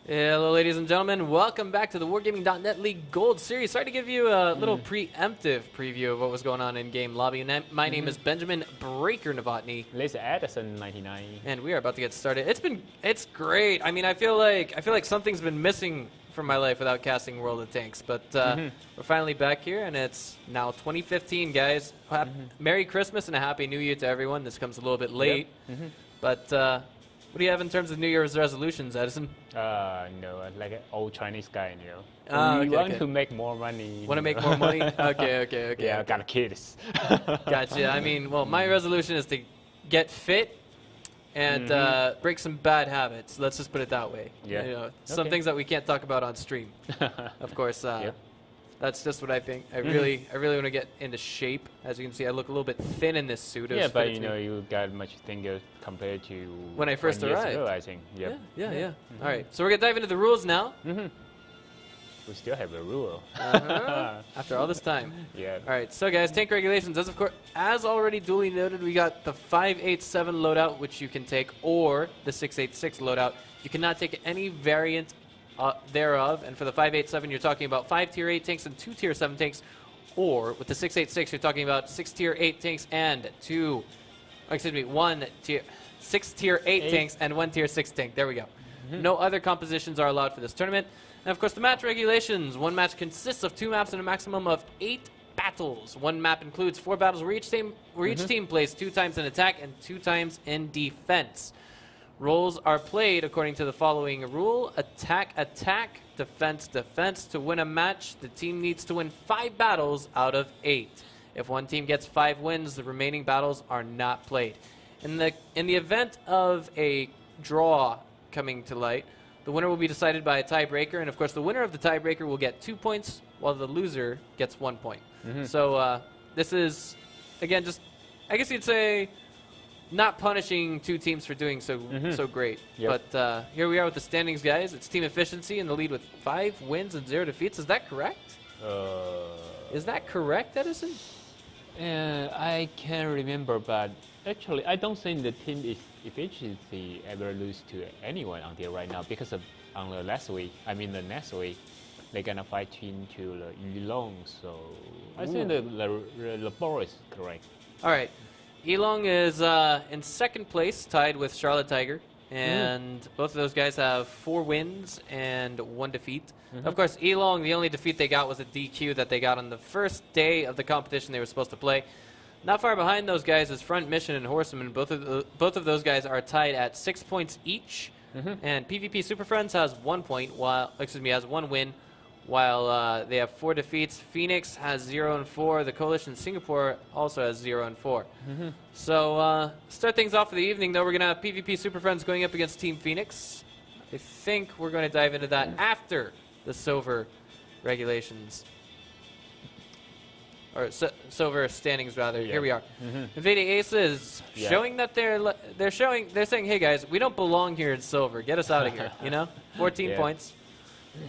Hello, ladies and gentlemen. Welcome back to the Wargaming.net League Gold Series. Sorry to give you a little preemptive preview of what was going on in game lobby. My name is Benjamin Breaker Novotny. Lisa Edison 99. And we are about to get started. It's great. I mean, I feel like something's been missing from my life without casting World of Tanks. But we're finally back here, and it's now 2015, guys. Merry Christmas and a Happy New Year to everyone. This comes a little bit late, but. What do you have in terms of New Year's resolutions, Edison? No, like an old Chinese guy, you know. We want to make more money. Want to make more money? Okay. Yeah, got kids. Gotcha. I mean, well, my resolution is to get fit and break some bad habits. Let's just put it that way. Yeah. You know, some things that we can't talk about on stream. Of course. That's just what I think. I really want to get into shape. As you can see, I look a little bit thin in this suit. Yeah, but you know, you got much thicker compared to when I first arrived. Ago, I think. Yep. Yeah. All right, so we're gonna dive into the rules now. We still have a rule. After all this time. Yeah. All right, so guys, tank regulations. As already duly noted, we got the 587 loadout, which you can take, or the 686 loadout. You cannot take any variant thereof, and for the 587 you're talking about 5 tier 8 tanks and 2 tier 7 tanks, or with the 686 you're talking about 6 tier 8 tanks and 6 tier 8 tanks and 1 tier 6 tank. There we go. No other compositions are allowed for this tournament. And of course the match regulations. One match consists of 2 maps and a maximum of 8 battles. One map includes 4 battles where each team plays 2 times in attack and 2 times in defense. Roles are played according to the following rule: attack, attack, defense, defense. To win a match, the team needs to win 5 battles out of 8. If one team gets 5 wins, the remaining battles are not played. In the event of a draw coming to light, the winner will be decided by a tiebreaker, and of course the winner of the tiebreaker will get 2 points, while the loser gets 1 point. So this is, again, just, I guess you'd say, not punishing 2 teams for doing so great. But here we are with the standings, guys. It's team efficiency in the lead with 5 wins and 0 defeats. Is that correct? Is that correct, Edison? I can't remember, but actually I don't think the team efficiency ever lose to anyone until right now, because of on the next week, they're gonna fight into the Elong, so I think the ball is correct. All right. Elong is in 2nd place, tied with Charlotte Tiger, and both of those guys have 4 wins and 1 defeat. Of course, Elong, the only defeat they got was a DQ that they got on the first day of the competition they were supposed to play. Not far behind those guys is Front Mission and Horsemen. Both of those guys are tied at 6 points each, and PvP Super Friends has 1 point, has 1 win, while they have 4 defeats. Phoenix has 0 and 4. The Coalition Singapore also has 0 and 4. So start things off for the evening, though. We're going to have PvP Super Friends going up against Team Phoenix. I think we're going to dive into that after the Silver regulations. Or Silver standings, rather. Here we are. APAC-ASIA is showing that they're saying, hey guys, we don't belong here in Silver. Get us out of here. You know, 14 points,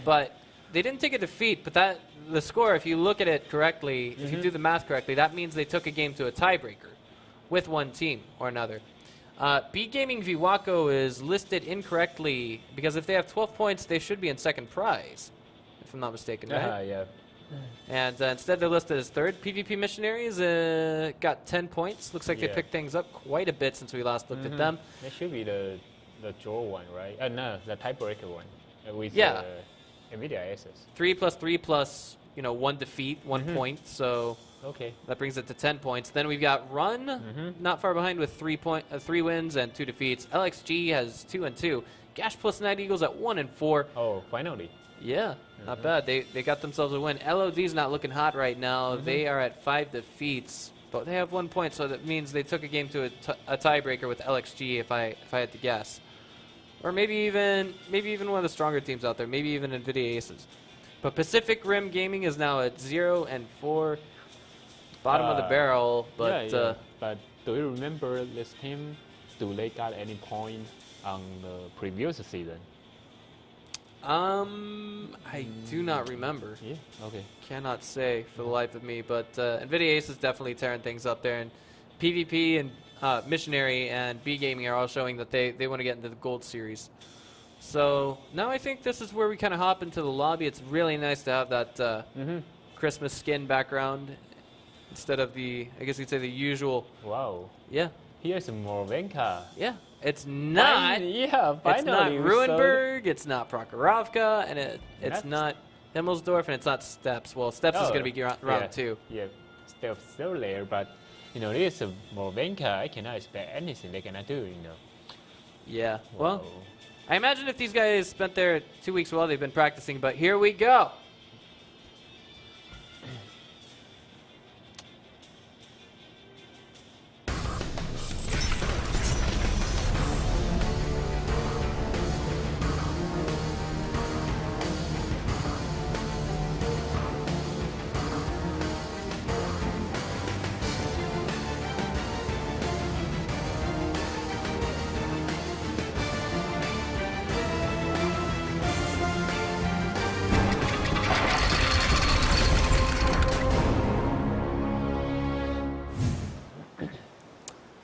but they didn't take a defeat. But the score, if you look at it correctly, if you do the math correctly, that means they took a game to a tiebreaker with one team or another. B Gaming Viwako is listed incorrectly, because if they have 12 points, they should be in 2nd prize, if I'm not mistaken, right? Yeah. And instead they're listed as 3rd. PvP Missionaries got 10 points. Looks like they picked things up quite a bit since we last looked at them. That should be the draw one, right? No, the tiebreaker one. With APAC-ASIA. 3 plus 3 plus 1 defeat, 1 point. So that brings it to 10 points. Then we've got Run, not far behind with 3 wins and 2 defeats. LXG has 2 and 2. Gash plus Night Eagles at 1 and 4. Oh, finally. Yeah, not bad. They got themselves a win. LOD's not looking hot right now. They are at 5 defeats, but they have 1 point, so that means they took a game to a tiebreaker with LXG, if I had to guess. Or maybe even one of the stronger teams out there, maybe even APAC-ASIA. But Pacific Rim Gaming is now at 0 and 4, bottom of the barrel. But but do you remember this team? Do they got any point on the previous season? I do not remember. Yeah, okay. Cannot say for the life of me, but APAC-ASIA is definitely tearing things up there, and PvP and Missionary and B Gaming are all showing that they want to get into the Gold Series. So now I think this is where we kind of hop into the lobby. It's really nice to have that Christmas skin background instead of the, I guess you'd say, the usual. Wow. Yeah. Here's more Venka. Yeah. It's not. Yeah, It's not finally. Ruinberg. It's not Prokhorovka, and it's not Himmelsdorf, and it's not Steps. Well, Steps is going to be round 2. Yeah, Steps still there, but this is more Venka. I cannot expect anything they cannot do. Yeah. Whoa. Well, I imagine if these guys spent their 2 weeks while they've been practicing, but here we go.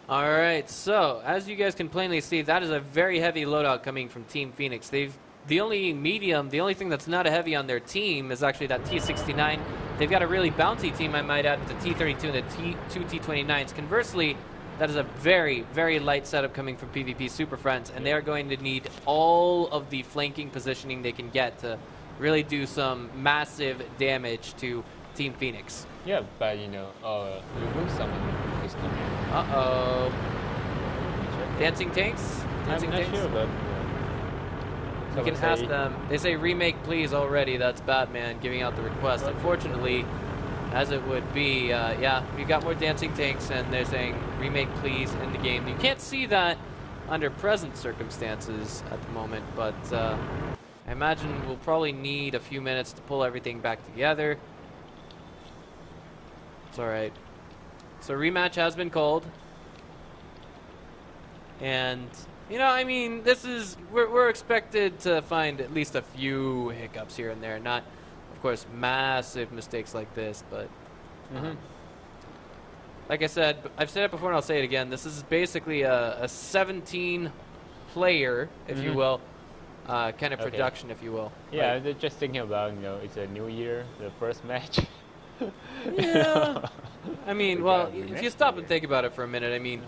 All right, so as you guys can plainly see, that is a very heavy loadout coming from Team Phoenix. The only thing that's not a heavy on their team is actually that T69. They've got a really bouncy team, I might add, with the T32 and the two T29s. Conversely, that is a very, very light setup coming from PvP Super Friends, and they are going to need all of the flanking positioning they can get to really do some massive damage to Team Phoenix. Yeah, but you will summon this coming. Uh-oh. Dancing tanks? I'm not sure, but we can ask them. They say remake please already. That's Batman giving out the request. Unfortunately, as it would be, yeah, we've got more dancing tanks, and they're saying remake please in the game. You can't see that under present circumstances at the moment, but I imagine we'll probably need a few minutes to pull everything back together. It's all right. So rematch has been called, and I mean, we're expected to find at least a few hiccups here and there, not, of course, massive mistakes like this, but like I said, I've said it before and I'll say it again. This is basically a 17 player, if you will, kind of production, if you will. Yeah, right? Just thinking about it's a new year, the first match. Yeah. I mean, well, if you stop and think about it for a minute, I mean,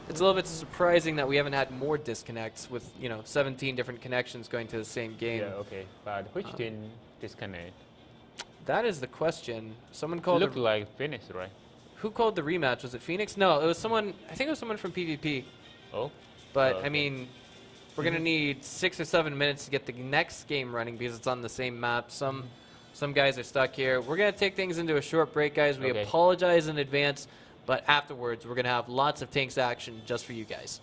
it's a little bit surprising that we haven't had more disconnects with, 17 different connections going to the same game. Yeah, okay. But which team disconnect? That is the question. Someone called Looked like Phoenix, right? Who called the rematch? Was it Phoenix? No, it was someone, I think it was someone from PvP. Oh. But, I mean, we're going to need 6 or 7 minutes to get the next game running because it's on the same map. Some guys are stuck here. We're going to take things into a short break, guys. We apologize in advance, but afterwards we're going to have lots of tanks action just for you guys.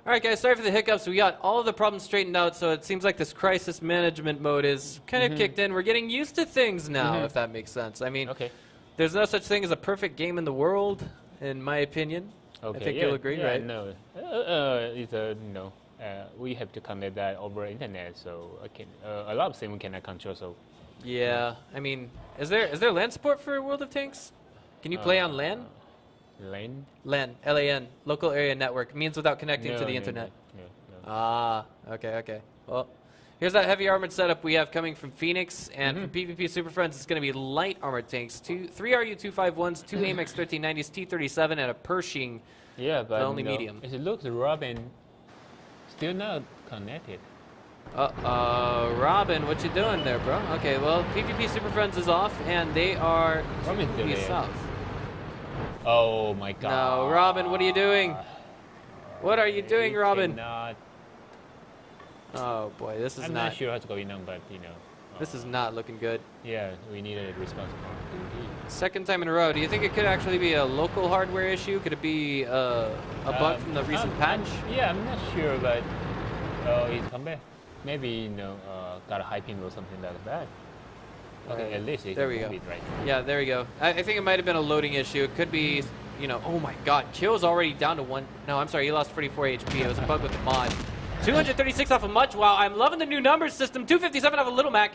All right, guys, sorry for the hiccups. We got all of the problems straightened out, so it seems like this crisis management mode is kind of kicked in. We're getting used to things now, if that makes sense. I mean, there's no such thing as a perfect game in the world, in my opinion. Okay, I think you'll agree, right? No, no. We have to connect that over internet, so I can, a lot of things we cannot control. So. Yeah, I mean, is there LAN support for World of Tanks? Can you play on LAN? LAN? LAN, L-A-N, local area network, means without connecting to the internet. No. Ah, okay. Well, here's that heavy armored setup we have coming from Phoenix, and from PvP Super Friends, it's going to be light armored tanks, 3 RU-251s, 2 AMX 1390s, T-37, and a Pershing. Yeah, but the only medium. It looks Robin still not connected. Robin, what you doing there, bro? Okay, well, PvP Super Friends is off, and they are Robin's south. Oh my god. No, Robin, what are you doing? What are you doing, Robin? Oh boy, this is I'm not sure what's going on, but this is not looking good. Yeah, we need a responsible. Second time in a row. Do you think it could actually be a local hardware issue? Could it be a bug from the recent patch? I'm not sure, but it's come back. Maybe got a high ping or something like that. Okay, at least it's right. Yeah, there we go. I think it might have been a loading issue. It could be, oh my god, Kill's already down to 1. No, I'm sorry, he lost 44 HP. It was a bug with the mod. 236 off of Much. Wow, I'm loving the new numbers system. 257 off of Little Mac.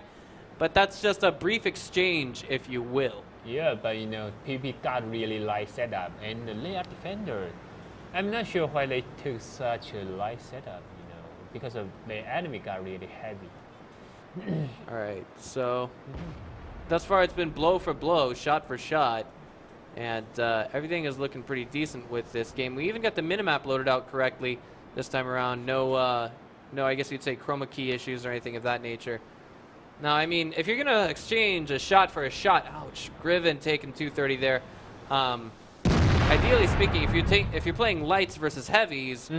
But that's just a brief exchange, if you will. Yeah, but PP got really light setup, and the layout defender. I'm not sure why they took such a light setup, because of the enemy got really heavy. All right, so thus far it's been blow for blow, shot for shot, and everything is looking pretty decent with this game. We even got the minimap loaded out correctly this time around. No, I guess you'd say chroma key issues or anything of that nature. Now, I mean, if you're gonna exchange a shot for a shot, ouch, Griven taking 230 there. Ideally speaking, if you're playing lights versus heavies,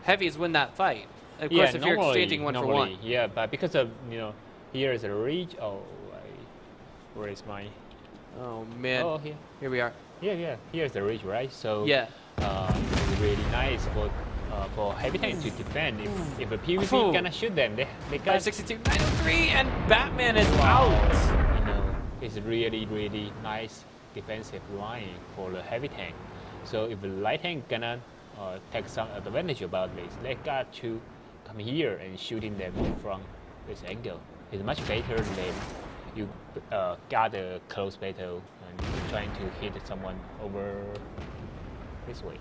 heavies win that fight. Of course, if you're exchanging one for one. Yeah, but because of, here is a reach. Oh, where is my... Oh, man. Oh, here we are. Yeah. Here's the reach, right? So, yeah. It's really nice for heavy tanks to defend. If a PvP gonna shoot them, they got... 562, 903, and Batman is out. It's really, really nice defensive line for the heavy tank. So if the light tank gonna take some advantage about this, they got to come here and shooting them from this angle. It's much better than you got a close battle and trying to hit someone over this way.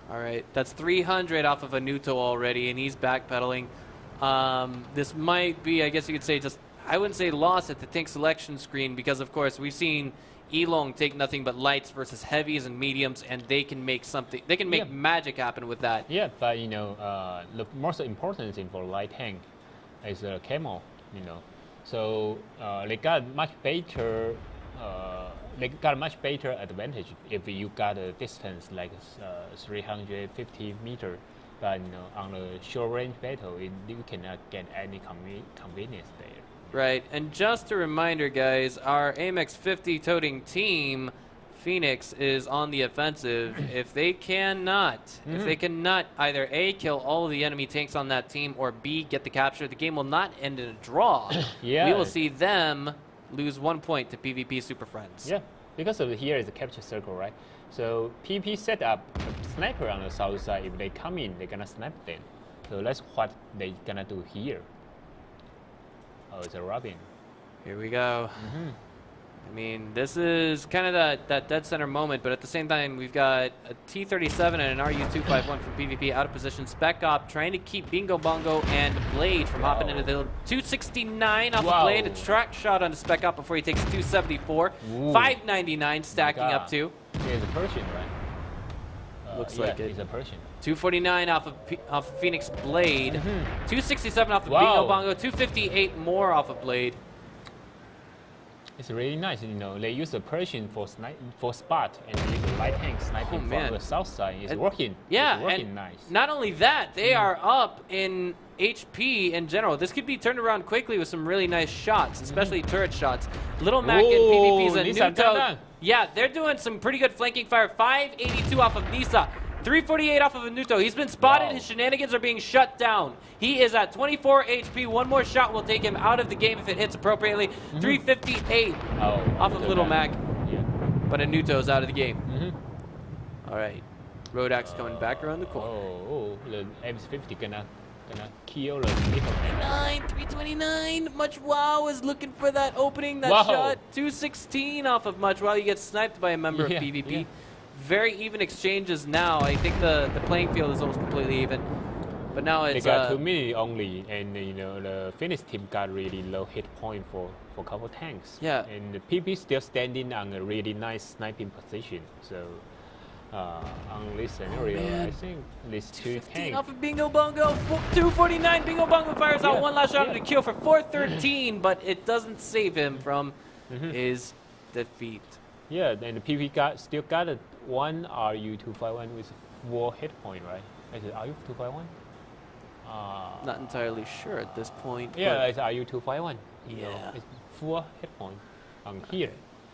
All right, that's 300 off of Anuto already, and he's backpedaling. This might be, I guess you could say, just, I wouldn't say lost at the tank selection screen, because of course we've seen Elong take nothing but lights versus heavies and mediums, and they can make something. They can make magic happen with that. Yeah, but the most important thing for light tank is the camo. So they got much better. They got a much better advantage if you got a distance like 350 meters. But on a short range battle, you cannot get any convenience there. Right, and just a reminder, guys, our AMX 50 toting team, Phoenix, is on the offensive. If they cannot either A, kill all of the enemy tanks on that team, or B, get the capture, the game will not end in a draw. We will see them lose 1 point to PvP Super Friends. Yeah, because of here is the capture circle, right? So PP set up a sniper on the south side. If they come in, they're gonna snipe them. So that's what they're gonna do here. Oh, it's a Robin. Here we go. I mean, this is kind of that dead center moment, but at the same time, we've got a T-37 and an RU-251 from PvP out of position. Spec Op trying to keep Bingo Bongo and Blade from hopping into the 269 off of Blade. A track shot on the Spec Op before he takes 274. 599 stacking up to. He's a Persian, right? Looks like it. He's a Persian. 249 off of Phoenix Blade. 267 off of Bingo Bongo. 258 more off of Blade. It's really nice, They use the Persian for spot, and they use the light tank sniping from the south side. It's working. Yeah, it's working nice. Not only that, they are up in HP in general. This could be turned around quickly with some really nice shots, especially turret shots. Little Mac and PvP's and Nuto. Yeah, they're doing some pretty good flanking fire. 582 off of Nisa. 348 off of Anuto. He's been spotted. Wow. His shenanigans are being shut down. He is at 24 HP. One more shot will take him out of the game if it hits appropriately. 358 off of Little Mac. Yeah. But Anuto's out of the game. All right. Rodak's coming back around the corner. Oh, the M50 gonna kill the Little Mac. 329. Much Wow is looking for that opening, that Wow. shot. 216 off of Much Wow. He gets sniped by a member of PvP. Yeah. Very even exchanges now. I think the playing field is almost completely even. But now They it's got 2 minutes only, and the Finnish team got really low hit point for a couple tanks. Yeah. And the PP still standing on a really nice sniping position. So on this scenario, I think these 2 tanks. off of Bingo Bongo. 249. Bingo Bongo fires out one last shot of the kill for 413, but it doesn't save him from his defeat. Yeah, and the PP still got a 1 RU251 with 4 hit point, right? Is it RU251? Not entirely sure at this point. Yeah, it's RU251. Yeah. It's 4 hit point on here.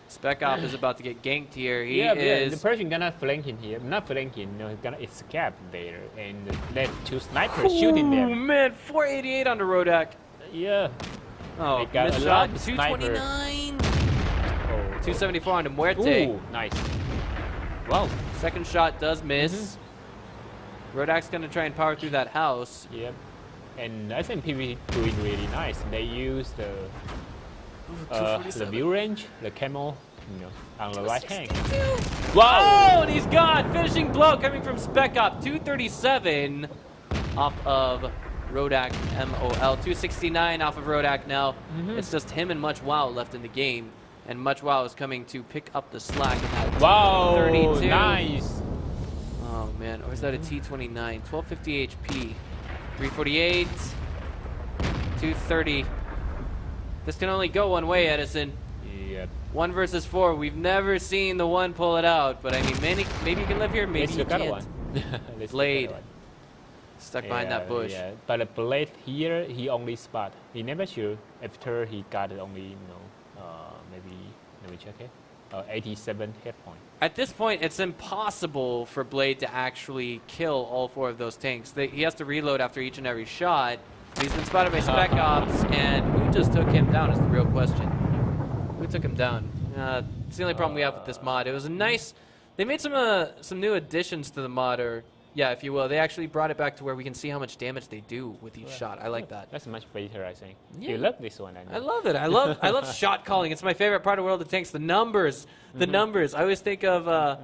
Spec Op is about to get ganked here. He Yeah, is. the person gonna flank in here. Not flanking, he's gonna escape there. And let 2 snipers shooting Oh them. man, 488 on the Rodak. Yeah. Oh, They got missed a shot. lot of sniper. 229. Oh. 274 on the Muerte. Ooh, nice. Wow. Second shot does miss. Rodak's gonna try and power through that house. Yep. And I think PV doing really nice. They use the view range, the camo, on the right hand. Wow! Oh, and he's gone. Finishing blow coming from Spec Op. 237 off of Rodak MOL. 269 off of Rodak now. It's just him and Much Wow left in the game. And Much Wow is coming to pick up the slack in that Wow! 32. Nice! Oh man, or is that a T29? 1250 HP. 348. 230. This can only go one way, Edison. Yep. 1 versus 4. We've never seen the 1 pull it out, but I mean, maybe you can live here, maybe Let's you look at can't. one. Let's Blade. look at one. Stuck behind that bush. Yeah, but the Blade here, he only spot. He never shoot after he got it only, maybe, let me check it. 87 hit point. At this point, it's impossible for Blade to actually kill all 4 of those tanks. He has to reload after each and every shot. He's been spotted by Spec Ops, and who just took him down is the real question. Who took him down? It's the only problem we have with this mod. It was a nice... They made some new additions to the mod, or... Yeah, if you will. They actually brought it back to where we can see how much damage they do with each shot. I like that. That's much better, I think. Yeah. You love this one, I know. I love it. I love shot calling. It's my favorite part of World of Tanks. The numbers, the numbers. I always think of I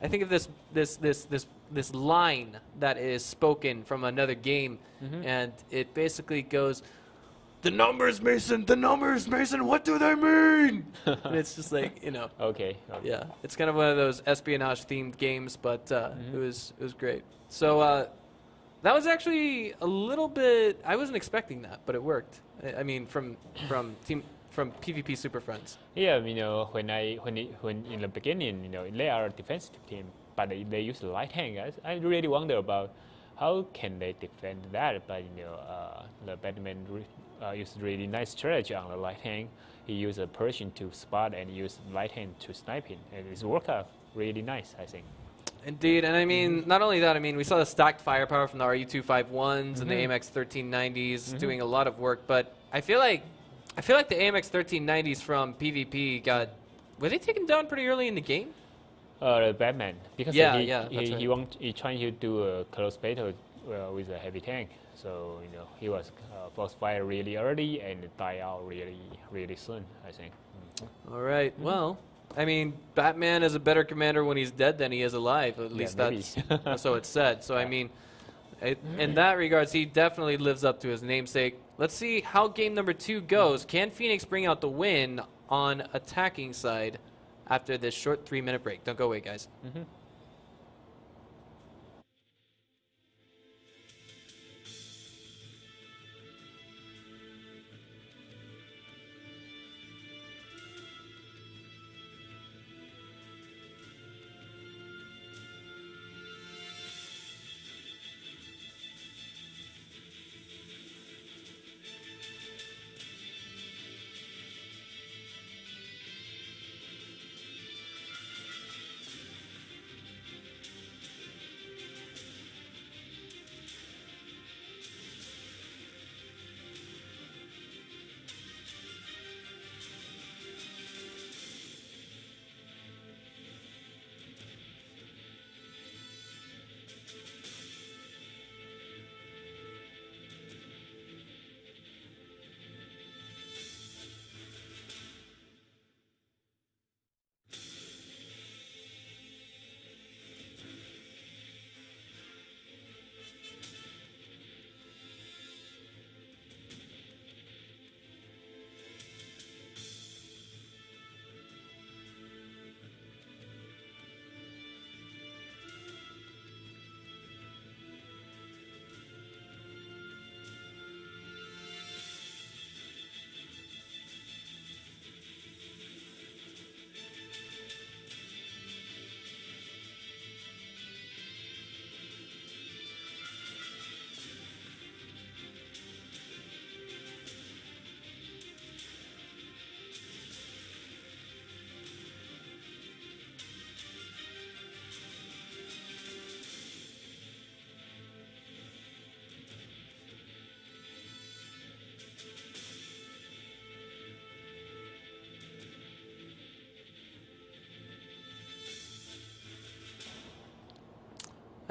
think of this line that is spoken from another game, and it basically goes, "The numbers, Mason. The numbers, Mason. What do they mean?" And it's just like, Okay. yeah. It's kind of one of those espionage themed games, but it was great. So that was actually a little bit. I wasn't expecting that, but it worked. I mean, from PvP Super Friends. Yeah, when in the beginning, they are a defensive team, but they use the light hand. I really wonder about how can they defend that. But the Batman used really nice strategy on the light hand. He used a Persian to spot and used light hand to snipe him, and it's worked out really nice, I think. Indeed, and I mean, not only that, I mean, we saw the stacked firepower from the RU-251s and the AMX-1390s doing a lot of work, but I feel like the AMX-1390s from PvP were they taken down pretty early in the game? The Batman, because he trying to do a close battle with a heavy tank, so he was force fire really early and die out really soon, I think. All right, well. I mean, Batman is a better commander when he's dead than he is alive. At least that's so it's said. So, I mean, in that regards, he definitely lives up to his namesake. Let's see how game number 2 goes. Can Phoenix bring out the win on attacking side after this short 3-minute break? Don't go away, guys.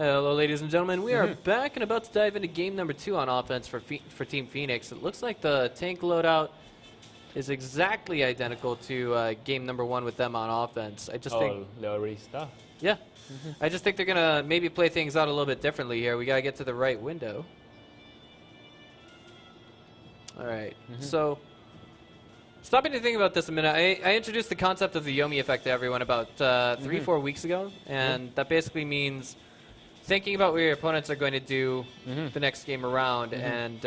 Hello, ladies and gentlemen. We are back and about to dive into game number 2 on offense for Team Phoenix. It looks like the tank loadout is exactly identical to game number 1 with them on offense. I just think they already start. Yeah. I just think they're going to maybe play things out a little bit differently here. We got to get to the right window. All right. So, stopping to think about this a minute, I introduced the concept of the Yomi effect to everyone about 3-4 weeks ago, and that basically means thinking about what your opponents are going to do the next game around, and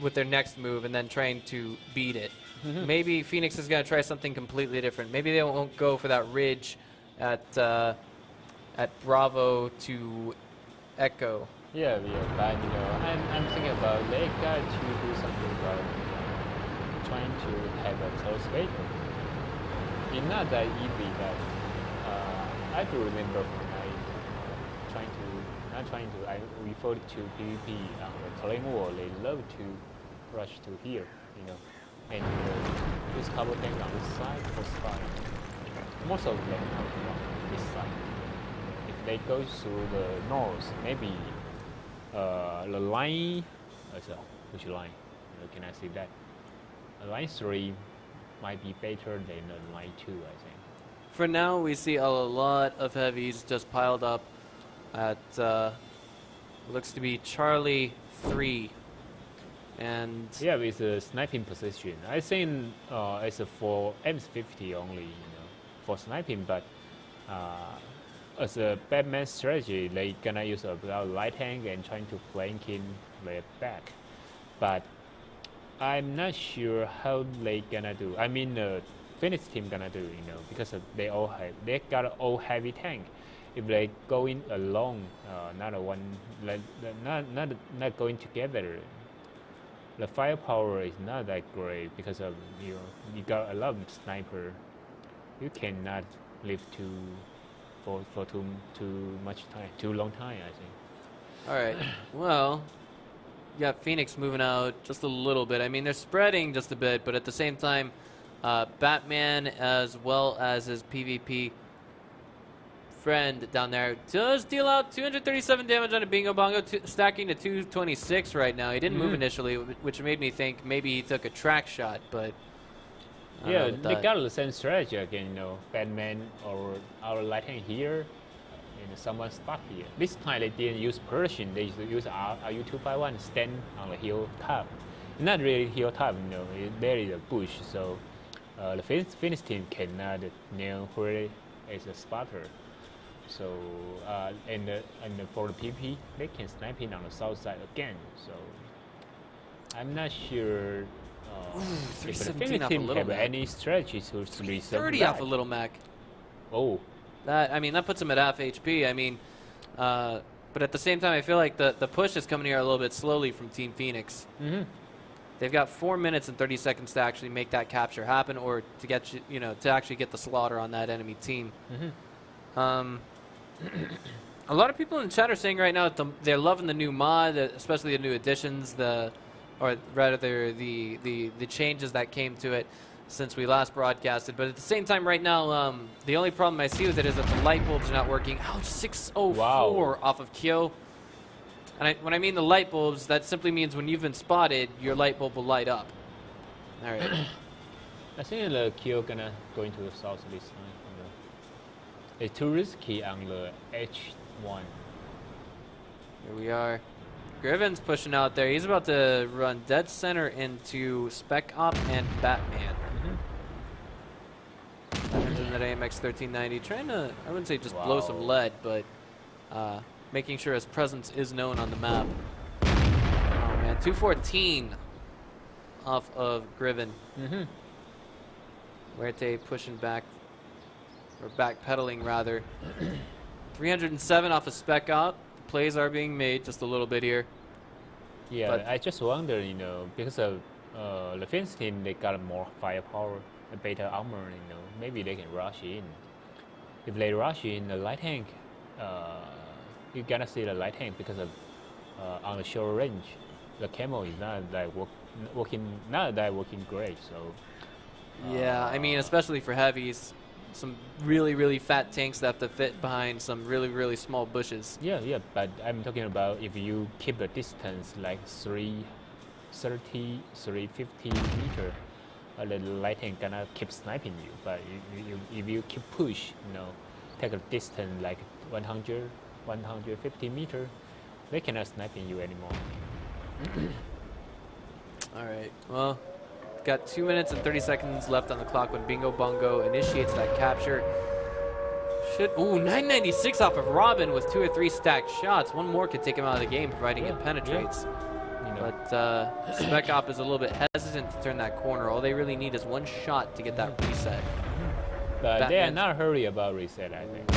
with their next move, and then trying to beat it. Maybe Phoenix is going to try something completely different. Maybe they won't go for that ridge at Bravo to Echo. Yeah, but I'm thinking about they got to do something about trying to have a close battle. It's not that easy, but I do remember when I referred to PvP on the Claim War, they love to rush to here, and use cover tank on this side for spy. Most of them come from this side. If they go through the north, maybe the line, which line? Can I say that? Line 3 might be better than the line 2, I think. For now, we see a lot of heavies just piled up at looks to be Charlie 3, and yeah, with a sniping position. I think it's for M50 only, for sniping. But as a Batman strategy, they gonna use a light tank and trying to flank in their back. But I'm not sure how they gonna do. I mean, Phoenix team gonna do, because they got all heavy tank. If they go in alone, not going together, the firepower is not that great because of you got a lot of sniper. You cannot live for too much time, too long time, I think. All right. Well, you got Phoenix moving out just a little bit. I mean, they're spreading just a bit, but at the same time, Batman as well as his PvP friend down there does deal out 237 damage on a Bingo Bongo, stacking to 226 right now. He didn't move initially, which made me think maybe he took a track shot, but yeah, they got the same strategy again. Batman or our light hand here, and someone stuck here. This time they didn't use Persian. They used RU251 stand on the hill top. Not really hill top, there is a bush, so the Phoenix team cannot know where is a spotter. So and for the PP, they can snipe in on the south side again. So I'm not sure if the Phoenix team have any strategies to be 30 off a Little Mac. Oh, that puts him at half HP. I mean, but at the same time, I feel like the push is coming here a little bit slowly from Team Phoenix. They've got 4 minutes and 30 seconds to actually make that capture happen, or to get to actually get the slaughter on that enemy team. A lot of people in the chat are saying right now that they're loving the new mod, especially the new additions, or rather the changes that came to it since we last broadcasted. But at the same time, right now, the only problem I see with it is that the light bulbs are not working. Ouch, 604 off of Kyo. And when I mean the light bulbs, that simply means when you've been spotted, your light bulb will light up. All right. I think the Kyo gonna go into the south this time. It's too risky on the H1. Here we are. Griven's pushing out there. He's about to run dead center into Spec Op and Batman. Into that AMX 1390. Trying to, I wouldn't say just blow some lead, but making sure his presence is known on the map. Oh man, 214 off of Griven. Muerte pushing back, or backpedaling rather. 307 off of Spec Op. Plays are being made just a little bit here. Yeah, but I just wonder, because of the Finns team, they got more firepower, a better armor, maybe they can rush in. If they rush in the light tank, you gotta see the light tank because of on the short range, the camo is not that working great. So yeah, I mean, especially for heavies, some really, really fat tanks that have to fit behind some really, really small bushes. Yeah, but I'm talking about if you keep a distance like 330, 350 meter, the light tank gonna keep sniping you. But if you keep push, take a distance like 100, 150 meter, they cannot sniping you anymore. All right, well, got 2 minutes and 30 seconds left on the clock when Bingo Bongo initiates that capture. Ooh, 996 off of Robin with 2 or 3 stacked shots. One more could take him out of the game, providing it penetrates. But Spec Op is a little bit hesitant to turn that corner. All they really need is one shot to get that reset. But they are not hurry about reset, I think.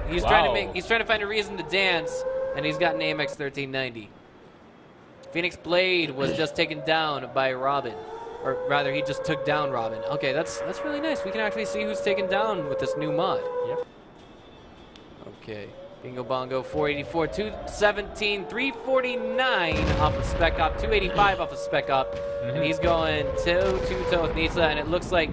He's trying to find a reason to dance, and he's got an AMX 1390. Phoenix Blade was just taken down by Robin. Or rather, he just took down Robin. Okay, that's really nice. We can actually see who's taken down with this new mod. Yep. Okay. Bingo Bongo, 484, 217, 349 off of Spec Op, 285 off of Spec Op. And he's going toe-to-toe with Nisa, and it looks like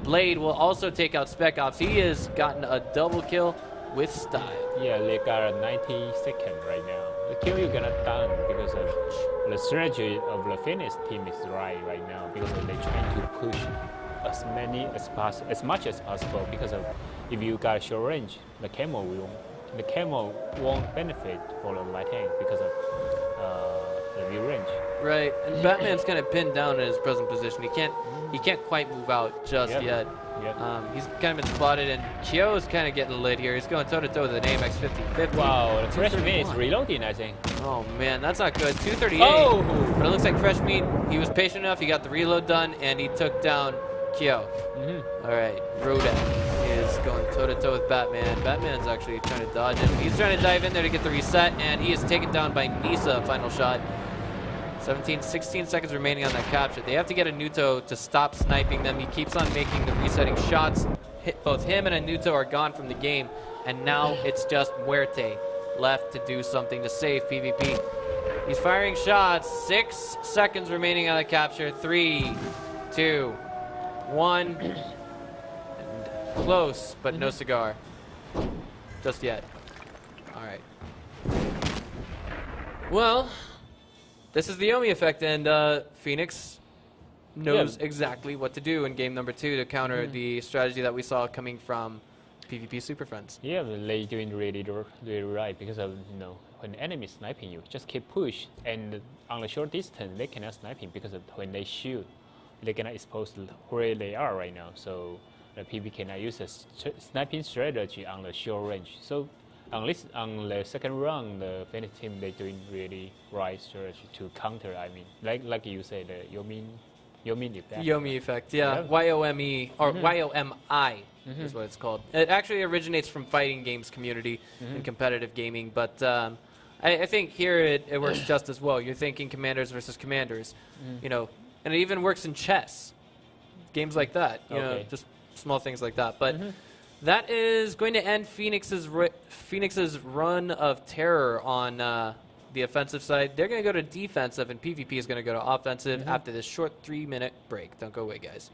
Blade will also take out Spec Ops. He has gotten a double kill with style. Yeah, they got a 90 second right now. The kill you're gonna done because of the strategy of the Phoenix team is right now because they're trying to push as much as possible because of if you got short range, the camo won't benefit for the light tank because of the view range. Right, and Batman's kind of pinned down in his present position. He can't quite move out just yet. Yep. He's kind of been spotted, and Kyo's kind of getting lit here. He's going toe-to-toe with an AMX 50-50. Wow, the Fresh Meat is reloading, I think. Oh, man, that's not good. 238. Oh! But it looks like Fresh Meat, he was patient enough. He got the reload done, and he took down Kyo. All right, Rodak is going toe-to-toe with Batman. Batman's actually trying to dodge him. He's trying to dive in there to get the reset, and he is taken down by Nisa, final shot. 16 seconds remaining on that capture. They have to get a Nuto to stop sniping them. He keeps on making the resetting shots. Both him and a Nuto are gone from the game, and now it's just Muerte left to do something to save PvP. He's firing shots. 6 seconds remaining on the capture. 3, 2, 1. And close, but no cigar. Just yet. All right. Well, this is the Yomi effect, and Phoenix knows exactly what to do in game number 2 to counter the strategy that we saw coming from PvP Super Friends. Yeah, they're doing really right because of when the enemy is sniping you, just keep push, and on the short distance they cannot snipe him because of when they shoot, they cannot expose where they are right now. So the PvP cannot use a sniping strategy on the short range. So on the second round, the Phoenix team they're doing really right strategy to counter. I mean, like you said, the Yomi effect. Yomi effect, yeah. YOME or YOMI is what it's called. It actually originates from fighting games community and competitive gaming, but I think here it works just as well. You're thinking commanders versus commanders, and it even works in chess, games like that. You know, just small things like that, but. That is going to end Phoenix's run of terror on the offensive side. They're going to go to defensive, and PvP is going to go to offensive after this short 3-minute break. Don't go away, guys.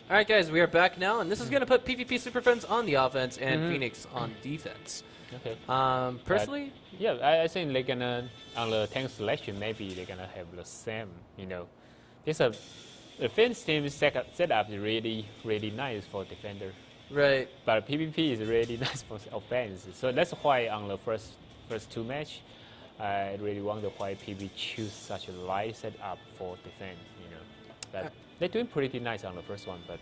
All right, guys, we are back now, and this is going to put PvP Super Friends on the offense and Phoenix on defense. Okay. Personally, I think they're gonna on the tank selection. Maybe they're gonna have the same. The Phoenix team setup is really nice for defender. right? But PvP is really nice for offense. So that's why on the first two match, I really wonder why PvP choose such a light setup for defense. But they're doing pretty nice on the first one, but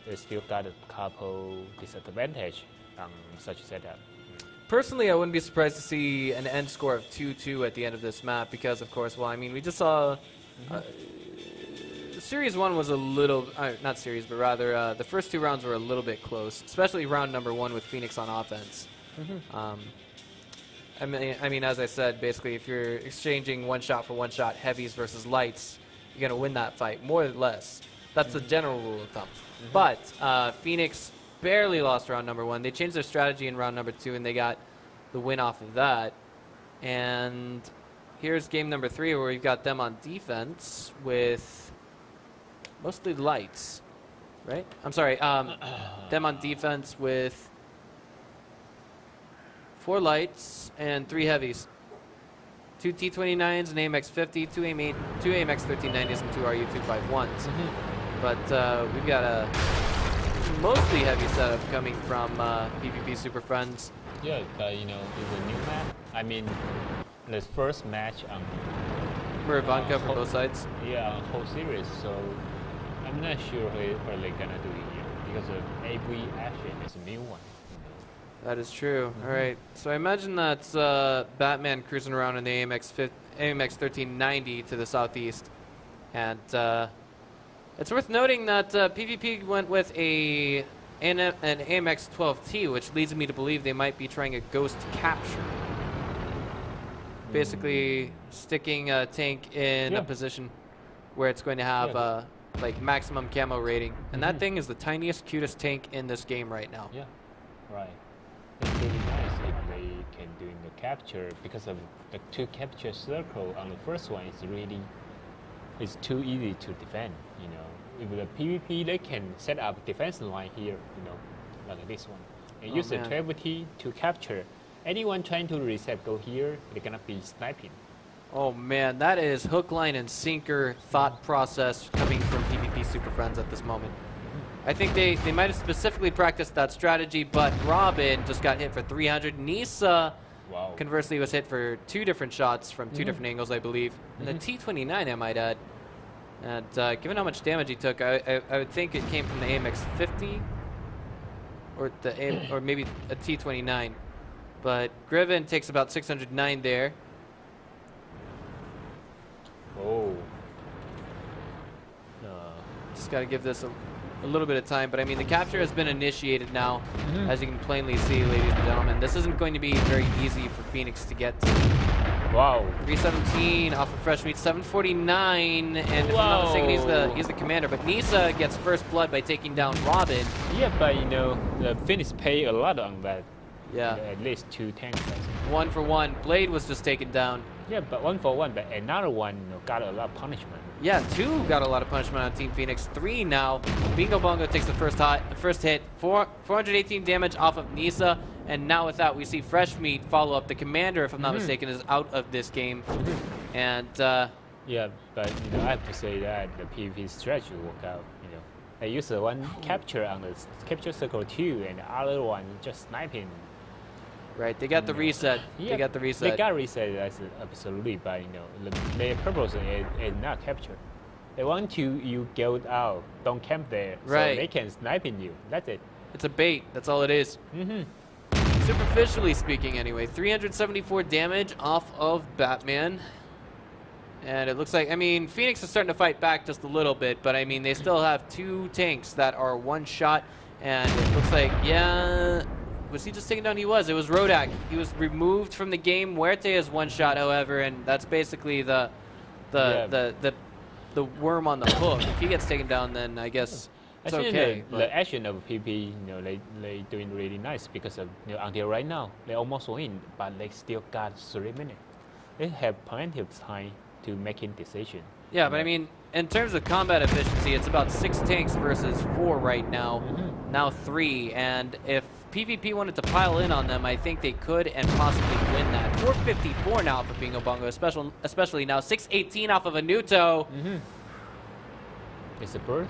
they still got a couple disadvantage on such a setup. Personally, I wouldn't be surprised to see an end score of 2-2 at the end of this map because, of course, well, I mean, we just saw Series 1 was a little, not series, but rather the first 2 rounds were a little bit close, especially round number 1 with Phoenix on offense. I mean, as I said, basically, if you're exchanging one shot for one shot, heavies versus lights, you're going to win that fight, more or less. That's the general rule of thumb. But Phoenix barely lost round number 1. They changed their strategy in round number 2, and they got the win off of that. And here's game number 3, where we've got them on defense with mostly lights, right? I'm sorry, them on defense with 4 lights and 3 heavies. 2 T29s, an AMX50, 2 AMX1390s, and 2 RU251s. But we've got a mostly heavy setup coming from PvP Super Friends. Yeah, but it's a new map. I mean, the first match on Muravanka for both sides. Yeah, whole series. So I'm not sure what they're gonna do here because APAC-ASIA is a new one. That is true. All right. So I imagine that's Batman cruising around in the AMX1390 to the southeast. And it's worth noting that PvP went with an AMX12T, which leads me to believe they might be trying a ghost capture. Basically sticking a tank in a position where it's going to have like maximum camo rating. And that thing is the tiniest, cutest tank in this game right now. Yeah, right. It's really nice if they can do the capture because of the 2 capture circle on the first one it's too easy to defend. With the PvP they can set up defense line here, like this one. And use the 12T to capture. Anyone trying to reset go here, they're gonna be sniping. Oh man, that is hook, line, and sinker thought process coming from PvP Super Friends at this moment. I think they might have specifically practiced that strategy, but Robin just got hit for 300. Nisa, conversely, was hit for 2 different shots from 2 different angles, I believe. And the T29, I might add. And given how much damage he took, I would think it came from the AMX50 or maybe a T29. But Griven takes about 609 there. Oh. Just got to give this a little bit of time, but I mean the capture has been initiated now, as you can plainly see, ladies and gentlemen. This isn't going to be very easy for Phoenix to get to. Wow. 317 off of Fresh Meat, 749, and if I'm not mistaken, he's the commander. But Nisa gets first blood by taking down Robin. Yeah, but the Phoenix pay a lot on that. Yeah. At least 2 tanks. 1 for 1. Blade was just taken down. Yeah, but 1 for 1, but another one got a lot of punishment. Yeah, 2 got a lot of punishment on Team Phoenix. 3 now. Bingo Bongo takes the first hit. 418 damage off of Nisa. And now with that, we see Fresh Meat follow up. The commander, if I'm not mistaken, is out of this game. And yeah, but I have to say that the PvP strategy worked out. They use the one capture on the capture circle 2, and the other one just sniping. Right, they got the reset. Yeah, they got the reset. They got reset, that's absolutely, but their purpose is not capture. They want you go out, don't camp there, so they can snipe in you. That's it. It's a bait. That's all it is. Superficially speaking, anyway, 374 damage off of Batman. And it looks like, I mean, Phoenix is starting to fight back just a little bit, but I mean, they still have 2 tanks that are 1 shot, and it looks like, was he just taken down? He was. It was Rodak. He was removed from the game. Muerte is 1 shot, however, and that's basically the worm on the hook. If he gets taken down, then I guess it's okay. The action of PP, they doing really nice because of until right now they almost win, but they still got 3 minutes. They have plenty of time to making decision. Yeah, but I mean, in terms of combat efficiency, it's about 6 tanks versus 4 right now. Now 3, and if PvP wanted to pile in on them, I think they could and possibly win that. 454 now for Bingo Bongo, especially now 618 off of a Nuto. It's a bird?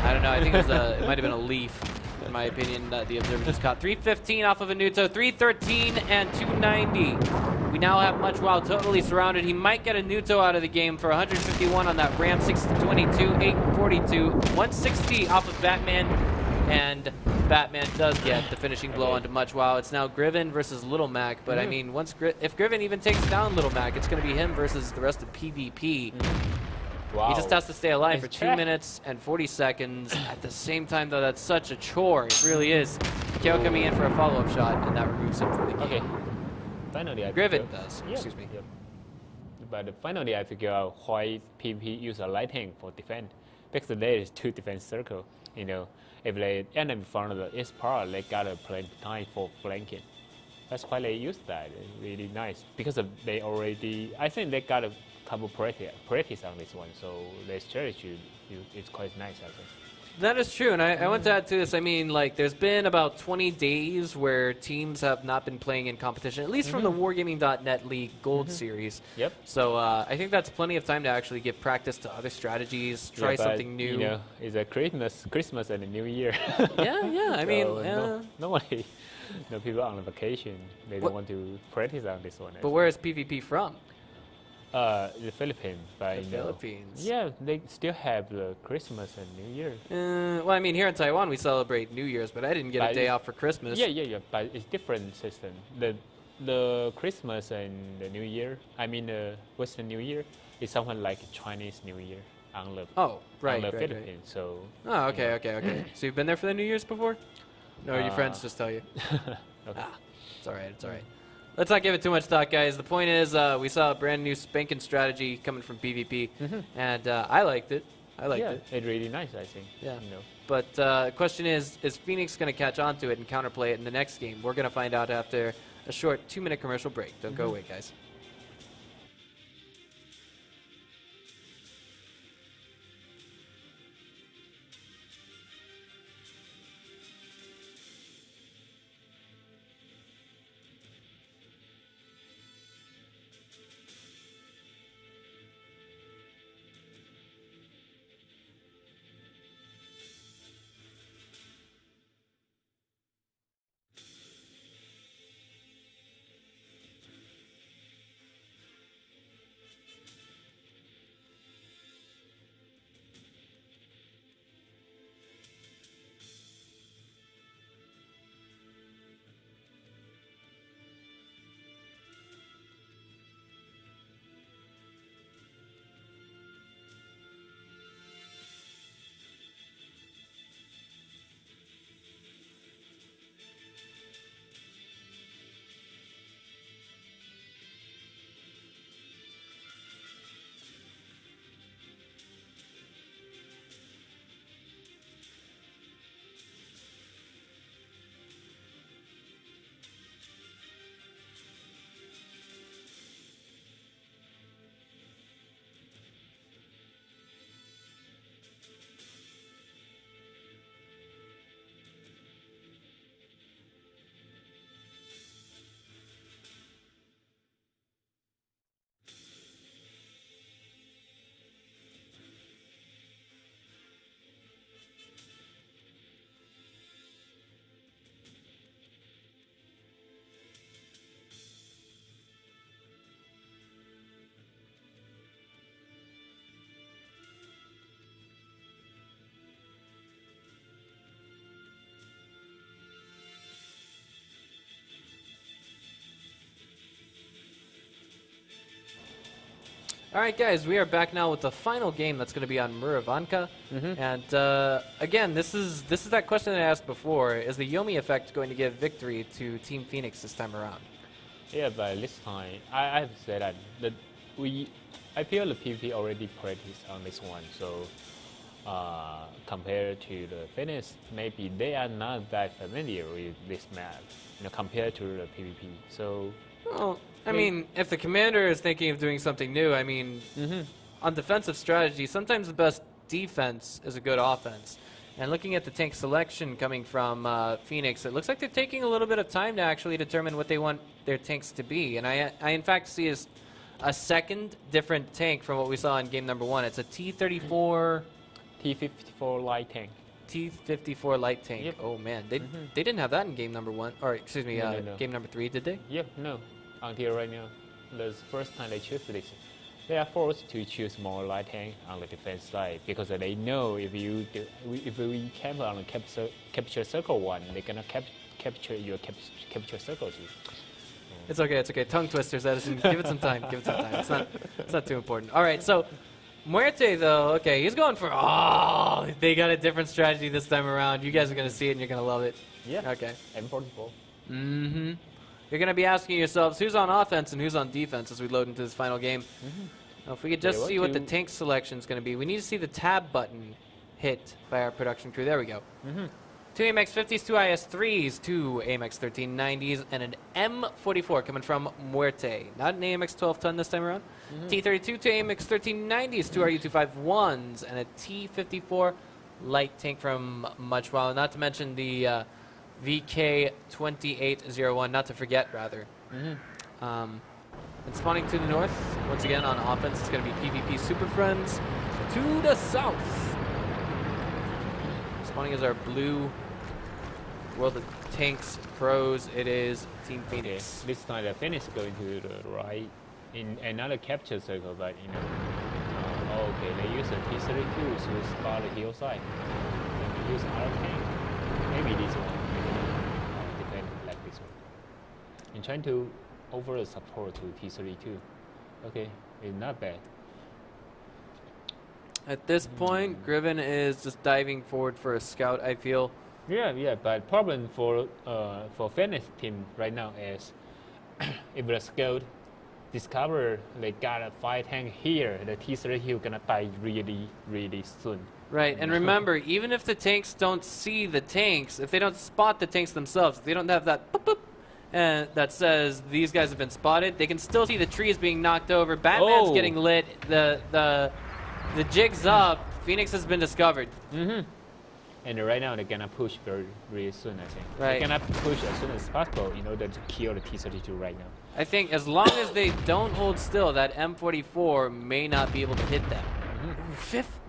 I don't know. I think it might have been a leaf, in my opinion, that the observer just caught. 315 off of a Nuto, 313 and 290. We now have Much Wow totally surrounded. He might get a Nuto out of the game for 151 on that Ram, 622, 842, 160 off of Batman, and Batman does get the finishing blow onto Much Wow. It's now Griven versus Little Mac, but I mean, if Griven even takes down Little Mac, it's going to be him versus the rest of PvP. Wow. He just has to stay alive for 2 minutes and 40 seconds. At the same time, though, that's such a chore. It really is. KO coming in for a follow-up shot, and that removes him from the game. Okay. Finally, Griven does. Excuse me. Yep. But finally, I figure out why PvP use a light tank for defense. Because there is 2 defense circle. You know, if they enemy front of the S-Power, they gotta play time for flanking. That's why they use that. It's really nice. Because they already, I think they got a couple practice on this one, so their strategy is quite nice, I think. That is true, and I want to add to this. I mean, like, there's been about 20 days where teams have not been playing in competition, at least from the Wargaming.net League Gold Series. Yep. So I think that's plenty of time to actually give practice to other strategies, try something new. You know, it's a Christmas and a New Year. Yeah. I mean, nobody, people on vacation, they don't want to practice on this one. But where is PvP from? The Philippines, but the Philippines. Yeah, they still have the Christmas and New Year. Well, I mean, here in Taiwan we celebrate New Year's, but I didn't get a day off for Christmas. Yeah, but it's different system. The Christmas and the New Year, I mean the Western New Year, is something like Chinese New Year on the Philippines. Right. So. Oh, okay. So you've been there for the New Year's before? No, your friends just tell you. Okay. It's all right. Let's not give it too much thought, guys. The point is, we saw a brand new spanking strategy coming from PvP, and I liked it. It's really nice, I think. Yeah. You know. But the question is Phoenix going to catch on to it and counterplay it in the next game? We're going to find out after a short 2-minute commercial break. Don't go away, guys. All right, guys, we are back now with the final game that's going to be on Muravanka. And again, this is that question that I asked before. Is the Yomi effect going to give victory to Team Phoenix this time around? Yeah, but this time, I have to say that I feel the PvP already practiced on this one. So compared to the Phoenix, maybe they are not that familiar with this map, compared to the PvP. So. Well, I mean, if the commander is thinking of doing something new, I mean, on defensive strategy, sometimes the best defense is a good offense. And looking at the tank selection coming from Phoenix, it looks like they're taking a little bit of time to actually determine what they want their tanks to be. And I in fact see a second different tank from what we saw in game number 1. It's a T-34... T-54 light tank. T-54 light tank. Yep. Oh man, they didn't have that in game number 1, or excuse me, No. game number 3, did they? Yep, no. Until right now, the first time they choose this, they are forced to choose more light tank on the defense side because they know if we camp on the capture circle 1, they're gonna capture your capture circle 2. It's okay, it's okay. Tongue twisters, Edison. Give it some time. Give it some time. It's not too important. All right, so Muerte, though, okay, he's going for, they got a different strategy this time around. You guys are going to see it and you're going to love it. Yeah. Okay. M44. Mm-hmm. You're going to be asking yourselves who's on offense and who's on defense as we load into this final game. Now, if we could just see what the tank selection is going to be, we need to see the tab button hit by our production crew. There we go. 2 AMX-50s, 2 IS-3s, 2 AMX-1390s, and an M44 coming from Muerte. Not an AMX-12 ton this time around. T-32, 2 AMX-1390s, 2 RU-251s, and a T-54 light tank from Muchwell. Not to mention the VK-2801, not to forget, rather. And spawning to the north, once again on offense, it's going to be PvP Super Friends. To the south, spawning is our blue World of Tanks Pros. It is Team Phoenix. Okay. This time the Phoenix going to the right in another capture circle, but okay, they use a T-32 to spot the hillside. Then they use another tank. Maybe this one. Defend like this one. And trying to offer the support to T-32. Okay, it's not bad. At this point, Griven is just diving forward for a scout, I feel. Yeah, but problem for Phoenix team right now is if the scout discover they got a 5 tank here, the T-32 gonna die really soon. Right, and remember, even if the tanks don't see the tanks, if they don't spot the tanks themselves, if they don't have that boop boop that says these guys have been spotted, they can still see the trees being knocked over. Batman's getting lit. The jig's up. Phoenix has been discovered. And right now they're gonna push very soon, I think. Right. They're gonna push as soon as possible in order to kill the T-32 right now. I think as long as they don't hold still, that M44 may not be able to hit them.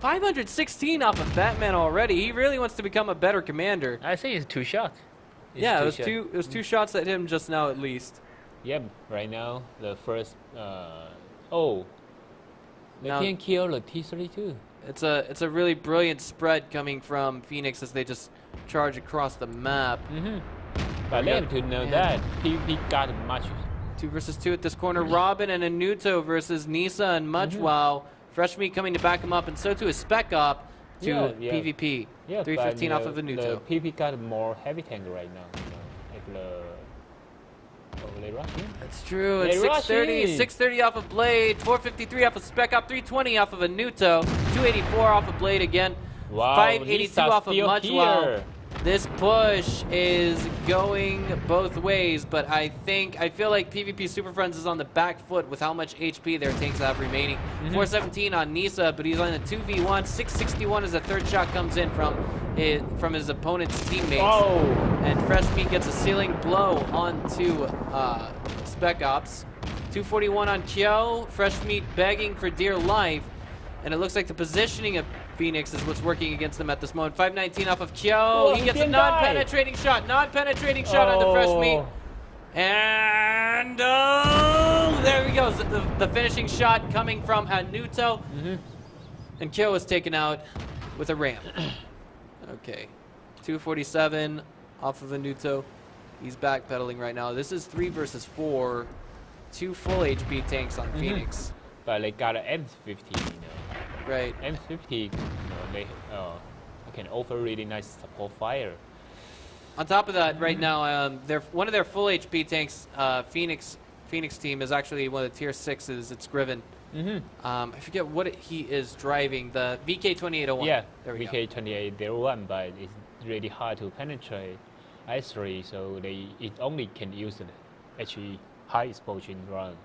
516 off of Batman already. He really wants to become a better commander. I think it's 2 shots. Yeah, it was two shots at him just now at least. Yep, right now the first they Now- can kill the T-32. It's a really brilliant spread coming from Phoenix as they just charge across the map. But they have to know that he got much. 2 versus 2 at this corner. Robin and Anuto versus Nisa and Muchwow. Fresh Meat coming to back him up, and so too is Spec Op to PvP. Yeah, 315 but, off of the Anuto. PP got more heavy tank right now. If they rush in. That's true. They It's 630. rush in. 630 off of Blade. 453 off of Spec Op. 320 off of Anuto. 284 off of Blade again. Wow, 582 Lisa's off of still Muchwow. here. This push is going both ways, but I feel like PvP Super Friends is on the back foot with how much HP their tanks have remaining. 417 on Nisa, but he's on a 2v1. 661 as the third shot comes in from his opponent's teammates. Oh. And Fresh Meat gets a ceiling blow onto Spec Ops. 241 on Kyo. Fresh Meat begging for dear life. And it looks like the positioning of Phoenix is what's working against them at this moment. 519 off of Kyo. Oh, He he gets a didn't die. non-penetrating shot. Non-penetrating shot on the Fresh Meat. And there he goes. The finishing shot coming from Anuto. And Kyo is taken out with a ramp. Okay. 247 off of Anuto. He's backpedaling right now. This is 3 versus 4. 2 full HP tanks on Phoenix. But they got an M50, Right. M50, they can offer really nice support fire. On top of that, right now, one of their full HP tanks, Phoenix team, is actually one of the tier 6s. It's Griven. I forget what he is driving. The VK-2801. Yeah, there we go. VK-2801, but it's really hard to penetrate I3, so it only can use an actually high exposure run.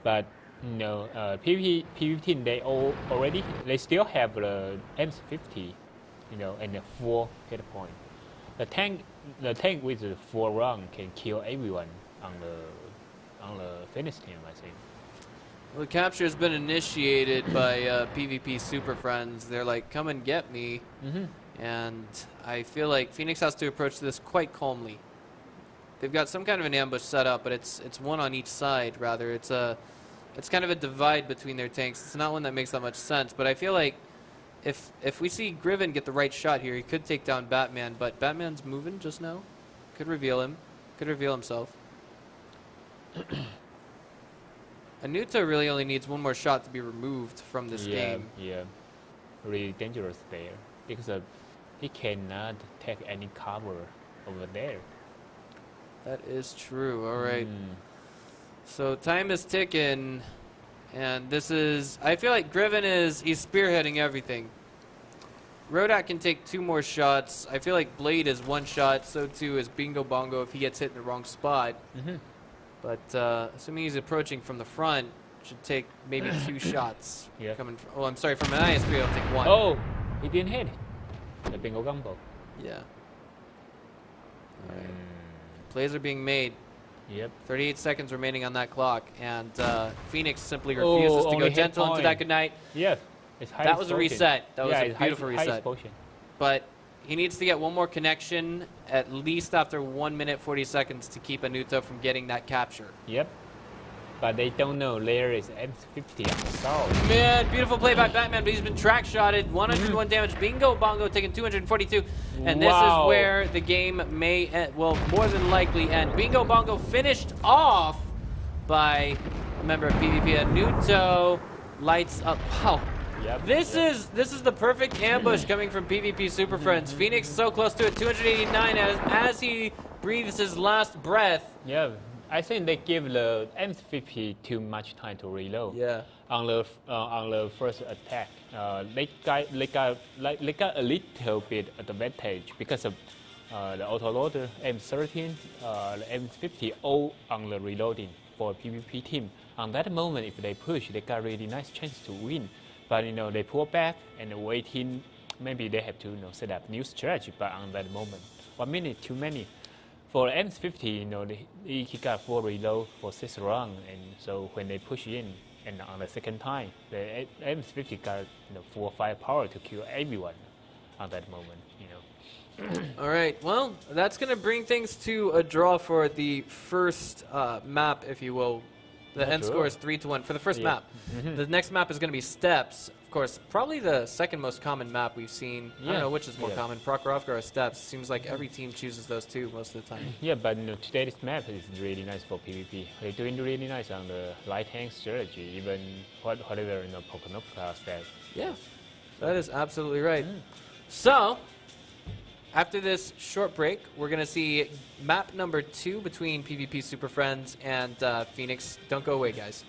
But No, PvP team they still have the M50, and the 4 hit point. The tank with the 4 run can kill everyone on the finish team, I think. Well, the capture has been initiated by PvP Super Friends. They're like, come and get me. And I feel like Phoenix has to approach this quite calmly. They've got some kind of an ambush set up, but it's one on each side, rather. It's kind of a divide between their tanks. It's not one that makes that much sense, but I feel like if we see Griven get the right shot here, he could take down Batman, but Batman's moving just now. Could reveal him. Could reveal himself. Anuta really only needs one more shot to be removed from this game. Yeah, really dangerous there, because he cannot take any cover over there. That is true. All right. So time is ticking, and this is... I feel like Griven he's spearheading everything. Rodak can take 2 more shots. I feel like Blade is 1 shot, so too is Bingo Bongo if he gets hit in the wrong spot. But assuming he's approaching from the front, should take maybe 2 shots. Coming from, oh, I'm sorry, from an IS-3 he'll take 1. Oh, he didn't hit the Bingo Gumbo. Yeah. All right. Plays are being made. 38 seconds remaining on that clock, and Phoenix simply refuses to go gentle into that good night. That was a reset. That was a beautiful reset. But he needs to get 1 more connection, at least after 1 minute 40 seconds, to keep Anuta from getting that capture. But they don't know there is M50 on the side. Man, beautiful play by Batman, but he's been track shotted. 101 damage. Bingo Bongo taking 242. And this is where the game may end, well, more than likely end. Bingo Bongo finished off by a member of PvP. Anuto lights up. Wow. This is the perfect ambush coming from PvP Super Friends. Phoenix so close to it, 289 as he breathes his last breath. I think they give the M50 too much time to reload. On the first attack, they got a little bit advantage because of the autoloader M13, the M50 all on the reloading for a PvP team. On that moment, if they push, they got really nice chance to win. But they pull back and waiting. Maybe they have to set up new strategy. But on that moment, 1 minute too many. For M50, he got 4 reload for 6 rounds, and so when they push in, and on the second time, the M50 got 4 or 5 power to kill everyone on that moment. All right, well, that's going to bring things to a draw for the first map, if you will. The end score is 3-1 for the first map. The next map is going to be Steps. Of course, probably the second most common map we've seen. I don't know which is more common, Prokhorovka or Steps. Seems like every team chooses those 2 most of the time. But today's map is really nice for PvP. They're doing really nice on the light tank strategy, even whatever Prokhorovka Steps. That is absolutely right. So, after this short break, we're going to see map number 2 between PvP Super Friends and Phoenix. Don't go away, guys.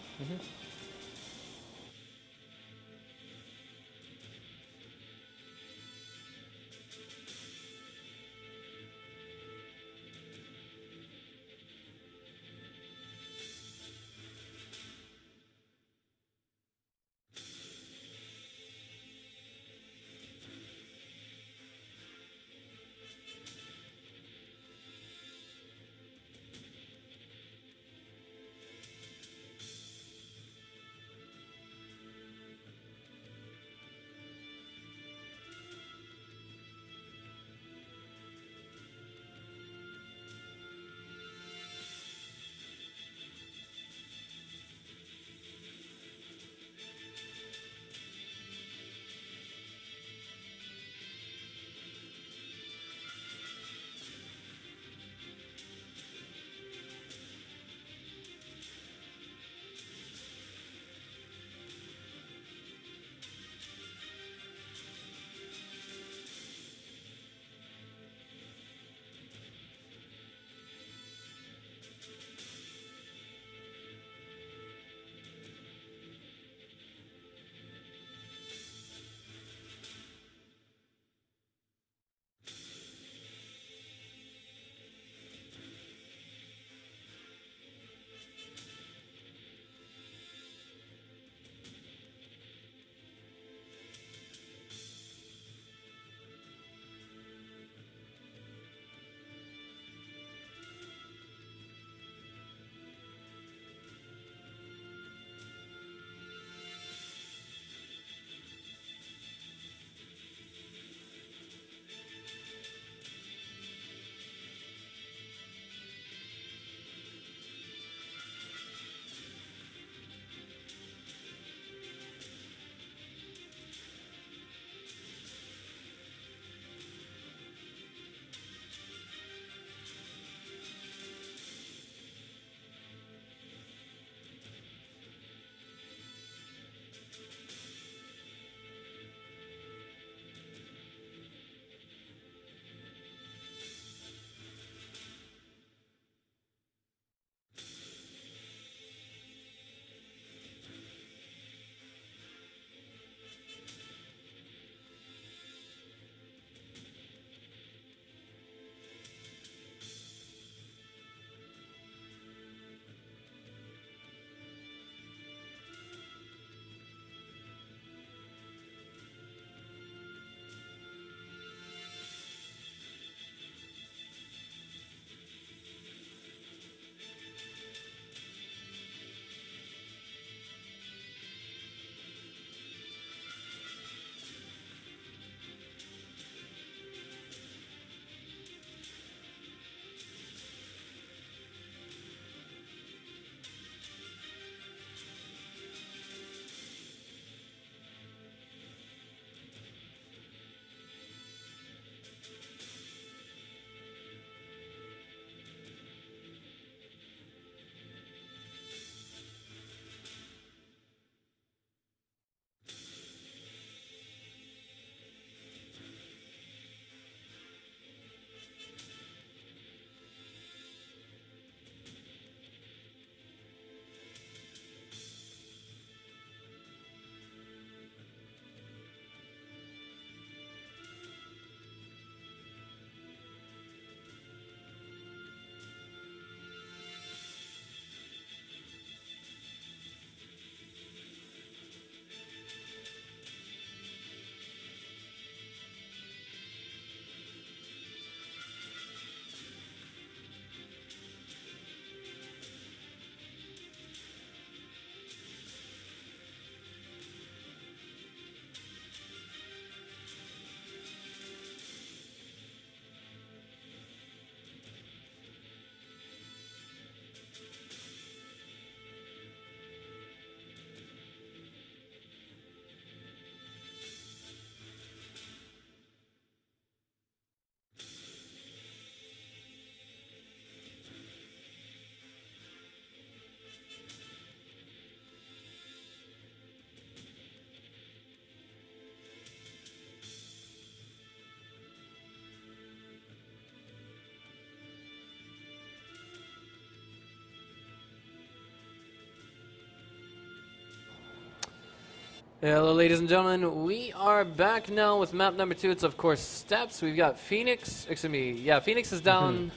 Hello, ladies and gentlemen. We are back now with map number 2. It's, of course, Steps. We've got Phoenix. Excuse me. Yeah, Phoenix is down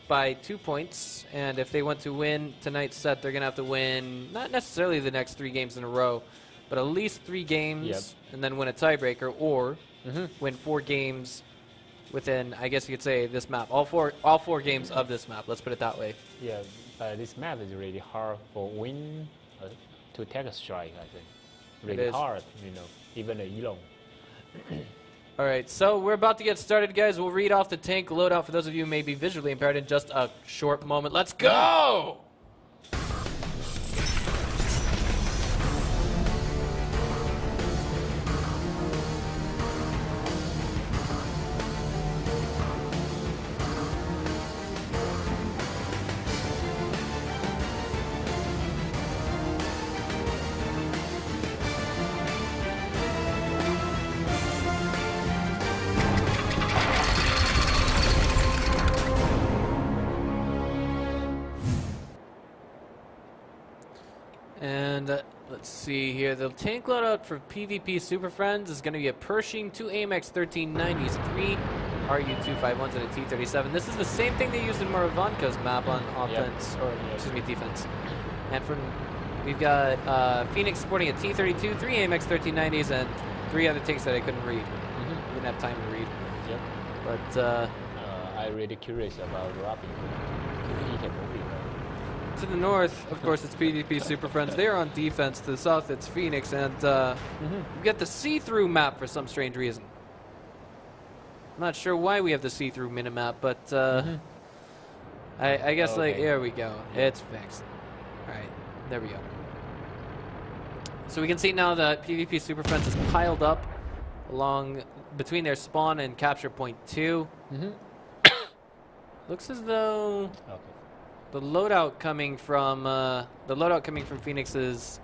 by 2 points. And if they want to win tonight's set, they're going to have to win not necessarily the next 3 games in a row, but at least 3 games and then win a tiebreaker, or win 4 games within, I guess you could say, this map. All four games of this map. Let's put it that way. Yeah, but this map is really hard for Win to take a strike, I think. Really hard, you know, even a Elon. All right, so we're about to get started, guys. We'll read off the tank loadout for those of you who may be visually impaired in just a short moment. Let's go! And let's see here. The tank loadout for PvP Super Friends is going to be a Pershing, 2 AMX 1390s, 3 RU-251s, and a T-37. This is the same thing they used in Maravanka's map on offense, or excuse me, defense. And we've got Phoenix sporting a T-32, 3 AMX 1390s, and 3 other tanks that I couldn't read. Didn't have time to read. Yep. But I'm really curious about Robin. He can move it. To the north, of course, it's PvP Super Friends. They're on defense. To the south, it's Phoenix. And we've got the see-through map for some strange reason. I'm not sure why we have the see-through minimap, but I guess, like, there we go. It's fixed. All right, there we go. So we can see now that PvP Super Friends is piled up along between their spawn and capture point 2. Looks as though... The loadout coming from Phoenix is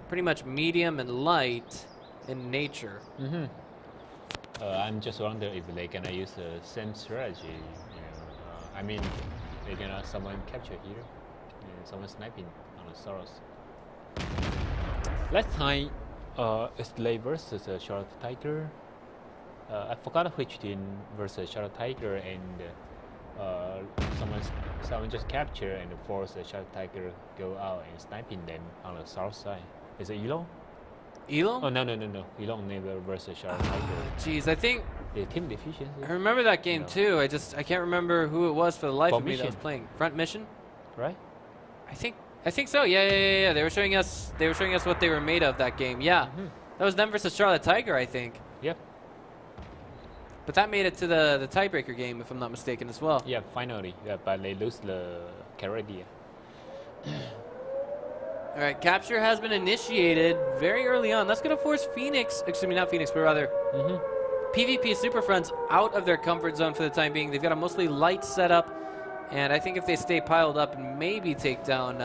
pretty much medium and light in nature. I'm just wondering if they're gonna use the same strategy. You know, I mean, they're gonna someone capture here, and someone sniping on the Soros. Last time, it's Lay versus Charlotte Tiger. I forgot which team versus Charlotte Tiger, and someone just capture and force the Charlotte Tiger go out and sniping them on the south side. Is it Elon? Elon? Oh no. Elon never versus Charlotte Tiger. Jeez, I think the team deficiency. I remember that game too. I can't remember who it was for the life of me that was playing. Front Mission? Right? I think so. Yeah. They were showing us what they were made of that game. Yeah. That was them versus Charlotte Tiger, I think. Yep. But that made it to the tiebreaker game, if I'm not mistaken, as well. Yeah, finally. Yeah, but they lose the Caridia. All right, capture has been initiated very early on. That's going to force Phoenix, excuse me, not Phoenix, but rather PvP Super Friends out of their comfort zone for the time being. They've got a mostly light setup, and I think if they stay piled up and maybe take down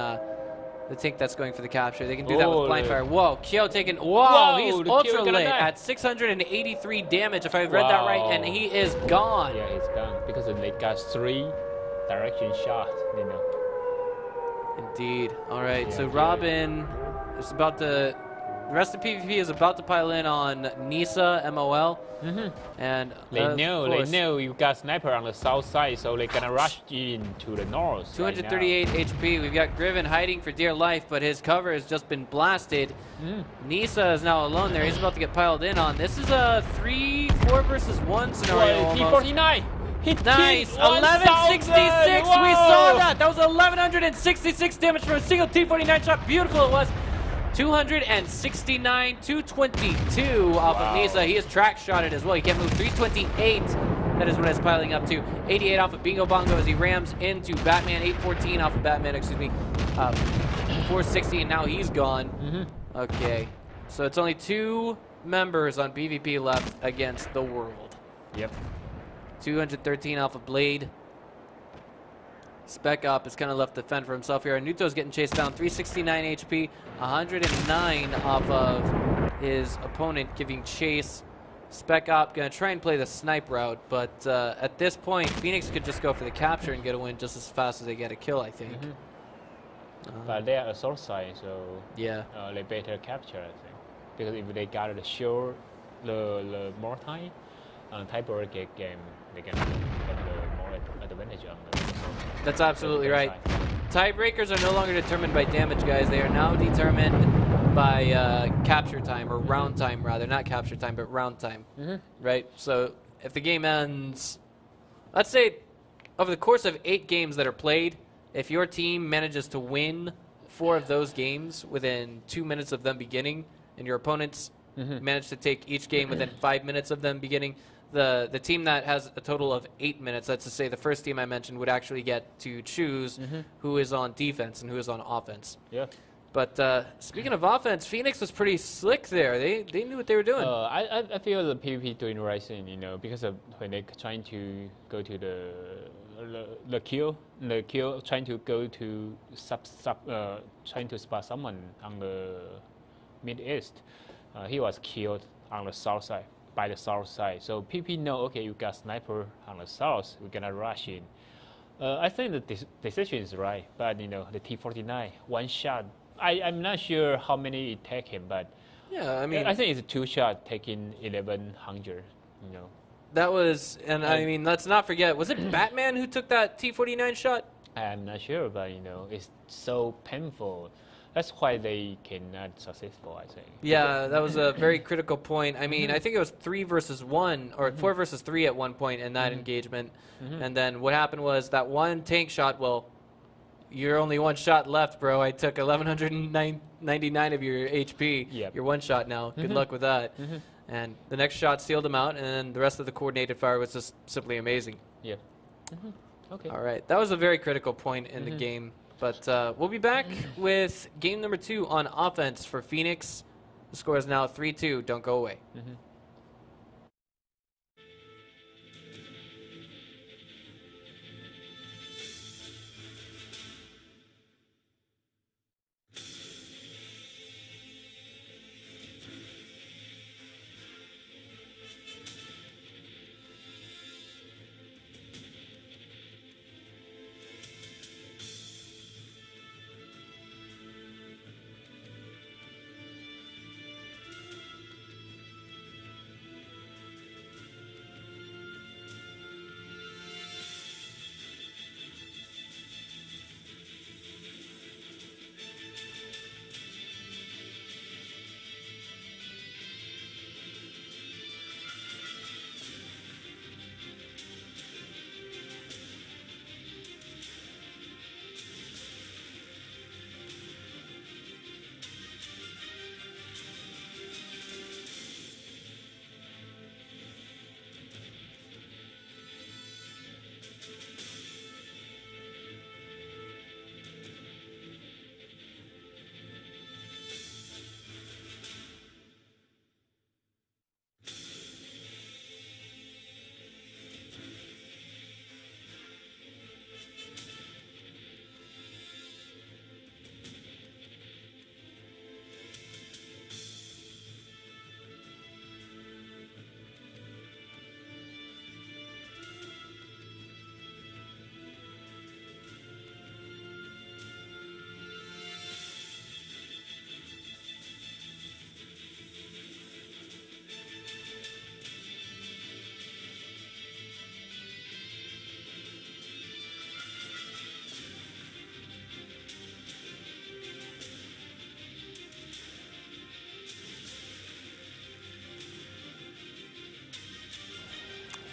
the tank that's going for the capture, they can do that with blind fire. Whoa, Kyo taking, he's ultra late at 683 damage, if I've read that right, and he is gone. Yeah, he's gone because they got 3 direction shots, you know. Indeed. All right, so Robin is about to... The rest of PvP is about to pile in on Nisa, MOL, and they know you've got sniper on the south side, so they're gonna rush in to the north. 238 HP. We've got Griven hiding for dear life, but his cover has just been blasted. Nisa is now alone there. He's about to get piled in on. This is a 3-4 versus 1 scenario. P49. Nice, 1166. We saw that. That was 1166 damage from a single T49 shot. Beautiful it was. 269, 222 off of Nisa. He is track shotted as well. He can't move. 328. That is what it's piling up to. 88 off of Bingo Bongo as he rams into Batman. 814 off of Batman, excuse me. 460, and now he's gone. Okay. So it's only 2 members on PvP left against the world. Yep. 213 off of Blade. Spec Op is kind of left to fend for himself here. Nuto's getting chased down. 369 HP, 109 off of his opponent giving chase. Spec Op going to try and play the snipe route, but at this point, Phoenix could just go for the capture and get a win just as fast as they get a kill, I think. But they are assault side, so yeah, they better capture, I think. because if they got the more time on tiebreak game, they can have the more advantage on the. That's absolutely right. Tiebreakers are no longer determined by damage, guys. They are now determined by capture time, or round time, rather. Not capture time, but round time. Right? So if the game ends, let's say over the course of 8 games that are played, if your team manages to win 4 of those games within 2 minutes of them beginning, and your opponents manage to take each game within 5 minutes of them beginning, the team that has a total of 8 minutes, that's to say the first team I mentioned, would actually get to choose who is on defense and who is on offense. Yeah. But speaking of offense, Phoenix was pretty slick there. They knew what they were doing. I feel the PvP doing right thing, because of when they're trying to go to the kill, trying to go to trying to spot someone on the mid-east. He was killed on the south side, by the south side. So PP know, okay, you got sniper on the south, we're gonna rush in. I think the decision is right, but the T-49, one shot. I'm not sure how many it take him, but yeah, I mean, I think it's 2 shot taking 1100. That was, and I mean, let's not forget, was it Batman who took that T-49 shot? I'm not sure, but it's so painful. That's why they cannot successful, I think. Yeah, that was a very critical point. I mean, I think it was 3 versus 1, or 4 versus 3 at one point in that engagement. And then what happened was that one tank shot, well, you're only 1 shot left, bro. I took 1199 of your HP. Yep. You're 1 shot now. Good luck with that. And the next shot sealed him out, and then the rest of the coordinated fire was just simply amazing. Yeah. Okay. All right. That was a very critical point in the game. But we'll be back with game number 2 on offense for Phoenix. The score is now 3-2. Don't go away.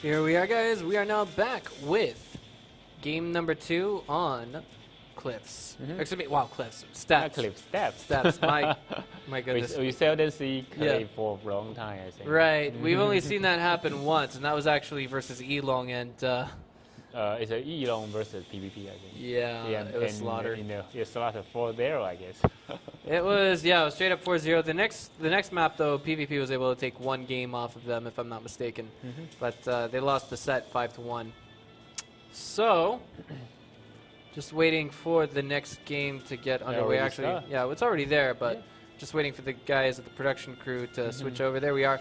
Here we are, guys. We are now back with game number 2 on Cliffs. Excuse me, wow, Cliffs. Steps. Steps. Steps. My goodness. We seldom see Cliff for a long time, I think. Right. We've only seen that happen once, and that was actually versus Elong, and it's a Elong versus PvP, I think. yeah, it was slaughter. It's slaughter 4-0, I guess. It was straight up 4-0. The next map, though, PvP was able to take 1 game off of them, if I'm not mistaken. But they lost the set 5-1. So, just waiting for the next game to get underway. Actually, yeah, it's already there, but just waiting for the guys at the production crew to switch over. There we are.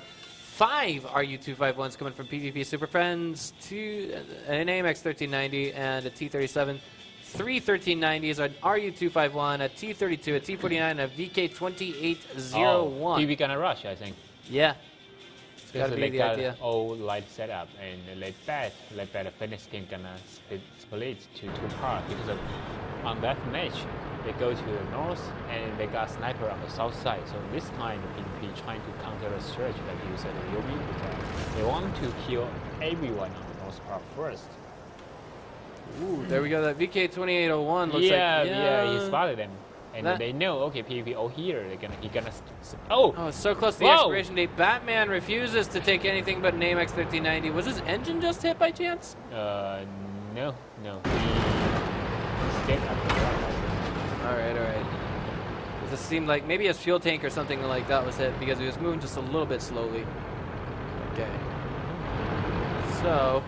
5 RU-251s coming from PvP Super Friends, an AMX 1390 and a T-37. 3 1390s, an RU-251, a T-32, a T-49, and a VK-2801. PV gonna rush, I think. Yeah. It's Because gotta be they the got idea. all light setup, and they bet the Phoenix team gonna split to 2 parts because on that match they go to the north and they got sniper on the south side. So this time the PvP trying to counter the surge like you said, Yobi, they want to kill everyone on the north part first. Ooh, there we go. That VK-2801 looks Yeah, he spotted them. And That- they know, okay, PvP all here. He gonna. Oh, it's so close to the Whoa! expiration date. Batman refuses to take anything but an AMX 1390. Was his engine just hit by chance? No. He stayed up the ground. All right. It just seemed like maybe his fuel tank or something like that was hit because he was moving just a little bit slowly. Okay. So,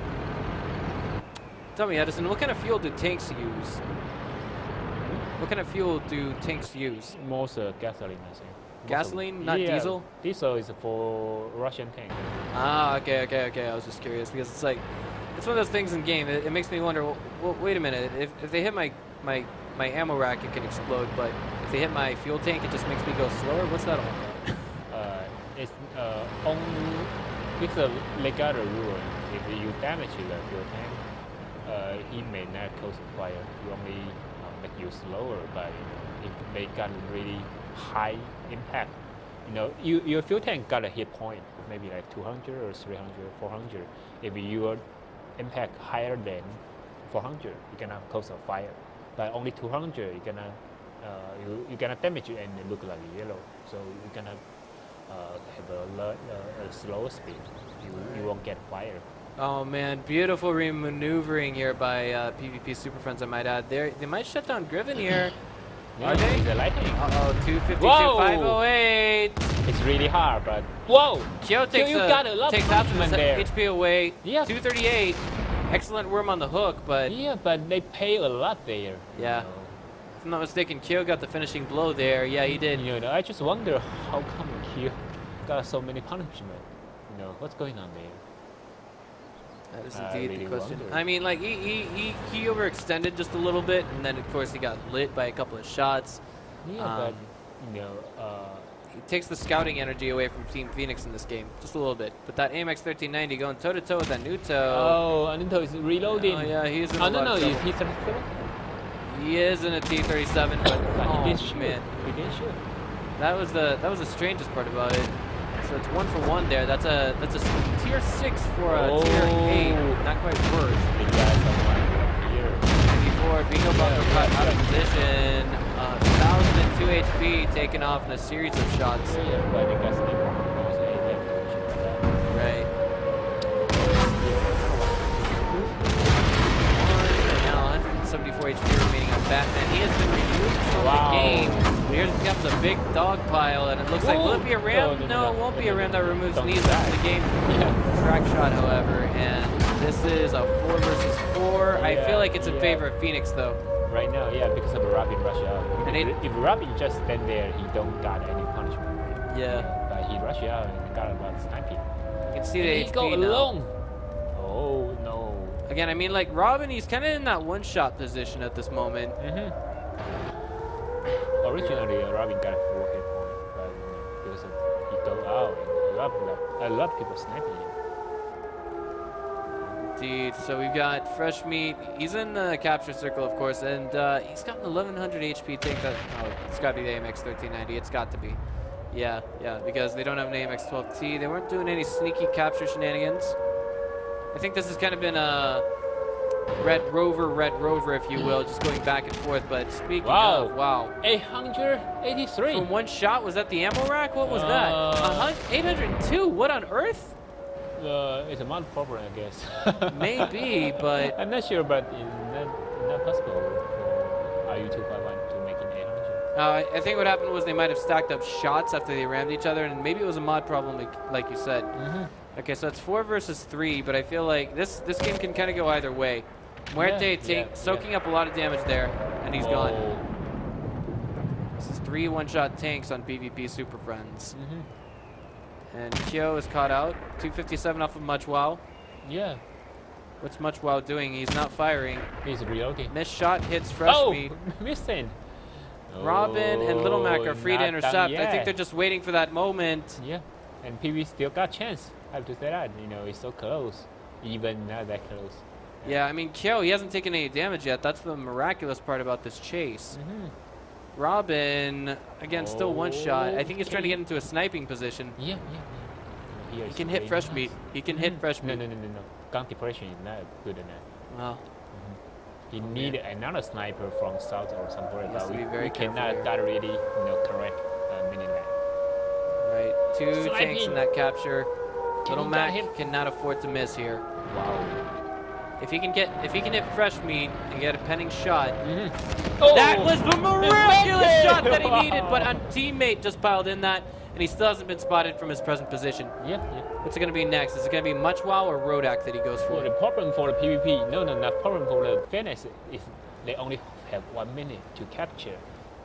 tell me, Edison, what kind of fuel do tanks use? What kind of fuel do tanks use? Most gasoline, I think. Gasoline, not diesel? Diesel is for Russian tank. Ah, okay. I was just curious because it's like, it's one of those things in game. It makes me wonder. Well, wait a minute. If they hit my ammo rack, it can explode. But if they hit my fuel tank, it just makes me go slower. What's that all about? It's only because they got a rule. If you damage the fuel tank, he may not close the fire. You only make you slower. But if they got really high impact, your fuel tank got a hit point, maybe like 200 or 300, 400. If your impact higher than 400, you're gonna close the fire. But only 200, you're gonna damage it and it look like yellow. So you're gonna have a slow speed. You won't get fire. Oh man, beautiful remaneuvering here by PvP Super Friends. I might add. They might shut down Griffin here. Are they? Is it lightning? 252, Whoa! 508. It's really hard, but whoa! Kyo takes you got a lot takes of half of his punishment there. HP away. Yeah. 238. Excellent worm on the hook, but Yeah, but they pay a lot there. Yeah. if I'm not mistaken, Kyo got the finishing blow there. Yeah, he did. I just wonder how come Kyo got so many punishment. What's going on there? That is I indeed really the question. wonder. I mean, like he overextended just a little bit, and then of course he got lit by a couple of shots. Yeah, Um, He takes the scouting energy away from Team Phoenix in this game, just a little bit. But that AMX 1390 going toe to toe with that Nuto. Oh, Anuto is reloading. Oh yeah, he's in a Oh, lot no, of trouble. he's He is in a T37, but But oh he didn't shoot. man, He didn't shoot. that was the strangest part about it. So it's 1 for 1 there. That's a tier 6 for a tier 8. Not quite worth. The guys are here. Before Bingo Bunker cut out of position, 1,002 HP taken off in a series of shots. Yeah, but the guys never knows anything. Right. And now 174 HP remaining on Batman. He has been removed from the game. Here comes a big dog pile, and it looks like, will it be a ram? No, it won't be a ram that removes Don't knees die. from the game. Track shot, however, and this is a 4 versus 4. I feel like it's in favor of Phoenix, though. Right now, yeah, because of Robin rush out. And If Robin just stand there, he don't got any punishment. Yeah. But he rush out and got about sniping. You can see the He HP go now. alone. Oh no. Again, I mean, like, Robin, he's kind of in that one-shot position at this moment. Originally, Robin got a 4 hit point, but because of he go out and a lot of people sniping him. Indeed. So we've got Fresh Meat. He's in the capture circle, of course, and he's got an 1,100 HP. Take that. Oh, it's got to be the AMX 1390. It's got to be. Yeah, because they don't have an AMX 12T. They weren't doing any sneaky capture shenanigans. I think this has kind of been a Red Rover, if you will, just going back and forth. But speaking of, wow. 883. From one shot, was that the ammo rack? What was that? 802? What on earth? It's a mod problem, I guess. Maybe, but I'm not sure, but it's not possible for RU-251 to make it 800. I think what happened was they might have stacked up shots after they rammed each other, and maybe it was a mod problem, like you said. Okay, so it's 4 versus 3, but I feel like this game can kind of go either way. Muerte soaking up a lot of damage there, and he's gone. This is 3 one-shot tanks on PvP Super Friends. And Kyo is caught out. 257 off of Much Wow. Yeah. What's Much Wow doing? He's not firing. He's reloading. Missed shot hits fresh meat. Missing. Robin and Little Mac are free to intercept. I think they're just waiting for that moment. Yeah, and PV still got chance. I have to say that. You know, it's so close. Even not that close. Yeah, I mean, Kyo, he hasn't taken any damage yet. That's the miraculous part about this chase. Robin, again, still one shot. I think he's trying to get into a sniping position. Yeah. He can hit fresh meat. He can hit fresh meat. No. Gun depression is not good enough. Well. He need another sniper from south or somewhere, but we cannot that really correct minute man. Right, 2 tanks in that capture. Little Mac cannot afford to miss here. Wow. If he can hit fresh meat and get a penning shot, that was the miraculous shot that he needed. But a teammate just piled in that, and he still hasn't been spotted from his present position. Yeah. What's it going to be next? Is it going to be Much Wow or Rodak that he goes for? Well, the problem for the PvP, not problem for the Phoenix is they only have 1 minute to capture.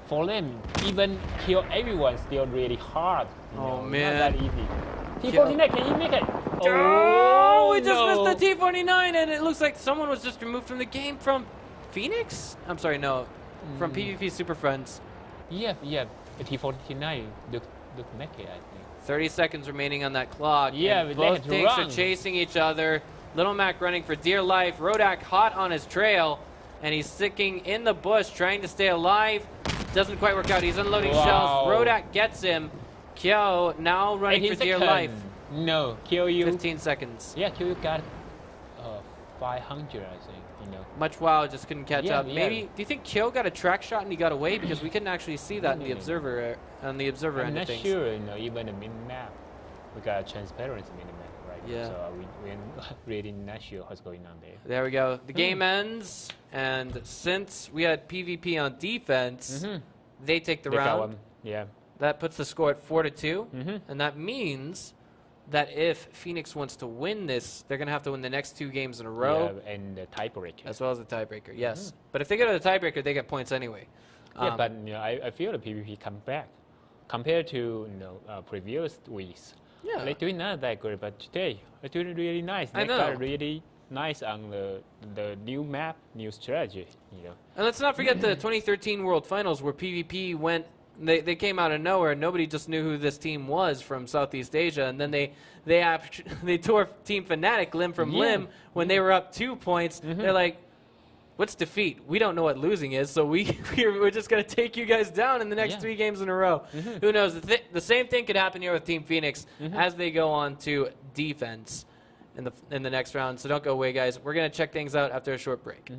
For them, even kill everyone still really hard. Oh man, not that easy. T49, can you make it? Oh, we just missed the T49, and it looks like someone was just removed from the game from Phoenix. I'm sorry, no, from PvP Super Friends. Yeah. The T49 look make it, I think. 30 seconds remaining on that clock. Yeah, but both tanks are chasing each other. Little Mac running for dear life. Rodak hot on his trail, and he's sticking in the bush, trying to stay alive. Doesn't quite work out. He's unloading shells. Rodak gets him. Kyo now running for dear life. No, kill you. 15 seconds. Yeah, kill you got 500, I think. Much Wow just couldn't catch up. Maybe. Do you think Kyo got a track shot and he got away because we couldn't actually see that in the observer on the observer end of things? I'm not sure. Even the min map, we got a transparency min map, right? Yeah. So we're really not sure what's going on there. There we go. The game ends, and since we had PvP on defense, they take the round. Yeah. That puts the score at 4-2, and that means that if Phoenix wants to win this, they're going to have to win the next 2 games in a row. Yeah, and the tiebreaker. As well as the tiebreaker, yes. But if they go to the tiebreaker, they get points anyway. Yeah, but I feel the PvP come back compared to previous weeks. Yeah. They're doing not that good, but today they're doing really nice. They got really nice on the new map, new strategy. And let's not forget the 2013 World Finals where PvP went. They came out of nowhere. Nobody just knew who this team was from Southeast Asia, and then they tore Team Fnatic limb from limb when they were up 2 points. They're like, "What's defeat? We don't know what losing is, so we're just gonna take you guys down in the next 3 games in a row." Who knows? The same thing could happen here with Team Phoenix as they go on to defense in the next round. So don't go away, guys. We're gonna check things out after a short break.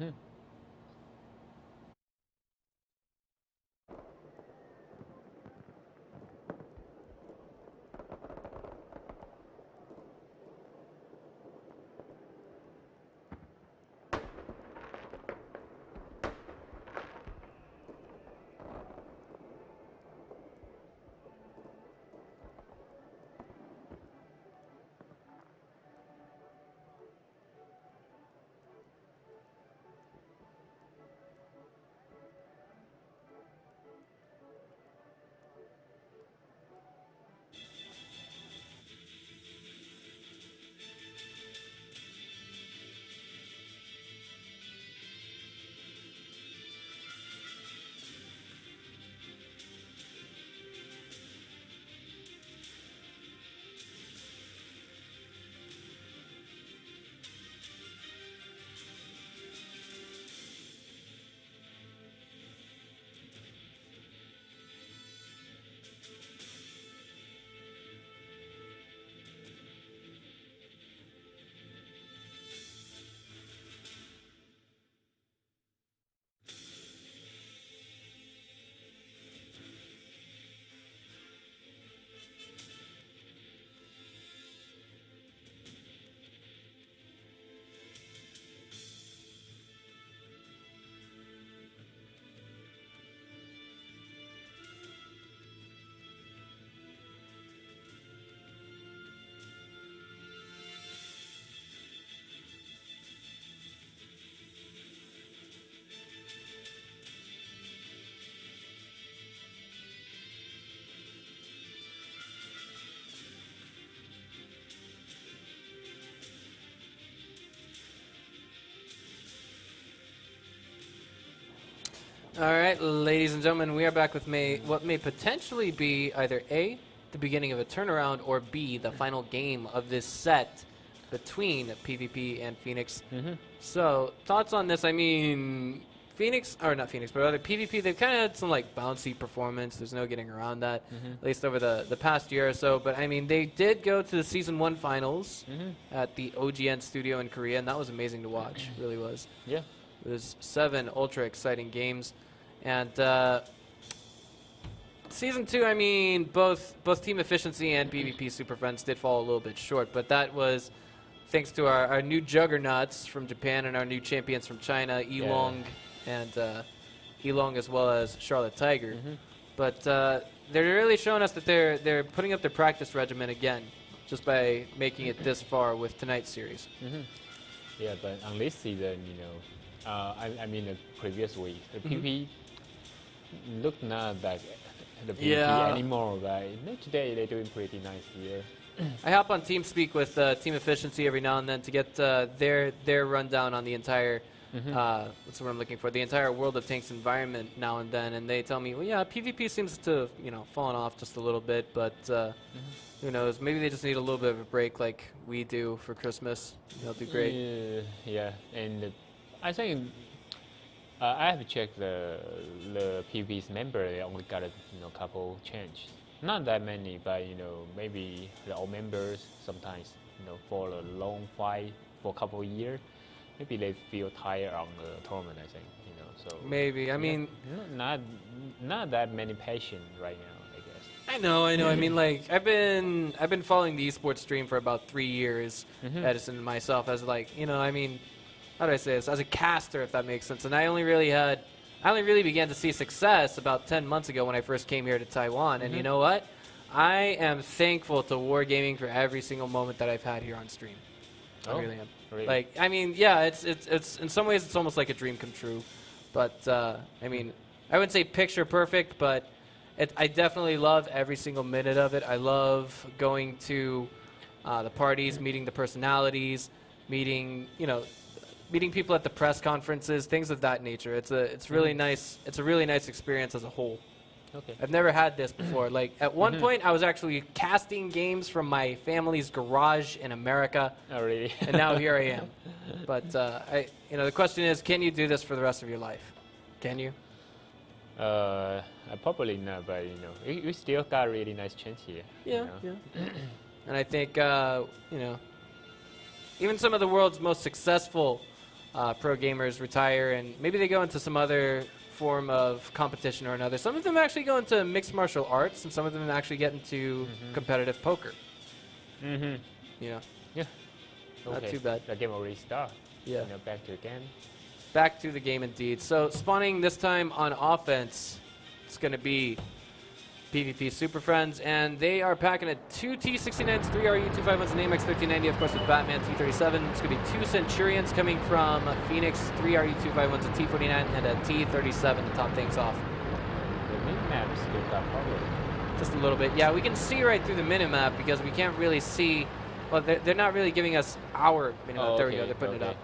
All right, ladies and gentlemen, we are back with what may potentially be either A, the beginning of a turnaround, or B, the final game of this set between PvP and Phoenix. So, thoughts on this? I mean, Phoenix, or not Phoenix, but rather PvP, they've kind of had some like bouncy performance. There's no getting around that, at least over the past year or so. But I mean, they did go to the Season 1 finals at the OGN studio in Korea, and that was amazing to watch. It really was. Yeah. It was 7 ultra exciting games. And Season 2, I mean, both Team Efficiency and PvP Super Friends did fall a little bit short, but that was thanks to our new juggernauts from Japan and our new champions from China, Elong and Elong, as well as Charlotte Tiger. But they're really showing us that they're putting up their practice regimen again, just by making it this far with tonight's series. Yeah, but on this season, I mean the previous week, the PvP looked not like the PvP anymore, but today they're doing pretty nice here. I hop on TeamSpeak with Team Efficiency every now and then to get their rundown on the entire, what's the word I'm looking for, the entire World of Tanks environment now and then, and they tell me, well, yeah, PvP seems to have fallen off just a little bit, but who knows, maybe they just need a little bit of a break like we do for Christmas. They'll do great. Yeah, and I think I have checked the PvP's member. They only got a couple change, not that many, but maybe the old members sometimes for a long fight for a couple of years, maybe they feel tired on the tournament. I think so maybe. I mean, not that many patients right now, I guess. I know. I mean, like I've been following the esports stream for about 3 years, Edison and myself, as like I mean, how do I say this? As a caster, if that makes sense. And I only really began to see success about 10 months ago when I first came here to Taiwan. And you know what? I am thankful to Wargaming for every single moment that I've had here on stream. I really am. Really? Like, I mean, yeah, it's in some ways it's almost like a dream come true. But I mean, I wouldn't say picture perfect, but I definitely love every single minute of it. I love going to the parties, meeting the personalities, meeting people at the press conferences, things of that nature. It's really nice. It's a really nice experience as a whole. Okay. I've never had this before. Like at one point, I was actually casting games from my family's garage in America. Oh, really? And now here I am. But the question is, can you do this for the rest of your life? Can you? Probably not, but we still got a really nice chance here. Yeah. And I think even some of the world's most successful pro gamers retire, and maybe they go into some other form of competition or another. Some of them actually go into mixed martial arts, and some of them actually get into competitive poker. Yeah. Not too bad. The game already started. Yeah. Back to the game. Back to the game indeed. So spawning this time on offense, it's going to be PvP Super Friends, and they are packing a 2 T69s, 3 RU251s, an AMX 1390, of course, with Batman T37. It's going to be 2 Centurions coming from Phoenix, 3 RU251s, a T49, and a T37 to top things off. The minimap still got problem. Just a little bit. Yeah, we can see right through the minimap because we can't really see. Well, they're not really giving us our minimap. Oh, there we go. They're putting it up.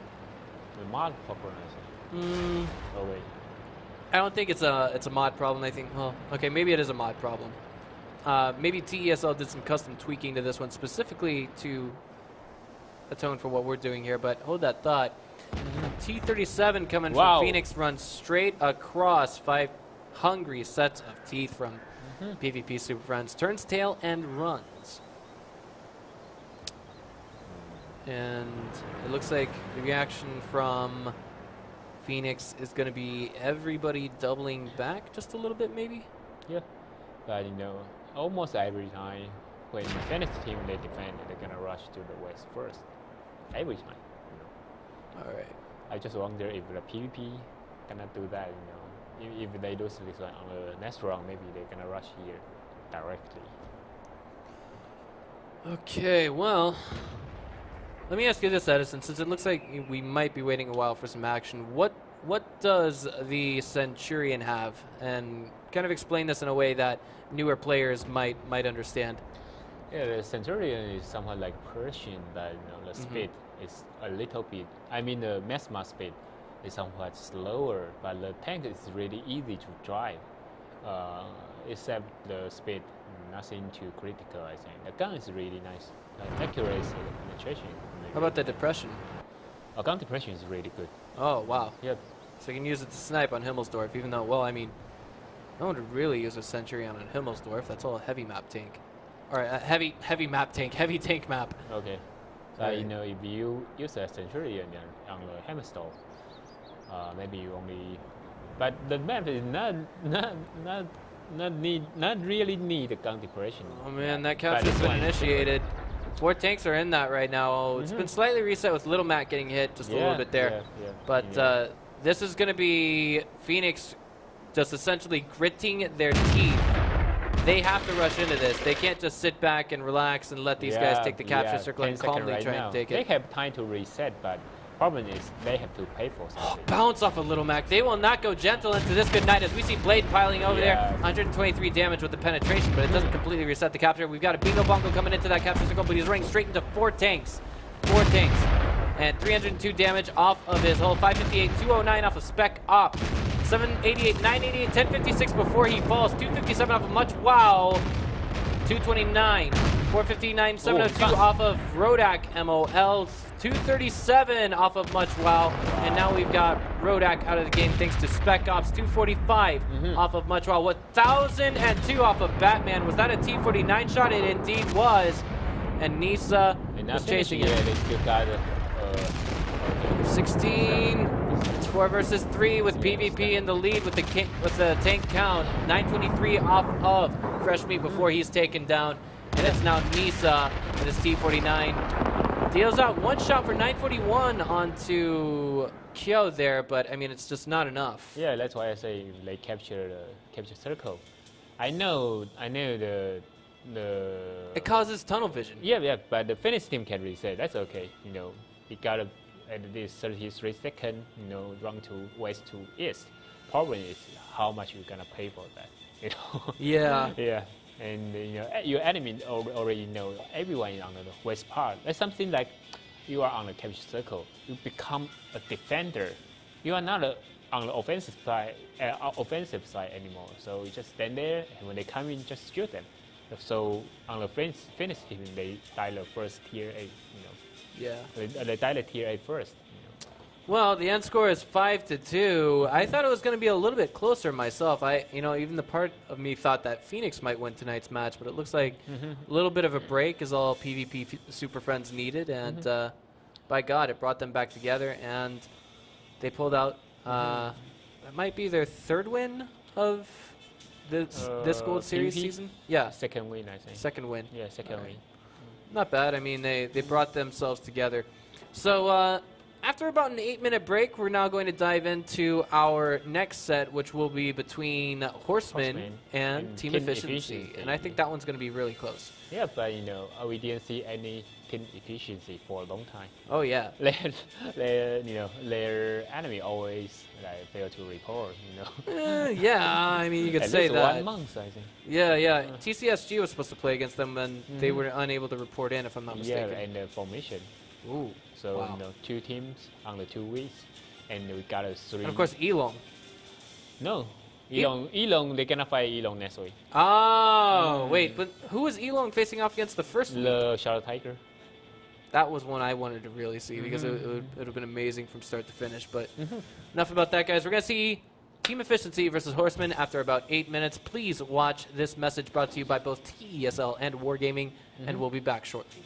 The mod problem, I think. Oh, wait. I don't think it's a mod problem. I think, well, okay, maybe it is a mod problem. Maybe TESL did some custom tweaking to this one specifically to atone for what we're doing here, but hold that thought. T37 coming from Phoenix runs straight across 5 hungry sets of teeth from PvP Super Friends. Turns tail and runs. And it looks like the reaction from Phoenix is going to be everybody doubling back just a little bit, maybe? Yeah. But, almost every time when the Phoenix team they defend, they're going to rush to the west first. Every time, All right. I just wonder if the PvP cannot do that, If they do this one on the next round, maybe they're going to rush here directly. Okay, well, let me ask you this, Edison, since it looks like we might be waiting a while for some action. What does the Centurion have? And kind of explain this in a way that newer players might understand. Yeah, the Centurion is somewhat like Persian, but the speed is a little bit. I mean, the maximum speed is somewhat slower, but the tank is really easy to drive. Except the speed, nothing too critical, I think. The gun is really nice. Accuracy, penetration. How about the depression? Gun depression is really good. Oh, wow. Yep. So you can use it to snipe on Himmelsdorf, even though, well, I mean, no one would really use a Centurion on Himmelsdorf. That's all a heavy map tank. Or a heavy map tank, heavy tank map. Okay. So, you know, if you use a Centurion on the Himmelsdorf, maybe you only... But the map is not really need a gun depression. Oh man, that capture's been initiated. 4 tanks are in that right now. It's been slightly reset with Little Mac getting hit just a little bit there. But this is going to be Phoenix just essentially gritting their teeth. They have to rush into this. They can't just sit back and relax and let these guys take the capture circle and calmly try and take it. They have time to reset, but problem is they have to pay for something. Bounce off of Little Mac. They will not go gentle into this good night as we see Blade piling over there. 123 damage with the penetration, but it doesn't completely reset the capture. We've got a Bingo Bongo coming into that capture circle, but he's running straight into 4 tanks. 4 tanks. And 302 damage off of his hull. 558, 209 off of Spec Op. 788, 988, 1056 before he falls. 257 off of Much Wow. 229, 459, 702 off of Rodak MOL. 237 off of Much Wow, and now we've got Rodak out of the game thanks to Spec Ops. 245 off of Much Wow. 1002 off of Batman. Was that a T-49 shot? It indeed was. And Nisa was chasing it. Yeah, they still got 16. It's 4 versus 3 with PvP in the lead with the tank count. 923 off of Fresh Meat before he's taken down. And it's now Nisa with his T-49. Deals out 1 shot for 941 onto Kyo there, but I mean it's just not enough. Yeah, that's why I say they capture circle. I know the it causes tunnel vision. Yeah, but the Finnish team can reset. That's okay. You know, we got at least 33 seconds. You know, run to west to east. Problem is how much you're gonna pay for that. You know. Yeah. Yeah. And you know your enemy already know everyone is on the west part. That's something like you are on the capture circle. You become a defender. You are not on the offensive side anymore. So you just stand there, and when they come in, just shoot them. So on the Finnish team, they dial the first tier 8. You know. Yeah. They dial the tier 8 first. Well, the end score is 5-2. I thought it was going to be a little bit closer myself. Even the part of me thought that Phoenix might win tonight's match, but it looks like a little bit of a break is all PvP Super Friends needed, and by God, it brought them back together, and they pulled out. That might be their 3rd win of this Gold Series PvP? season. Yeah, 2nd win, I think. 2nd win. Yeah, 2nd win. Not bad. I mean, they brought themselves together. So. After about an 8-minute break, we're now going to dive into our next set, which will be between Horsemen and Team Efficiency. And I think that one's going to be really close. Yeah, but you know, we didn't see any Team Efficiency for a long time. Oh yeah. Their enemy always fail to report. You know. Yeah, I mean you could At say least that. 1 month, I think. Yeah. TCSG was supposed to play against them, and they were unable to report in, if I'm not mistaken. Yeah, and the formation. Ooh. So wow. 2 teams on the 2 weeks, and we got a 3. And of course, Elong. No, Elong. They're gonna fight Elong next week. Oh, wait, but who was Elong facing off against the first week? The Shadow Tiger. That was one I wanted to really see because it would have been amazing from start to finish. But enough about that, guys. We're gonna see Team Efficiency versus Horsemen after about 8 minutes. Please watch this message brought to you by both TESL and Wargaming, and we'll be back shortly.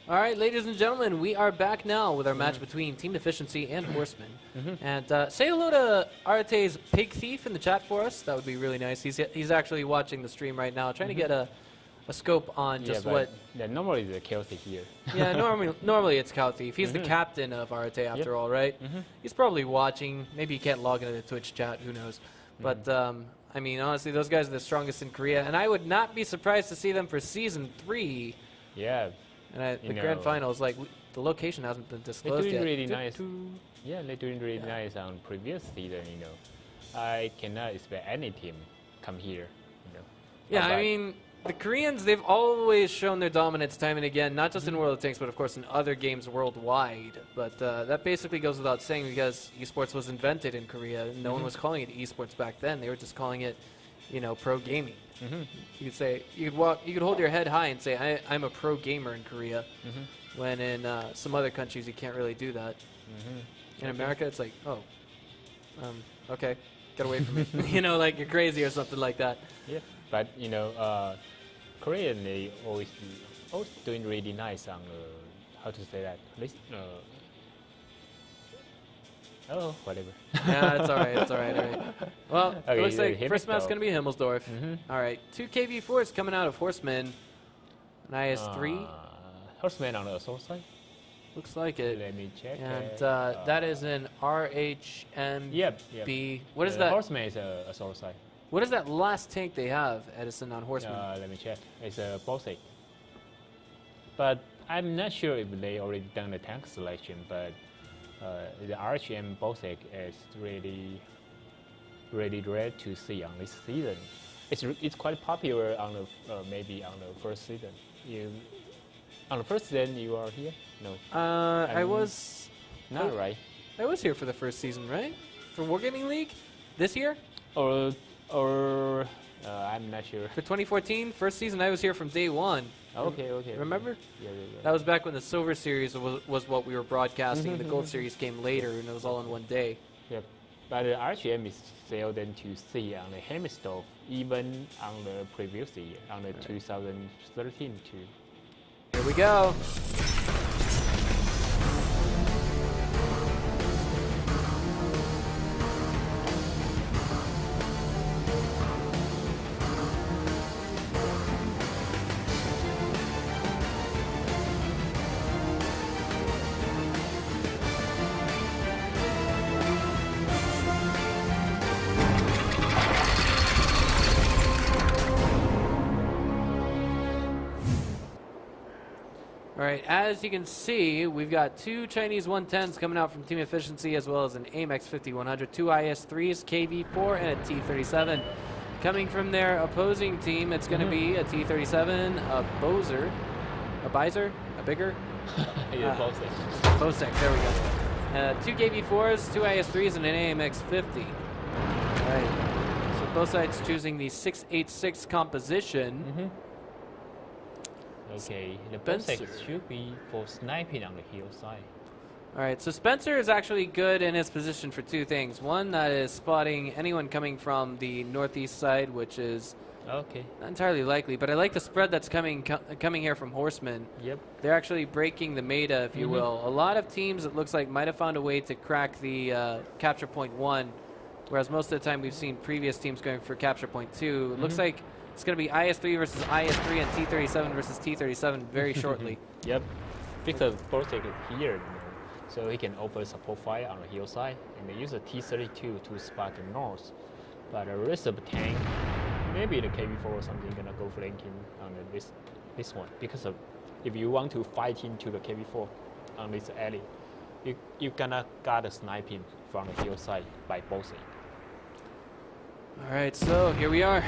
All right, ladies and gentlemen, we are back now with our match between Team Efficiency and Horsemen. And say hello to Arate's Pig Thief in the chat for us. That would be really nice. He's actually watching the stream right now, trying to get a scope on just what... Yeah, normally the Chaos Thief here. Yeah, normally it's Cow Thief. He's the captain of Arate after all, right? He's probably watching. Maybe he can't log into the Twitch chat. Who knows? But, I mean, honestly, those guys are the strongest in Korea. And I would not be surprised to see them for Season 3. Yeah. And the grand finals, like, the location hasn't been disclosed yet. They're doing really nice. Yeah, they're doing really nice on previous season, you know. I cannot expect any team come here, you know. Yeah, I mean, the Koreans, they've always shown their dominance time and again, not just in World of Tanks, but of course in other games worldwide. But that basically goes without saying because esports was invented in Korea. And no one was calling it esports back then. They were just calling it, you know, pro gaming. You could say you could hold your head high and say I'm a pro gamer in Korea, when in some other countries you can't really do that. In America, it's like, oh, okay, get away from me. You know, like you're crazy or something like that. Yeah, but you know, Korean they always doing really nice on how to say that. At least, oh, whatever. Yeah, it's all right. It's all right. All right. Well, Okay, it looks like Himmelsdorf. first map's going to be Himmelsdorf. All right. 2 KV4s coming out of Horsemen. An IS-3. Horseman on the assault side. Looks like it. Let me check. And that is an RHMB. Yep. What is that? Horseman is a assault side. What is that last tank they have, Edison, on Horsemen? Let me check. It's a Bosek. But I'm not sure if they already done the tank selection, but the RHM Bosek is really rare to see on this season. It's quite popular on the maybe on the first season. On the first season you are here? No. I was not right. I was here for the first season, right? For Wargaming League this year? Or I'm not sure. For 2014, first season, I was here from day one. Okay. Remember? Yeah. That was back when the Silver Series was what we were broadcasting, and the Gold Series came later, and it was all in one day. Yep. But the RGM is seldom to see on the Himmelsdorf, even on the previous year, on the 2013 too. Here we go. All right, as you can see, we've got 2 Chinese 110s coming out from Team Efficiency, as well as an AMX 5100, 2 IS-3s, KV-4, and a T-37. Coming from their opposing team, it's going to be a T-37, a Bozer, a Bizer, a bigger? Bosek, there we go. 2 KV-4s, 2 IS-3s, and an AMX 50. All right, so both sides choosing the 686 composition. Okay, the Bosek should be for sniping on the hillside. All right, so Spencer is actually good in his position for 2 things. One, that is spotting anyone coming from the northeast side, which is not entirely likely, but I like the spread that's coming here from Horsemen. Yep. They're actually breaking the meta, if you will. A lot of teams, it looks like, might have found a way to crack the capture point 1, whereas most of the time we've seen previous teams going for capture point 2. It looks like it's going to be IS-3 versus IS-3 and T-37 versus T-37 very shortly. Yep, because Bosek is here, you know, so he can offer support fire on the hillside, and they use a T-32 to spot the north. But the rest of the tank, maybe the KV-4 or something, gonna go flanking on this one, because if you want to fight into the KV-4 on this alley, you gonna got a sniping from the hillside by Bosek. All right, so here we are.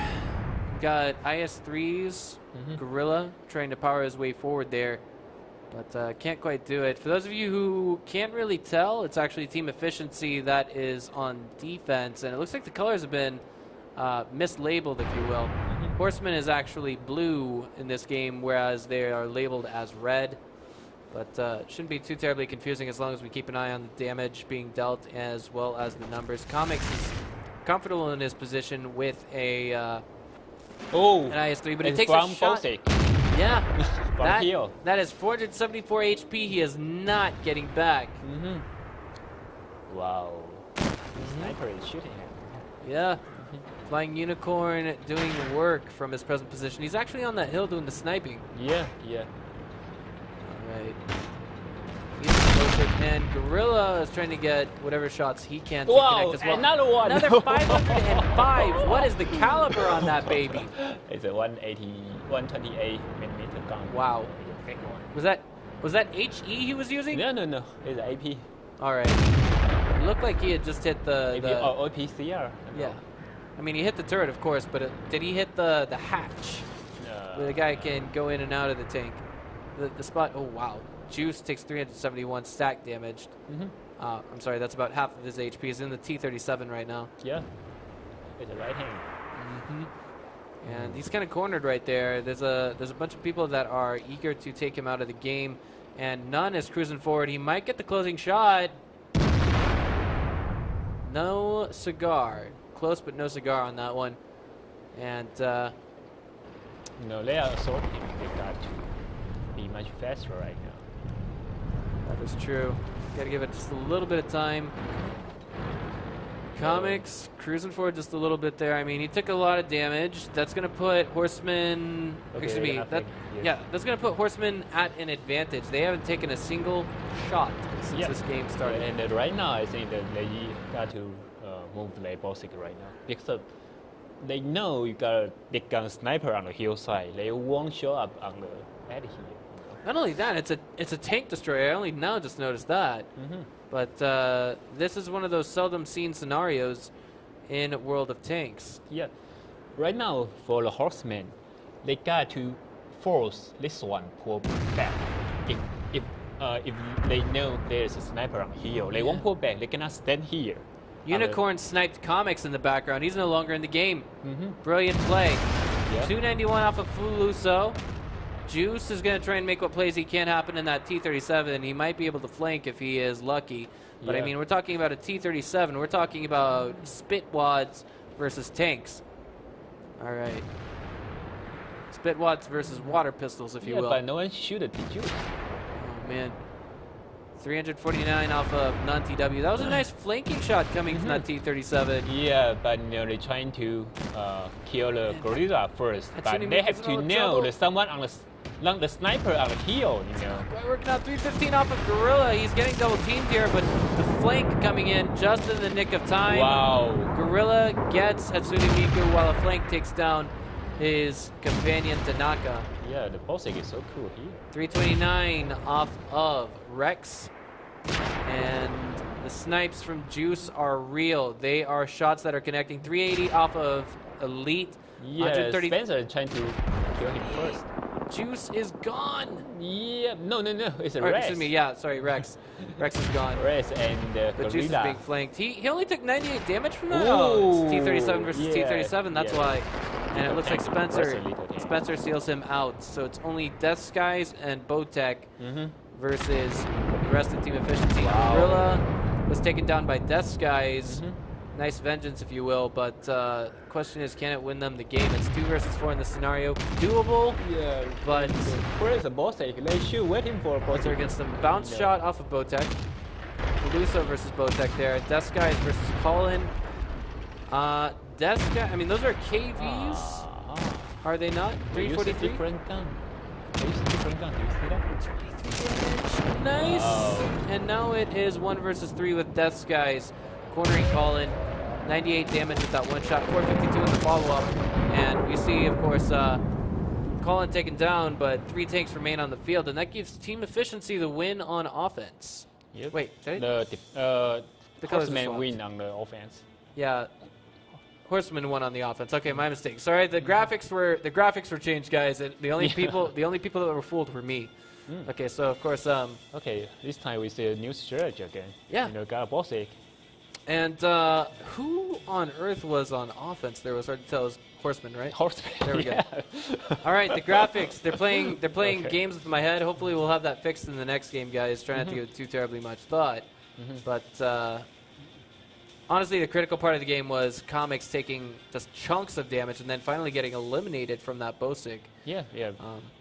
Got IS-3's Gorilla trying to power his way forward there, but can't quite do it. For those of you who can't really tell, it's actually Team Efficiency that is on defense, and it looks like the colors have been mislabeled, if you will. Horseman is actually blue in this game, whereas they are labeled as red, but it shouldn't be too terribly confusing as long as we keep an eye on the damage being dealt as well as the numbers. Comics is comfortable in his position with an IS-3, but it takes a shot. Bosek. Yeah. From here. That is 474 HP. He is not getting back. Wow. Sniper is shooting him. Yeah. Flying Unicorn doing work from his present position. He's actually on that hill doing the sniping. Yeah. All right. He's explosive, and Gorilla is trying to get whatever shots he can to connect as well. Another one. Another 505. What is the caliber on that baby? It's a 128 millimeter gun. Wow. Big one. Was that HE he was using? No. It's AP. All right. It looked like he had just hit the OPCR. Yeah. I mean, he hit the turret, of course, but did he hit the hatch? Where the guy can go in and out of the tank. The spot. Oh wow. Juice takes 371 stack damage. I'm sorry, that's about half of his HP. He's in the T-37 right now. Yeah. It's a right hand. And he's kind of cornered right there. There's a bunch of people that are eager to take him out of the game, and Nunn is cruising forward. He might get the closing shot. No cigar. Close, but no cigar on that one. And no, they are assaulting him. They got to be much faster right now. that is true. Got to give it just a little bit of time. Comics cruising forward just a little bit there. I mean, he took a lot of damage. That's going to put Horsemen. That's going to put Horsemen at an advantage. They haven't taken a single shot since this game started. And right now, I think that they got to move their basic right now because they know you got a big gun sniper on the hillside. They won't show up on the head here. Not only that, it's a tank destroyer. I only now just noticed that. But this is one of those seldom seen scenarios in World of Tanks. Yeah. Right now, for the Horsemen, they got to force this one pull back. If they know there's a sniper on hill, they won't pull back. They cannot stand here. Unicorn sniped Comics in the background. He's no longer in the game. Brilliant play. 291 off of Fuluso. Juice is going to try and make what plays he can happen in that T-37. He might be able to flank if he is lucky. But I mean, we're talking about a T-37. We're talking about spit wads versus tanks. All right. Spit wads versus water pistols, if you will. But no one shoot at the Juice. Oh, man. 349 off of non-TW. That was a nice flanking shot coming from that T-37. Yeah, but they're trying to kill the gorilla first. But they have to know there's someone on the sniper on the hill, Guy working out 315 off of Gorilla. He's getting double teamed here, but the flank coming in just in the nick of time. Wow. Gorilla gets Hatsune Miku while a flank takes down his companion Tanaka. Yeah, the Bosik is so cool here. 329 off of Rex. And the snipes from Juice are real. They are shots that are connecting. 380 off of Elite. Yeah, 130. Spencer is trying to kill him first. Juice is gone. Yeah, no, it's a Rex. Excuse me, yeah, sorry, Rex. Rex is gone. Rex and But Juice is being flanked. He only took 98 damage from that. Ooh, oh, it's T-37 versus T-37. That's why. And it looks like Spencer seals him out. So it's only Death Skies and Bowtech versus the rest of Team Efficiency. Gorilla was taken down by Death Skies. Nice vengeance, if you will, but question is, can it win them the game? It's 2 versus 4 in this scenario. Doable, but where is the Bosik? They should waiting for Bosik against them. Bounce shot off of Bowtech. Peluso versus Bowtech there. Death Skies versus Colin. Death Sky, I mean, those are KVs. Are they not? 343? Different gun. They use a different gun. Do you see that? Nice. And now it is 1 versus 3 with Death Skies. Cornering Colin, 98 damage with that one shot, 452 in the follow-up. And we see, of course, Colin taken down, but 3 tanks remain on the field, and that gives Team Efficiency the win on offense. Yep. Wait, the Horsemen win on the offense. Yeah, Horsemen won on the offense. Okay, my mistake. Sorry, the graphics were changed, guys. And the only people that were fooled were me. Okay, so of course. Okay, this time we see a new strategy again. Yeah. Got a Bosik. And who on earth was on offense? There was hard to tell. It was Horsemen, right? Horsemen. There we go. All right, the graphics. They're playing games with my head. Hopefully, we'll have that fixed in the next game, guys. Try not to give it too terribly much thought. But honestly, the critical part of the game was Comics taking just chunks of damage and then finally getting eliminated from that Bosig. Yeah.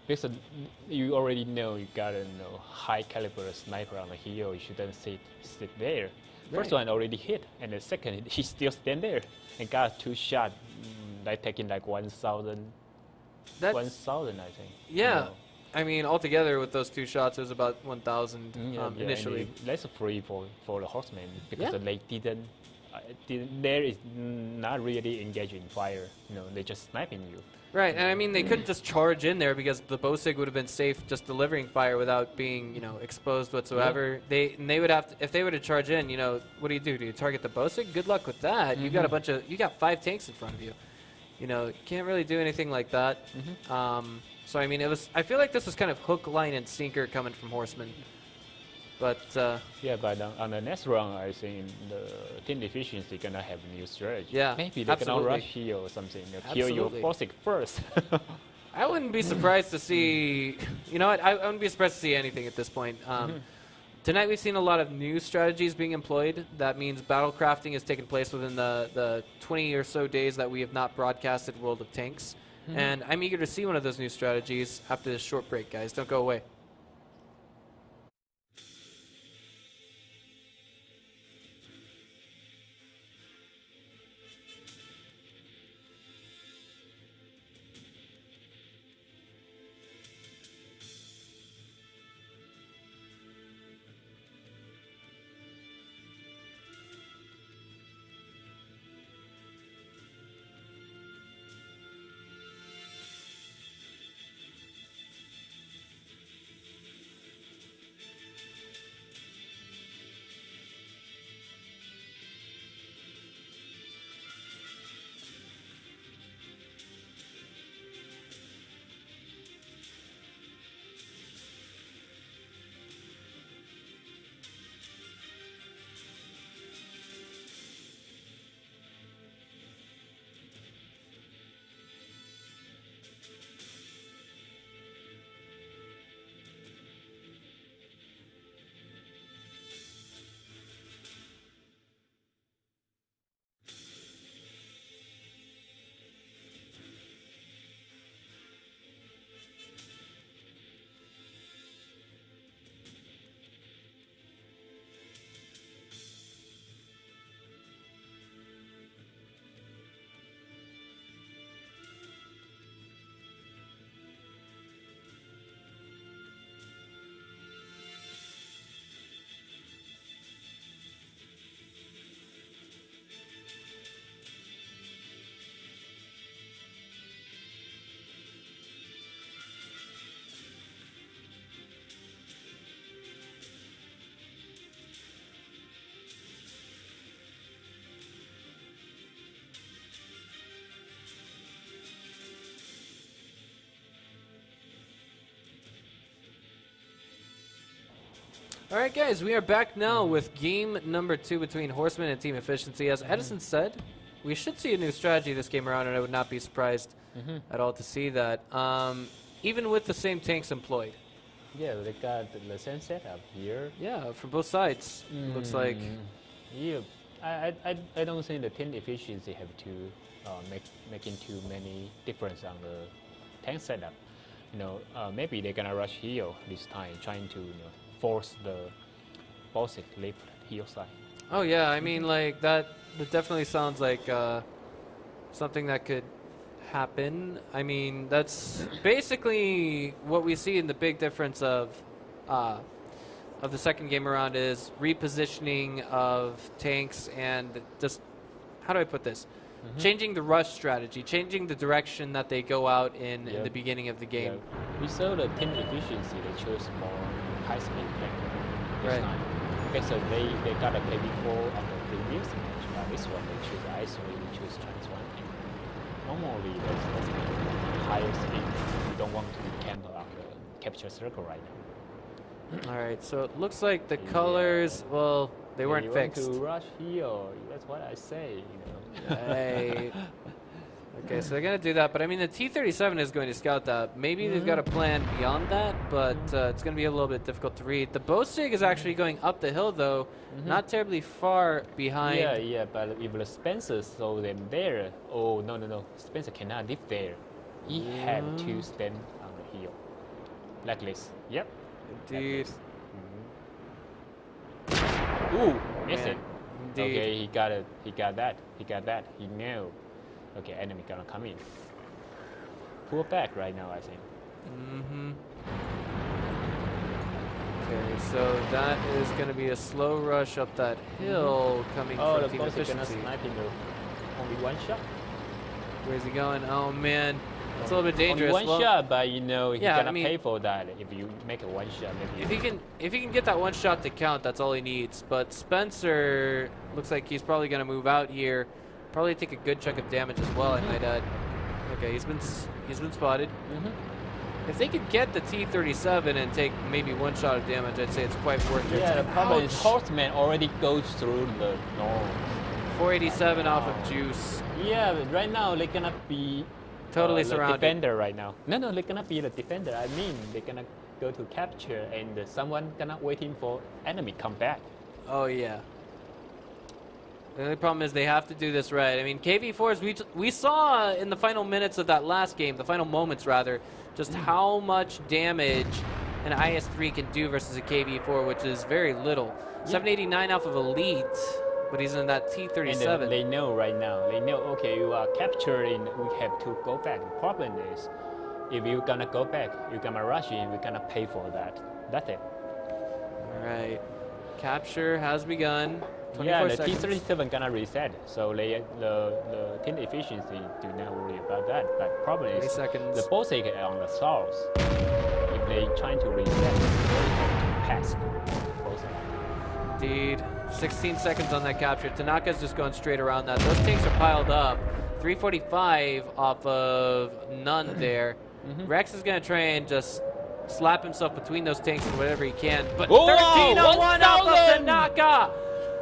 Because you already know you got a high caliber sniper on the hill. You shouldn't sit there. First one already hit, and the second he still stand there and got 2 shots, like taking like 1,000. 1,000, I think. Yeah. I mean, altogether with those 2 shots, it was about 1,000 initially. That's free for the Horsemen because they didn't. There is not really engaging fire. They're just sniping you. Right, and I mean, they couldn't just charge in there because the Bosig would have been safe just delivering fire without being, exposed whatsoever. They would have to, if they were to charge in, what do? Do you target the Bosig? Good luck with that. You got 5 tanks in front of you. You can't really do anything like that. So I mean, I feel like this was kind of hook, line, and sinker coming from Horsemen. But but on the next round, I think the team efficiency gonna have a new strategy. Yeah, maybe they can rush here or something. Kill your Bosig first. I wouldn't be surprised to see. You know what? I wouldn't be surprised to see anything at this point. Tonight we've seen a lot of new strategies being employed. That means battle crafting has taken place within the 20 or so days that we have not broadcasted World of Tanks. And I'm eager to see one of those new strategies after this short break, guys. Don't go away. All right, guys, we are back now with game number 2 between Horsemen and Team Efficiency. As Edison said, we should see a new strategy this game around, and I would not be surprised at all to see that, even with the same tanks employed. Yeah, they got the same setup here. Yeah, from both sides, looks like. Yeah, I don't think the team efficiency have to making too many difference on the tank setup. Maybe they're gonna rush here this time, trying to force the Bosig lift heel side. Oh yeah, I mean like that definitely sounds like something that could happen. I mean that's basically what we see in the big difference of the second game around is repositioning of tanks and just, how do I put this? Changing the rush strategy, changing the direction that they go out in the beginning of the game. Yeah. We saw the team efficiency, they chose more high-speed tank this time. Okay, so they got a K4 on the previous match, but this one they choose ISO, they choose Trans 1. Normally, that's higher speed. You don't want to be camped on the capture circle right now. All right, so it looks like the colors, well, they weren't fixed. You want to rush here, that's what I say, Hey. Okay, so they're going to do that, but I mean, the T-37 is going to scout that. Maybe they've got a plan beyond that, but it's going to be a little bit difficult to read. The Bosig is actually going up the hill, though, not terribly far behind. Yeah, but if the Spencer saw them there, oh, no. Spencer cannot live there. He had to stand on the hill. Like this. Yep. Indeed. Ooh, missed it. Indeed. Okay, he got it. He got that. He knew. Okay, enemy gonna come in. Pull back right now, I think. Okay, so that is going to be a slow rush up that hill coming from the Team boss is gonna Efficiency. snipe him with only one shot. Where's he going? Oh, man. That's a little bit dangerous. Only one shot, but you know he's yeah, gonna pay for that if you make a one shot. Maybe. If he can get that one shot to count, that's all he needs. But Spencer looks like he's probably going to move out here. Probably take a good chunk of damage as well, I might add. Okay, he's been spotted. If they could get the T-37 and take maybe one shot of damage, I'd say it's quite worth it. Yeah, the problem is Horsemen already goes through the north. 487 off of Juice. Yeah, but right now they're gonna be Totally the surrounded. defender right now. No, they're gonna be the defender. I mean, they're gonna go to capture and someone gonna waiting for enemy come back. Oh, yeah. The only problem is they have to do this right. I mean, KV4s, we saw in the final minutes of that last game, the final moments rather, just how much damage an IS-3 can do versus a KV4, which is very little. 789 off of Elite, but he's in that T-37. And they know right now. They know, okay, you are capturing, we have to go back. The problem is, if you're gonna go back, you're gonna rush in, we're gonna pay for that. That's it. All right. Capture has begun. Yeah, the seconds. T-37 gonna reset, so the team efficiency do not worry about that. But problem is the Bosik on the south. If they trying to reset, they have to pass Bosik. Indeed. 16 seconds on that capture. Tanaka's just going straight around that. Those tanks are piled up. 345 off of none there. Rex is going to try and just slap himself between those tanks and whatever he can. But 1301 off of Tanaka!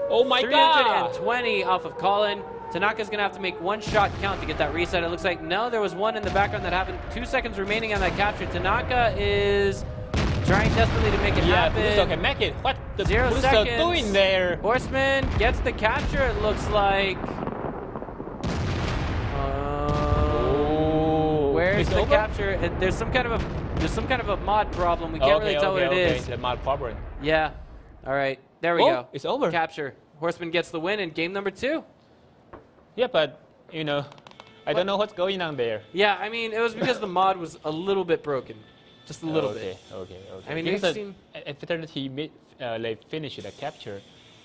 Oh my god! 320 off of Colin. Tanaka's going to have to make one shot count to get that reset. It looks like, no, there was one in the background that happened. 2 seconds remaining on that capture. Tanaka is trying desperately to make it happen. Yeah, can make it. What the 0 Blues seconds. are doing there? Horseman gets the capture, it looks like. Where's the capture? There's some kind of a mod problem. We can't really tell what it is. The mod problem. Yeah. All right. There we go. It's over. Capture. Horseman gets the win in game number 2. Yeah, but you know, I don't know what's going on there. Yeah, I mean, it was because the mod was a little bit broken. Just a little bit. Okay. I mean, after they finish the capture,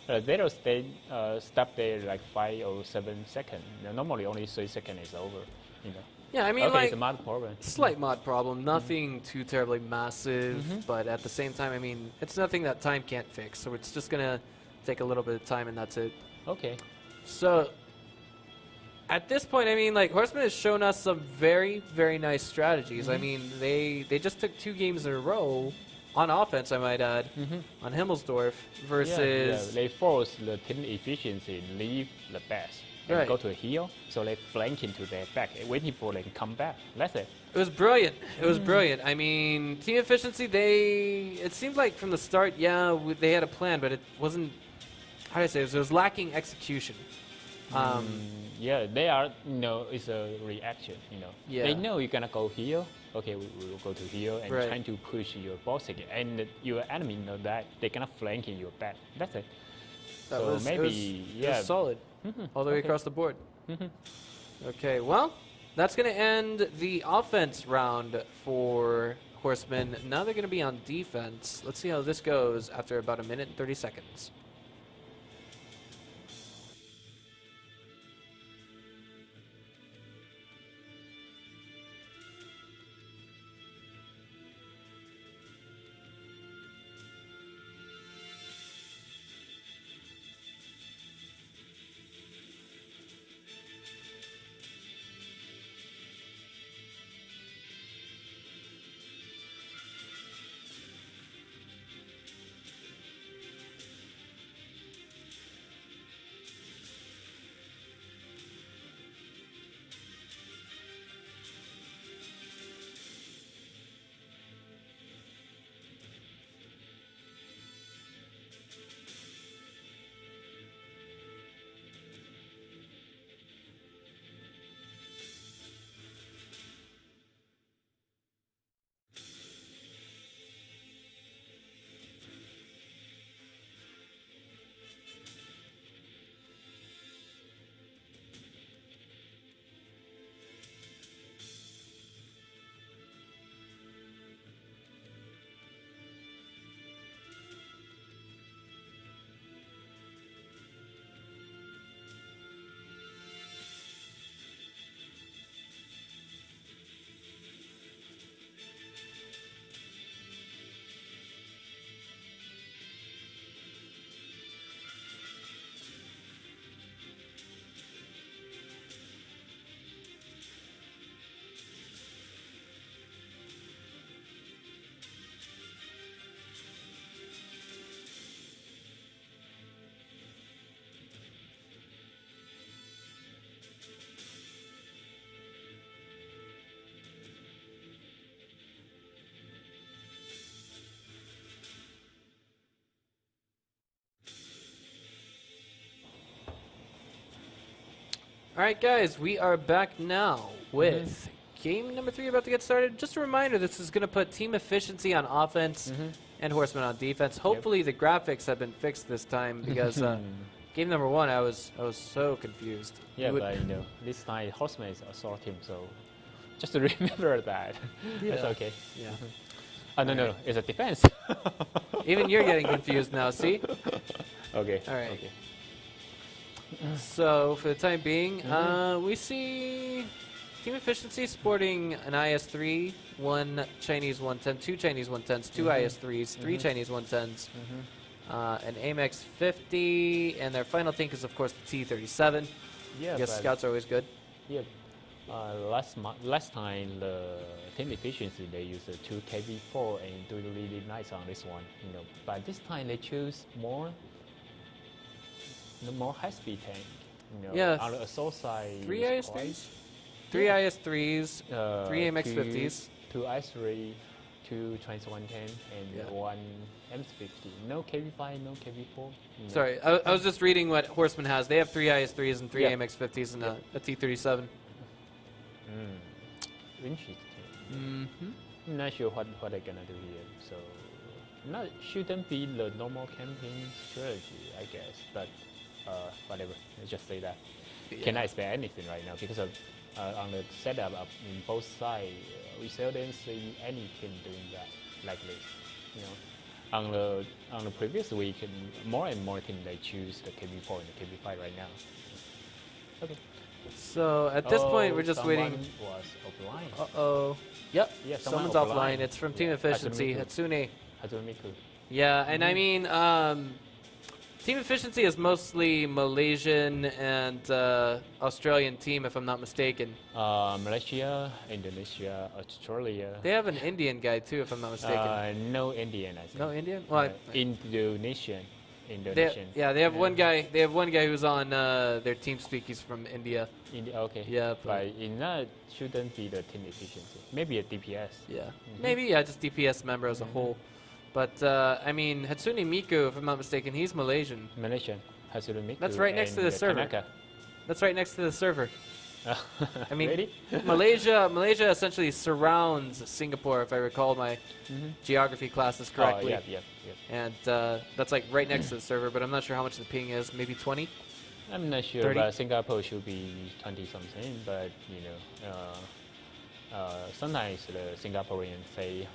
they'll stop there like 5 or 7 seconds. Normally only 3 seconds is over. You know. Yeah, I mean, it's a mod problem. Slight mod problem, nothing too terribly massive, but at the same time, I mean, it's nothing that time can't fix, so it's just going to take a little bit of time, and that's it. Okay. So, at this point, I mean, like, Horseman has shown us some very, very nice strategies. I mean, they just took 2 games in a row, on offense, I might add, on Himmelsdorf, versus... Yeah, they force the team efficiency, leave the base. And go to a hill, so they flank into their back, waiting for them to come back. That's it. It was brilliant. It was brilliant. I mean, team efficiency, it seemed like from the start, yeah, they had a plan, but it wasn't, how do I say this? It was lacking execution. Yeah, they are, it's a reaction, Yeah. They know you're going to go here. Okay, we will go to here and trying to push your boss again. And your enemy know that they're going to flank in your back. That's it. It was solid. All the way across the board. Okay, well, that's going to end the offense round for Horsemen. Now they're going to be on defense. Let's see how this goes after about 1 minute and 30 seconds. All right, guys, we are back now with game number 3 about to get started. Just a reminder, this is going to put team efficiency on offense and Horsemen on defense. Hopefully the graphics have been fixed this time because game number 1, I was so confused. Yeah, but you know, this time Horsemen is a sort team, so just to remember that. That's okay. Yeah. Oh, no, it's a defense. Even you're getting confused now, see? Okay. All right. Okay. So for the time being, we see team efficiency sporting an IS-3, 1 Chinese 110, 2 Chinese 110s, 2 IS-3s, 3 Chinese 110s, an Amex 50, and their final tank is of course the T-37. Yeah, I guess scouts are always good. Yeah. Last time the team efficiency they used a 2 KV4 and doing really nice on this one, you know. But this time they choose the more high-speed tank. You know, Yeah. on the assault side. 3 IS-3s, 3 IS-3s, 3 Amex 50s, 2 IS-3, 2 Chinese 110, and 1 M50. No KV5, no KV4. No. Sorry, I was just reading what Horsemen has. They have 3 IS-3s and 3 Amex 50s and a T-37. Interesting. I'm not sure what they're gonna do here. So, shouldn't be the normal campaign strategy, I guess. But whatever. Let's just say that. Cannot expect anything right now because of on the setup in both sides, we seldom see any team doing that like this. You know, on the previous week, more and more teams they choose the KB4 and the KB5 right now. Okay. So at this point, we're just waiting. Was offline. Uh-oh. Yep. Yeah, someone's offline. It's from Team Efficiency, Hatsune. Hatsumiku. Yeah, and I mean, Team Efficiency is mostly Malaysian and Australian team, if I'm not mistaken. Malaysia, Indonesia, Australia. They have an Indian guy too, if I'm not mistaken. No Indian, I think. No Indian? Well, Indonesian. They have one guy. They have one guy who's on their team speak. He's from India. Okay. Yeah, but in that shouldn't be the team efficiency. Maybe a DPS. Yeah. Maybe just DPS member as a whole. But I mean, Hatsune Miku, if I'm not mistaken, he's Malaysian. Malaysian. Hatsune Miku. That's right next to the server. Tanaka. That's right next to the server. I mean, really? Malaysia essentially surrounds Singapore, if I recall my geography classes correctly. Yeah. And that's like right next to the server, but I'm not sure how much the ping is. Maybe 20? I'm not sure, 30? but Singapore should be 20 something. But you know, sometimes the Singaporeans say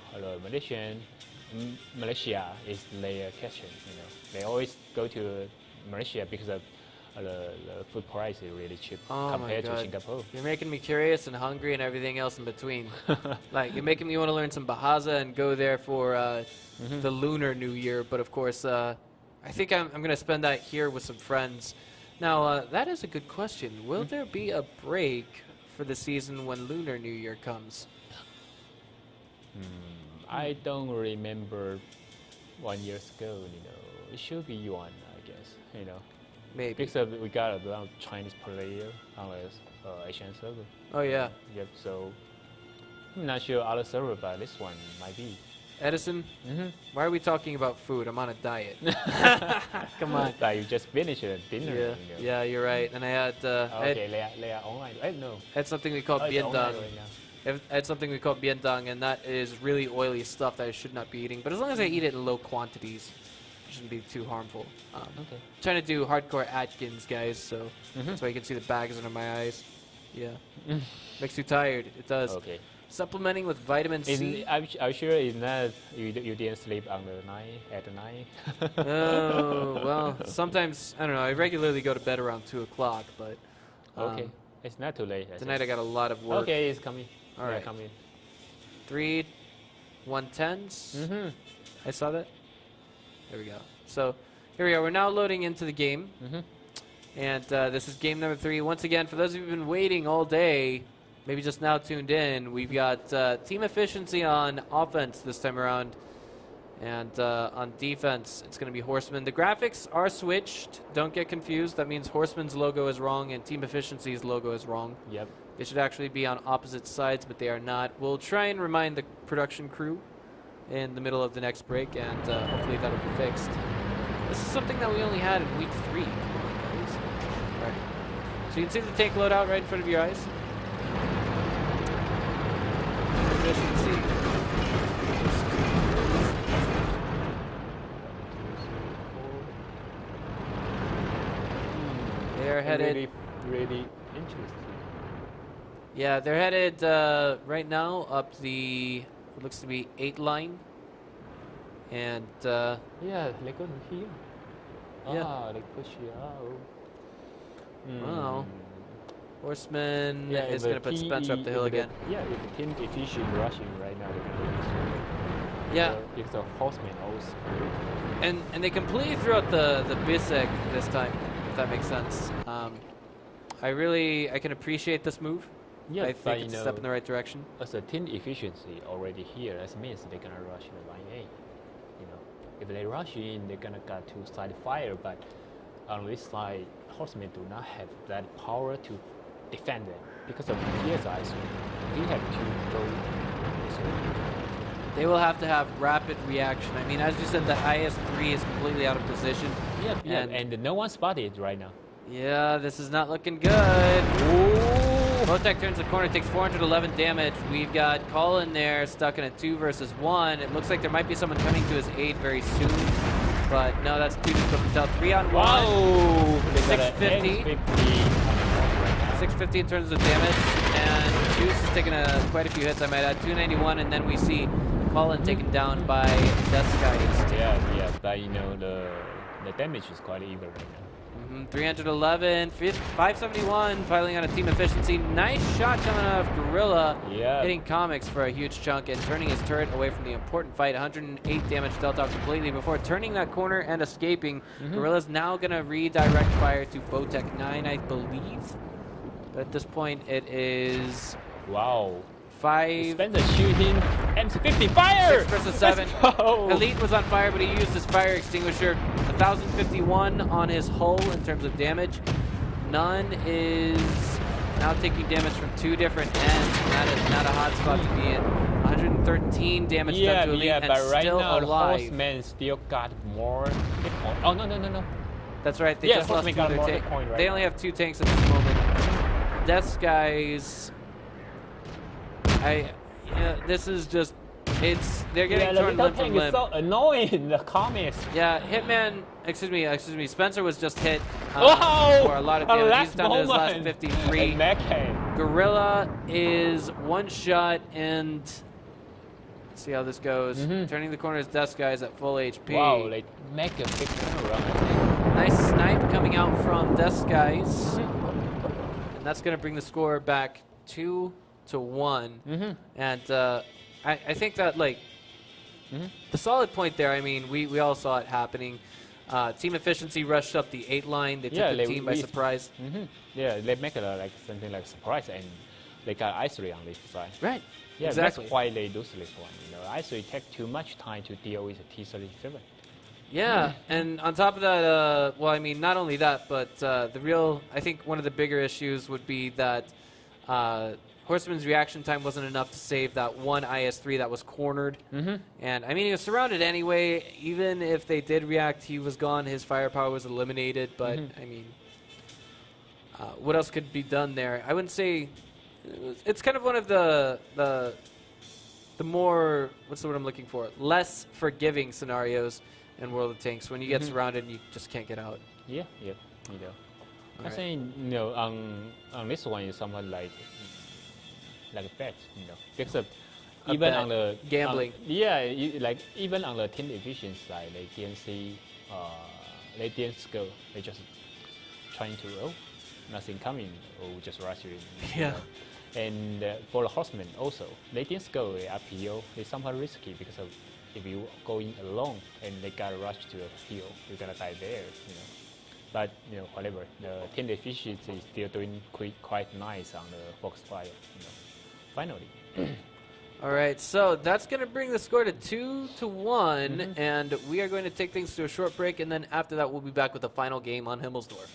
Malaysia is their kitchen. You know, they always go to Malaysia because of the food price is really cheap compared to Singapore. You're making me curious and hungry and everything else in between. Like, you're making me want to learn some Bahasa and go there for the Lunar New Year. But of course, I think I'm going to spend that here with some friends. Now, that is a good question. Will there be a break for the season when Lunar New Year comes? I don't remember 1 year ago. You know, it should be one, I guess. You know. Maybe. Because we got a lot of Chinese player on the Asian server. Oh, yeah. Yep, so I'm not sure other server, but this one might be. Edison, why are we talking about food? I'm on a diet. Come on. Like you just finished a dinner. Yeah, you know. yeah, you're right. And I had... they are online. I don't know. I had something we call biendang. Right I had something we call biendang, and that is really oily stuff that I should not be eating. But as long as I eat it in low quantities, it shouldn't be too harmful. Okay. Trying to do hardcore Atkins, guys, so that's why you can see the bags under my eyes. Yeah. Makes you tired. It does. Okay. Supplementing with vitamin C. I'm sure in that you didn't sleep on the night at the night. Oh, well, sometimes, I don't know, I regularly go to bed around 2 o'clock, but... okay. It's not too late. Tonight I got a lot of work. Okay, it's coming. All right. Coming. 3 110s. I saw that. There we go. So here we are. We're now loading into the game. And this is game number 3. Once again, for those of you who've been waiting all day, maybe just now tuned in, we've got team efficiency on offense this time around. And on defense, it's going to be Horsemen. The graphics are switched. Don't get confused. That means Horsemen's logo is wrong and Team Efficiency's logo is wrong. Yep. They should actually be on opposite sides, but they are not. We'll try and remind the production crew in the middle of the next break, and hopefully that'll be fixed. This is something that we only had in week 3. Come on, guys. All right. So So you can see the tank loadout right in front of your eyes. Efficiency. They're headed. Really interesting. Yeah, they're headed right now up the what looks to be 8 line. And yeah, they go to here. Yeah. Ah, they push you out. Wow. Horseman Yeah, is if going to put Spencer up the hill again. Yeah, if the team efficient rushing right now, they can do this. Yeah. Or if the Horsemen also. And they completely threw out the Bisek this time, if that makes sense. I can appreciate this move. Yeah, I think it's a step in the right direction. As a team efficiency already here, that means they're gonna rush the line A. You know, if they rush in, they're gonna get to side fire. But on this side, Horsemen do not have that power to defend them because of PSI. So we have to go this way. They will have to have rapid reaction. I mean, as you said, the IS-3 is completely out of position. Yeah, and no one spotted right now. Yeah, this is not looking good. Ooh. Botek turns the corner, takes 411 damage. We've got Colin there stuck in a 2 versus 1. It looks like there might be someone coming to his aid very soon. But no, that's too difficult to tell. 3 on 1. Wow! 650. 650 in terms of damage. And Juice is taking quite a few hits, I might add. 291, and then we see Colin taken down by Deathsky. Yeah, but you know, the damage is quite even right now. 311, 571, piling on a team efficiency. Nice shot coming out of Gorilla, hitting Comics for a huge chunk and turning his turret away from the important fight. 108 damage dealt out completely before turning that corner and escaping. Gorilla's now going to redirect fire to Botek 9, I believe. But at this point, it is... Wow. 5. Spencer shooting. MC50 fire! 6 versus 7. Elite was on fire, but he used his fire extinguisher. 1,051 on his hull in terms of damage. None is now taking damage from 2 different ends. That is not a hot spot to be in. 113 damage done to Elite and but right still now alive. The Horsemen still got more hit points. Oh, no. That's right. They just lost 2 of their tanks. They only have 2 tanks at this moment. Death Skies... this is just, they're getting torn limb from limb. It's so annoying, the comics. Yeah, Hitman, excuse me, Spencer was just hit for a lot of damage. He's down to his last 53. Gorilla is 1 shot and, let's see how this goes. Turning the corner is Death Guys at full HP. Wow, like make a big turnaround. Nice snipe coming out from Death Guys. And that's going to bring the score back 2-1. And I think that, like, the solid point there, I mean, we all saw it happening. Team efficiency rushed up the 8 line. They took the team by surprise. Yeah, they make it like something like surprise, and they got I3 on this side. Right. Yeah, exactly. That's why they lose this one. You know, I3 take too much time to deal with the T-37. Yeah, and on top of that, well, I mean, not only that, but I think one of the bigger issues would be that Horseman's reaction time wasn't enough to save that one IS-3 that was cornered. And, I mean, he was surrounded anyway. Even if they did react, he was gone. His firepower was eliminated. But, I mean, what else could be done there? I wouldn't say... It's kind of one of the more... What's the word I'm looking for? Less forgiving scenarios in World of Tanks when you get surrounded and you just can't get out. Yeah, you know. I think, you know, on this one, it's somewhat like a bet, you know, because even on the gambling, like even on the team efficiency side, they didn't see, they didn't go. They just trying to nothing coming or just rush it. Yeah. And for the Horsemen also, they didn't go RPO. It's somewhat risky because of if you go in alone and they got rushed to a PO, you're gonna die there, you know. But, you know, whatever, the team efficiency is still doing quite nice on the Foxfire, you know, finally. All right, so that's going to bring the score to 2-1, and we are going to take things to a short break, and then after that we'll be back with the final game on Himmelsdorf.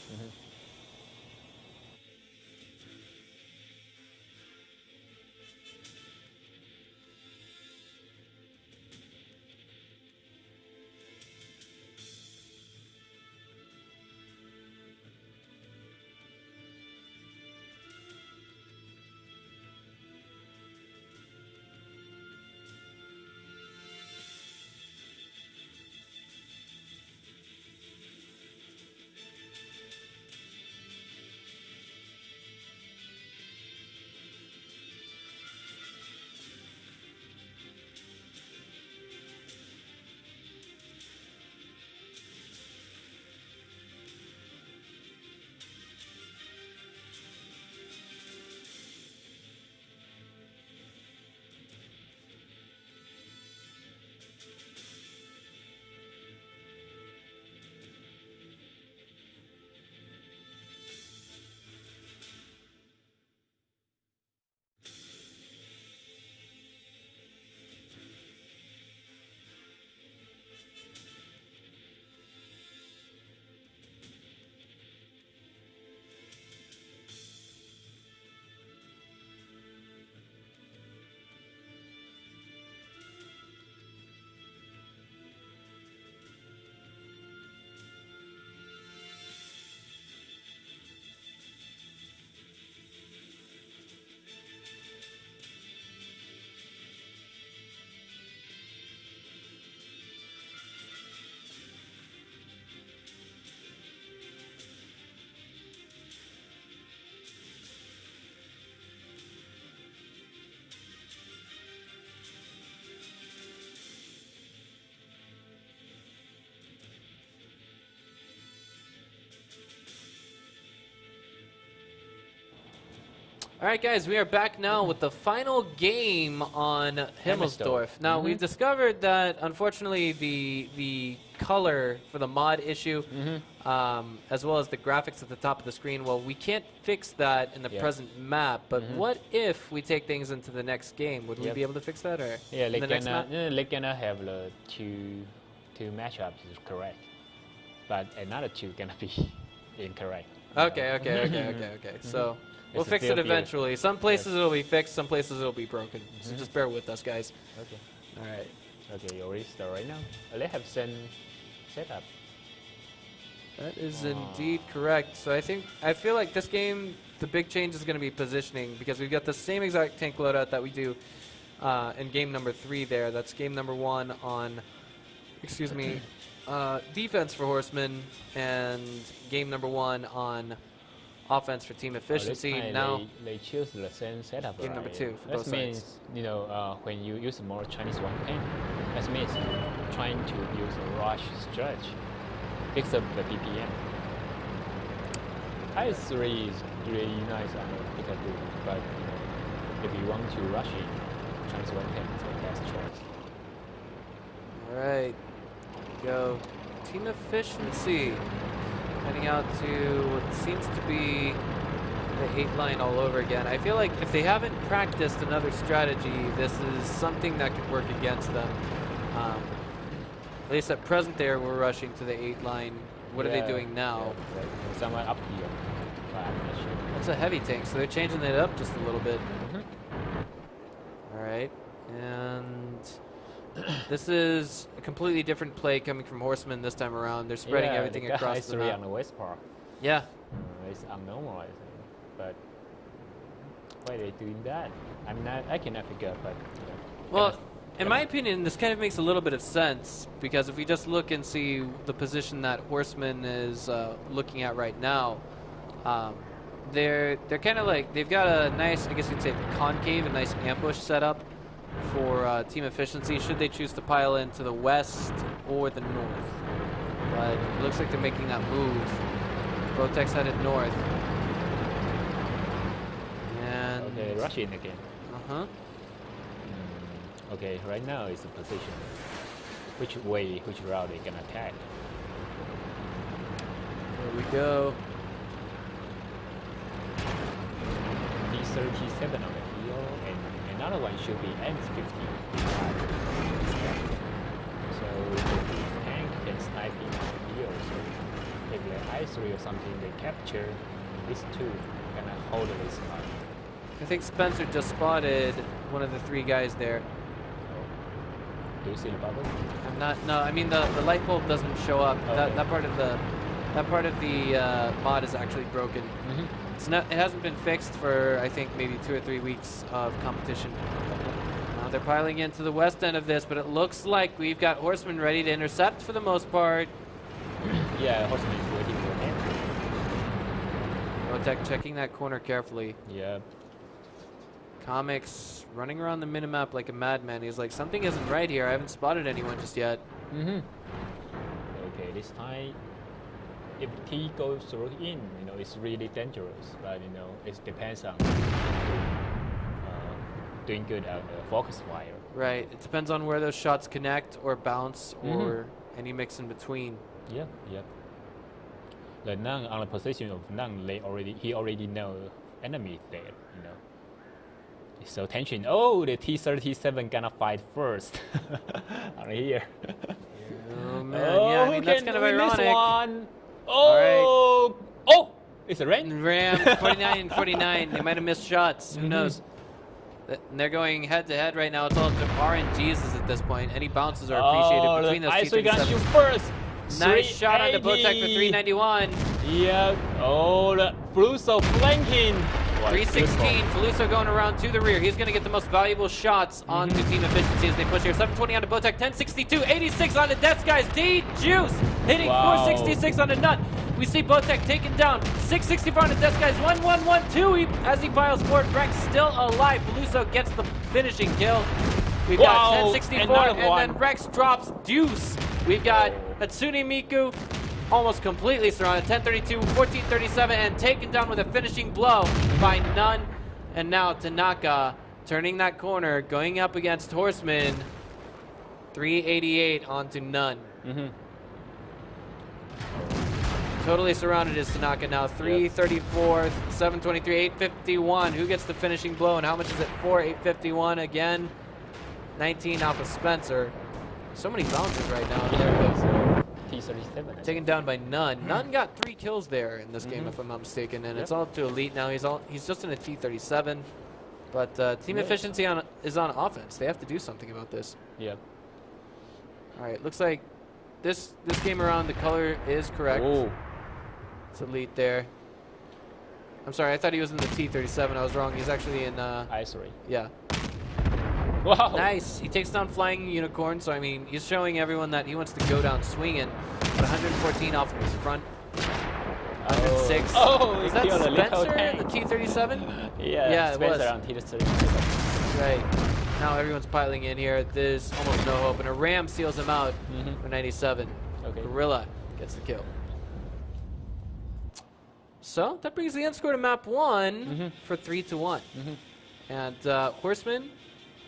All right, guys, we are back now with the final game on Himmelsdorf. Now, we've discovered that, unfortunately, the color for the mod issue, as well as the graphics at the top of the screen, well, we can't fix that in the present map. But what if we take things into the next game? Would we be able to fix that? Or yeah, in the next map? they're gonna have the two matchups is correct, but another two gonna be incorrect. Okay. So we'll fix it eventually. Some places it'll be fixed, some places it'll be broken. So just bear with us, guys. Okay. All right. Okay, you already start right now. They have set up. That is indeed correct. So I feel like this game, the big change is going to be positioning, because we've got the same exact tank loadout that we do in game number 3 there. That's game number 1 on, defense for Horsemen, and game number 1 on offense for team efficiency. Now they choose the same setup. Game number 2 for both that means when you use more Chinese one paint, that means trying to use a rush stretch, fix up the BPM. I3 is really nice on the pickup, but if you want to rush it, Chinese one paint is the best choice. All right, here we go. Team efficiency. Heading out to what seems to be the 8 line all over again. I feel like if they haven't practiced another strategy, this is something that could work against them. At least at present there, we're rushing to the 8 line. What are they doing now? Yeah, somewhere up here. I'm not sure. That's a heavy tank, so they're changing it up just a little bit. All right, and this is a completely different play coming from Horsemen this time around. They're spreading everything across the map. On the west part. Yeah. It's abnormal, I think. But why are they doing that? I cannot figure out, but well, in my opinion, this kind of makes a little bit of sense, because if we just look and see the position that Horsemen is looking at right now, they're kind of like, they've got a nice, I guess you'd say concave, a nice ambush setup for team efficiency, should they choose to pile into the west or the north. But it looks like they're making that move. Botek's headed north. And okay, rushing again. Okay, right now is the position. Which route they can attack? There we go. D37 on the heel, and another one should be M50. So the tank can snipe in on the heel. So if the I3 or something they capture, these two gonna hold this line. I think Spencer just spotted one of the 3 guys there. Do you see the bubble? I'm not. No, I mean the light bulb doesn't show up. Okay. That part of the mod is actually broken. It's not. It hasn't been fixed for I think maybe 2 or 3 weeks of competition. Now they're piling into the west end of this, but it looks like we've got Horsemen ready to intercept for the most part. Yeah, Horseman is waiting for him. Botek checking that corner carefully. Yeah. Comics running around the minimap like a madman. He's like, something isn't right here. I haven't spotted anyone just yet. Okay, this time, if T goes through in, it's really dangerous. But it depends on doing good at the focus fire. Right. It depends on where those shots connect or bounce or any mix in between. Yep. The Nang on the position of Nang, he already know enemy there. So tension. Oh, the T37 gonna fight first. On here. Oh man, yeah, I mean, that's kind of ironic. This one? Oh, oh, it's a Ram. 49 and 49. They might have missed shots. Who knows? And they're going head to head right now. It's all RNGs at this point. Any bounces are appreciated between those T37s. Gonna shoot first. Nice shot on the Botek for 391. Yeah. Oh, the Fluso flanking. 316, Faluso going around to the rear. He's going to get the most valuable shots onto team efficiency as they push here. 720 onto Botek, 1062, 86 on the Death Skies. D-Juice hitting 466 on the Nut. We see Botek taken down, 664 on the Death Skies, 1112 as he piles forward. Rex still alive. Faluso gets the finishing kill. We've got 1064 and then Rex drops Deuce. We've got Hatsune Miku almost completely surrounded. 1032, 1437, and taken down with a finishing blow by None. And now Tanaka turning that corner, going up against Horsemen. 388 onto none. Totally surrounded is Tanaka now. 334, 723, 851. Who gets the finishing blow and how much is it for? 851 again. 19 off of Spencer. So many bounces right now. There it is. T37. Taken down by Nunn. Nunn got 3 kills there in this game, if I'm not mistaken, and it's all up to Elite now. He's just in a T37, but team efficiency is on offense. They have to do something about this. Yep. All right, looks like this game around the color is correct. Oh. It's Elite there. I'm sorry, I thought he was in the T37. I was wrong. He's actually in I3. Yeah. Wow. Nice. He takes down Flying Unicorn, so I mean, he's showing everyone that he wants to go down swinging. But 114 off of his front. 106. Oh, is that Spencer in the T37? Yeah, it Spencer was. on T37. Right. Now everyone's piling in here. There's almost no hope, and a Ram seals him out for 97. Okay. Gorilla gets the kill. So that brings the end score to map 1 for 3-1. And Horseman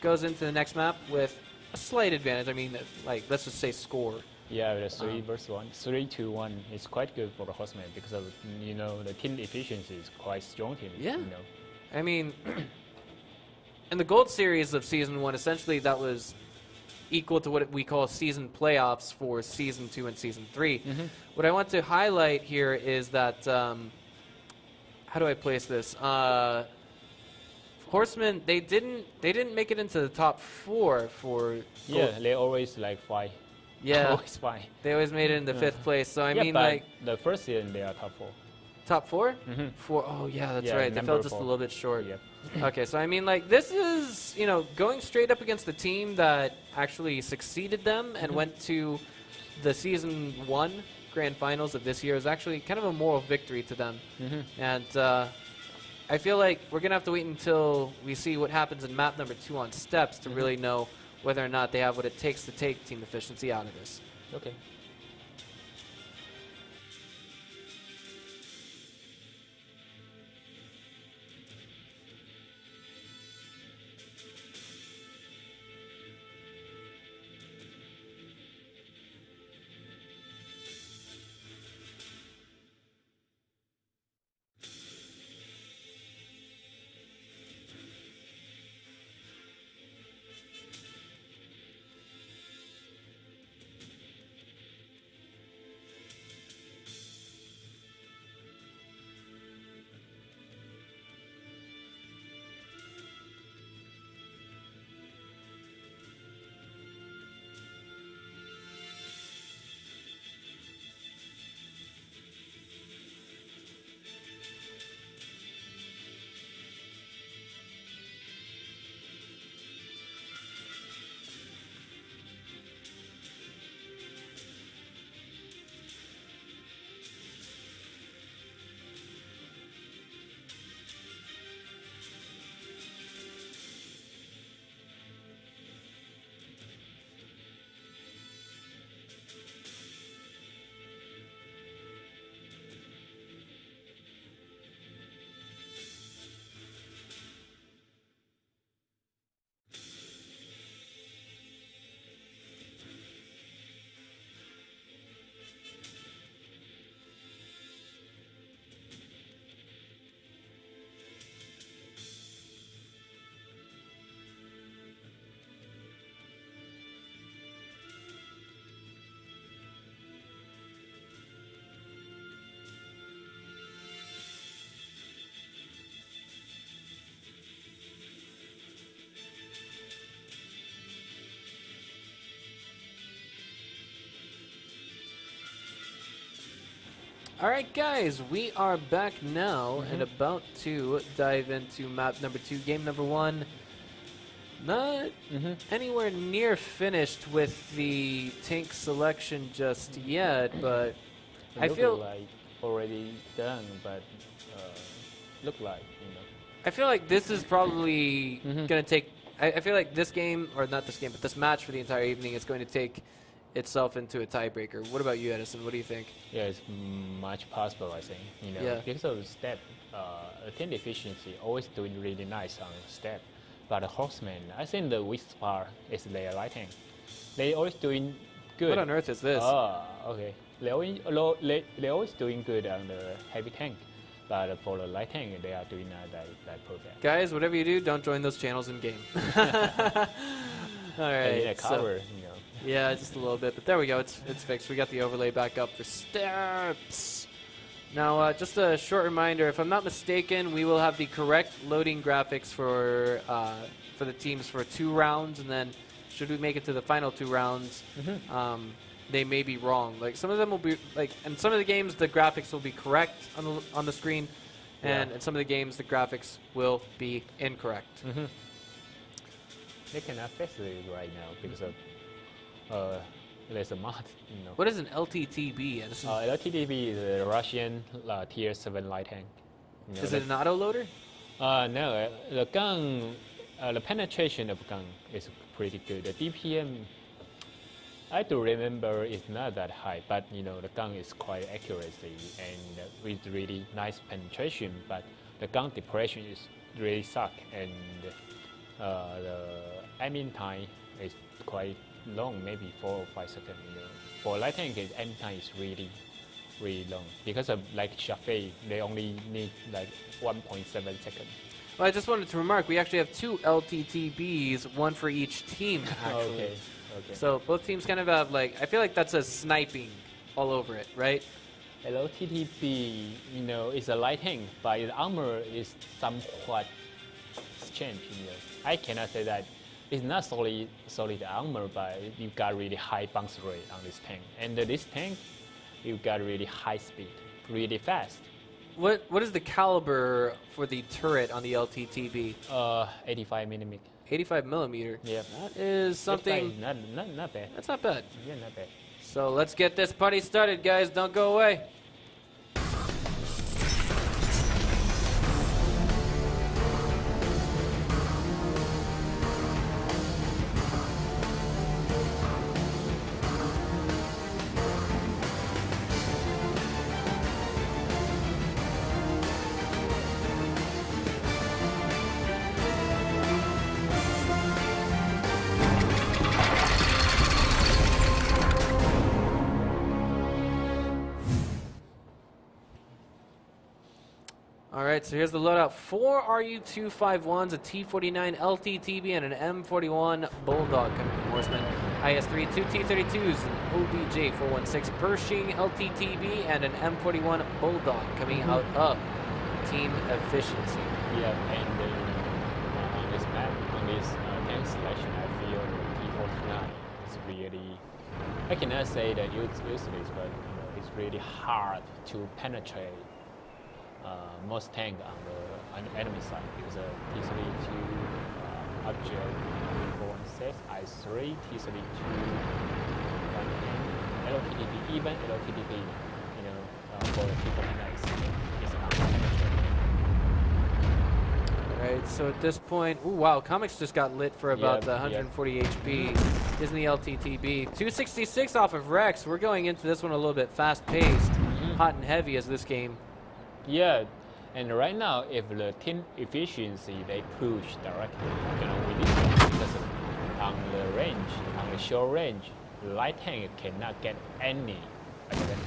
goes into the next map with a slight advantage. I mean, like, let's just say score. Yeah, the 3 versus 1. 3-1 is quite good for the Horsemen because of, the team efficiency is quite strong team. Yeah. I mean, in the Gold Series of Season 1, essentially that was equal to what we call season playoffs for Season 2 and Season 3. What I want to highlight here is that, how do I place this? Horsemen, they didn't make it into the top 4 for Yeah, they always like 5. Yeah, always 5. They always made it in the 5th place. So I mean, but like the first season they are top 4. top 4. 4. Oh yeah, that's right. They fell just 4. a little bit short. Yep. Okay, so I mean, like this is going straight up against the team that actually succeeded them and went to the Season 1 Grand Finals of this year. Is actually kind of a moral victory to them. And I feel like we're going to have to wait until we see what happens in map number 2 on steps to really know whether or not they have what it takes to take team efficiency out of this. Okay. All right, guys, we are back now and about to dive into map number 2, game number 1. Not anywhere near finished with the tank selection just yet, but I feel like already done, but look like, I feel like this is probably going to take. I feel like this game, or not this game, but this match for the entire evening is going to take itself into a tiebreaker. What about you, Edison? What do you think? Yeah, it's much possible, I think. Yeah. Because of the step, team efficiency always doing really nice on step. But the Horsemen, I think the weak spot is their light tank. They always doing good. What on earth is this? Oh, okay. They always doing good on the heavy tank. But for the light tank, they are doing that perfect. Guys, whatever you do, don't join those channels in game. All right. They cover, Yeah, just a little bit, but there we go. It's fixed. We got the overlay back up for steps. Now, just a short reminder: if I'm not mistaken, we will have the correct loading graphics for the teams for 2 rounds, and then should we make it to the final 2 rounds, they may be wrong. Like some of them will be like, in some of the games the graphics will be correct on the screen, and in some of the games the graphics will be incorrect. They cannot fix it right now because of there's a mod. What is an LTTB? LTTB is a Russian tier 7 light tank. Is it an auto loader? No, the gun, the penetration of gun is pretty good. The DPM, I do remember it's not that high, but the gun is quite accuracy and with really nice penetration. But the gun depression is really suck, and the aiming time is quite long, maybe 4 or 5 seconds. For light tank, aiming time is really long because of like Shafei, they only need like 1.7 seconds. Well, I just wanted to remark, we actually have 2 LTTBs, 1 for each team, actually. Okay. So both teams kind of have like, I feel like that's a sniping all over it, right? LTTB, is a light tank, but its armor is somewhat changed. I cannot say that it's not solid armor, but you got really high bounce rate on this tank. And this tank, you got really high speed, really fast. What is the caliber for the turret on the LTTB? 85 millimeter. 85 millimeter. Yeah. That is something. Not bad. That's not bad. Yeah, not bad. So let's get this party started, guys. Don't go away. Alright, so here's the loadout. 4 RU-251s, a T-49 LTTB, and an M41 Bulldog coming from Horsemen. IS-3, 2 T-32s, an OBJ-416 Pershing LTTB, and an M41 Bulldog coming out of Team Efficiency. Yeah, and on this map, on this tank selection, I feel the T-49 is really, I cannot say that it's useless, but it's really hard to penetrate most tank on the enemy side because T-32 object 416, I-3, T-32 LTTB, even LTTB, for the T-49 is unpenetrated. Alright, so at this point, ooh, wow, Comics just got lit for about 140 HP. Isn't the LTTB. 266 off of Rex. We're going into this one a little bit fast-paced, hot and heavy as this game. Yeah, and right now, if the team efficiency they push directly, win this one because on the range, on the short range, the light tank cannot get any advantage.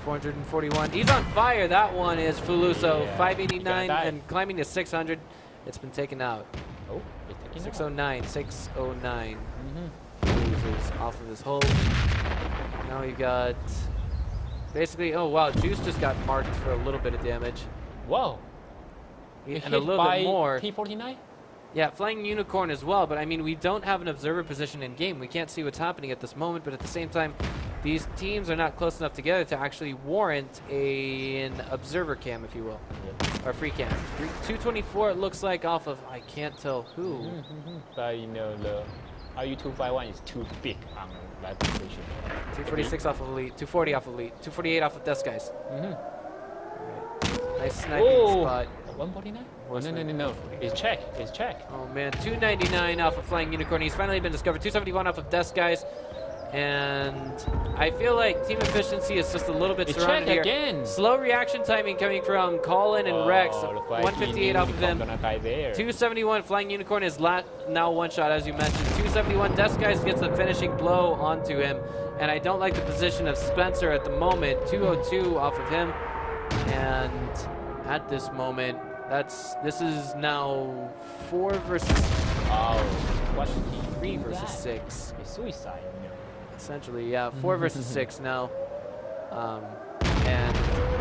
441. He's on fire. That one is Fuluso. Yeah, 589 and climbing to 600. It's been taken out. Oh, it's taken 609. out. 609. Loses off of this hole. Now you got basically. Oh wow, Juice just got marked for a little bit of damage. Wow. And a little bit more. T-49? Yeah, Flying Unicorn as well, but I mean, we don't have an observer position in game. We can't see what's happening at this moment, but at the same time, these teams are not close enough together to actually warrant an observer cam, if you will, or free cam. 224, it looks like, off of, I can't tell who. But the RU-251 is too big on that position. 246 off of Elite, 240 off of Elite, 248 off of Death Guys. Nice sniping spot. 149? No. It's check. Oh man, 299 off of Flying Unicorn. He's finally been discovered. 271 off of Death Guys. And I feel like team efficiency is just a little bit surrounded here. Again. Slow reaction timing coming from Colin and Rex. 158 off of them. 271 Flying Unicorn is now one shot, as you mentioned. 271 Guys gets the finishing blow onto him. And I don't like the position of Spencer at the moment. 202 off of him. And at this moment, this is now 4 versus... Oh, what? 3 versus 6. It's suicide. Essentially, yeah. 4 versus 6 now. And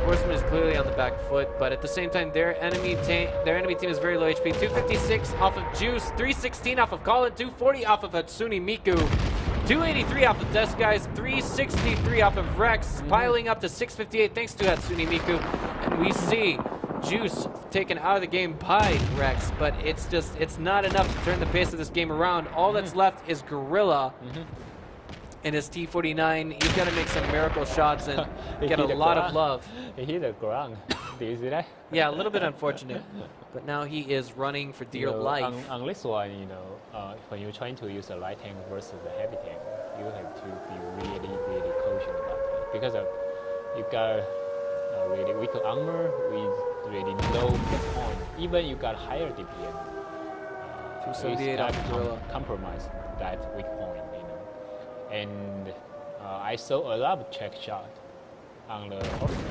Horseman is clearly on the back foot, but at the same time, their enemy team is very low HP. 256 off of Juice, 316 off of Colin, 240 off of Hatsune Miku, 283 off of Guys, 363 off of Rex, piling up to 658 thanks to Hatsune Miku. And we see Juice taken out of the game by Rex, but it's not enough to turn the pace of this game around. All that's left is Gorilla. In his T49, he's got to make some miracle shots and get a lot of love. He hit the ground. Do you see that? Yeah, a little bit unfortunate. But now he is running for dear life. On this one, when you're trying to use a light tank versus a heavy tank, you have to be really, really cautious about it. Because you got really weak armor with really low hit point. Even you got higher DPM. 278 off Gorilla. Compromise that weak point. And I saw a lot of check shot on the Horsemen.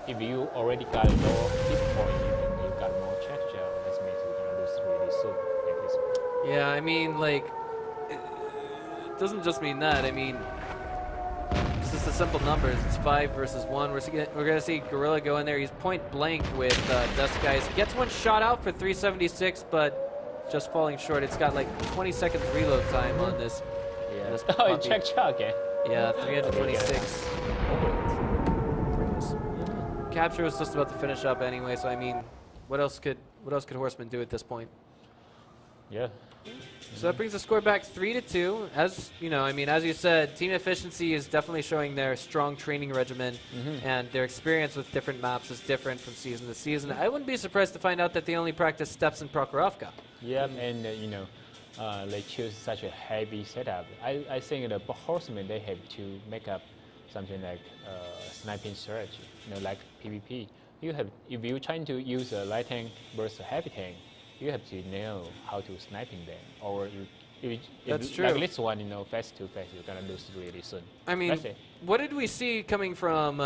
If you already got low hit point and you got more check shot, that means you're gonna lose really soon at this point. Yeah, I mean, like, it doesn't just mean that. I mean, it's just the simple numbers. It's 5 versus 1. We're gonna see Gorilla go in there. He's point blank with Guys. Gets one shot out for 376, but just falling short. It's got like 20 seconds reload time on this. Oh, you check again. Yeah, 326. Capture was just about to finish up anyway, so I mean, what else could Horsemen do at this point? Yeah. So that brings the score back 3-2. As you know, I mean, as you said, team efficiency is definitely showing their strong training regimen, and their experience with different maps is different from season to season. I wouldn't be surprised to find out that they only practice steps in Prokhorovka. Yeah, and they choose such a heavy setup. I think the Horsemen, they have to make up something like sniping strategy, like PvP. If you're trying to use a light tank versus a heavy tank, you have to know how to sniping them. Or That's true. Like this one, face to face, you're gonna lose really soon. I mean, what did we see coming from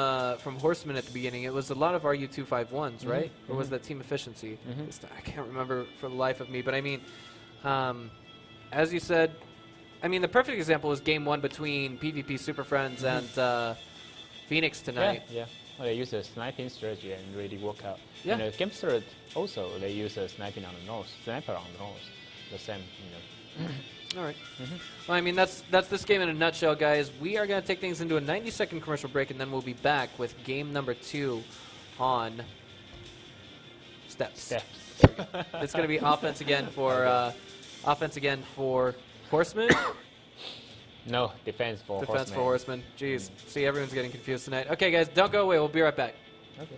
Horsemen at the beginning? It was a lot of RU-251s, right? Or was that team efficiency? I can't remember for the life of me, but I mean. As you said, I mean, the perfect example is Game 1 between PvP Super Friends and Phoenix tonight. Yeah. Well, they use a sniping strategy and really work out. Yeah. And Game Third also, they use a sniping on the nose, sniper on the nose, the same, All right. Well, I mean, that's this game in a nutshell, guys. We are going to take things into a 90-second commercial break, and then we'll be back with game number 2 on Steps. It's going to be offense again for Horsemen. No, defense for Horsemen. Defense for Horsemen. Jeez. See, everyone's getting confused tonight. Okay, guys, don't go away. We'll be right back. Okay.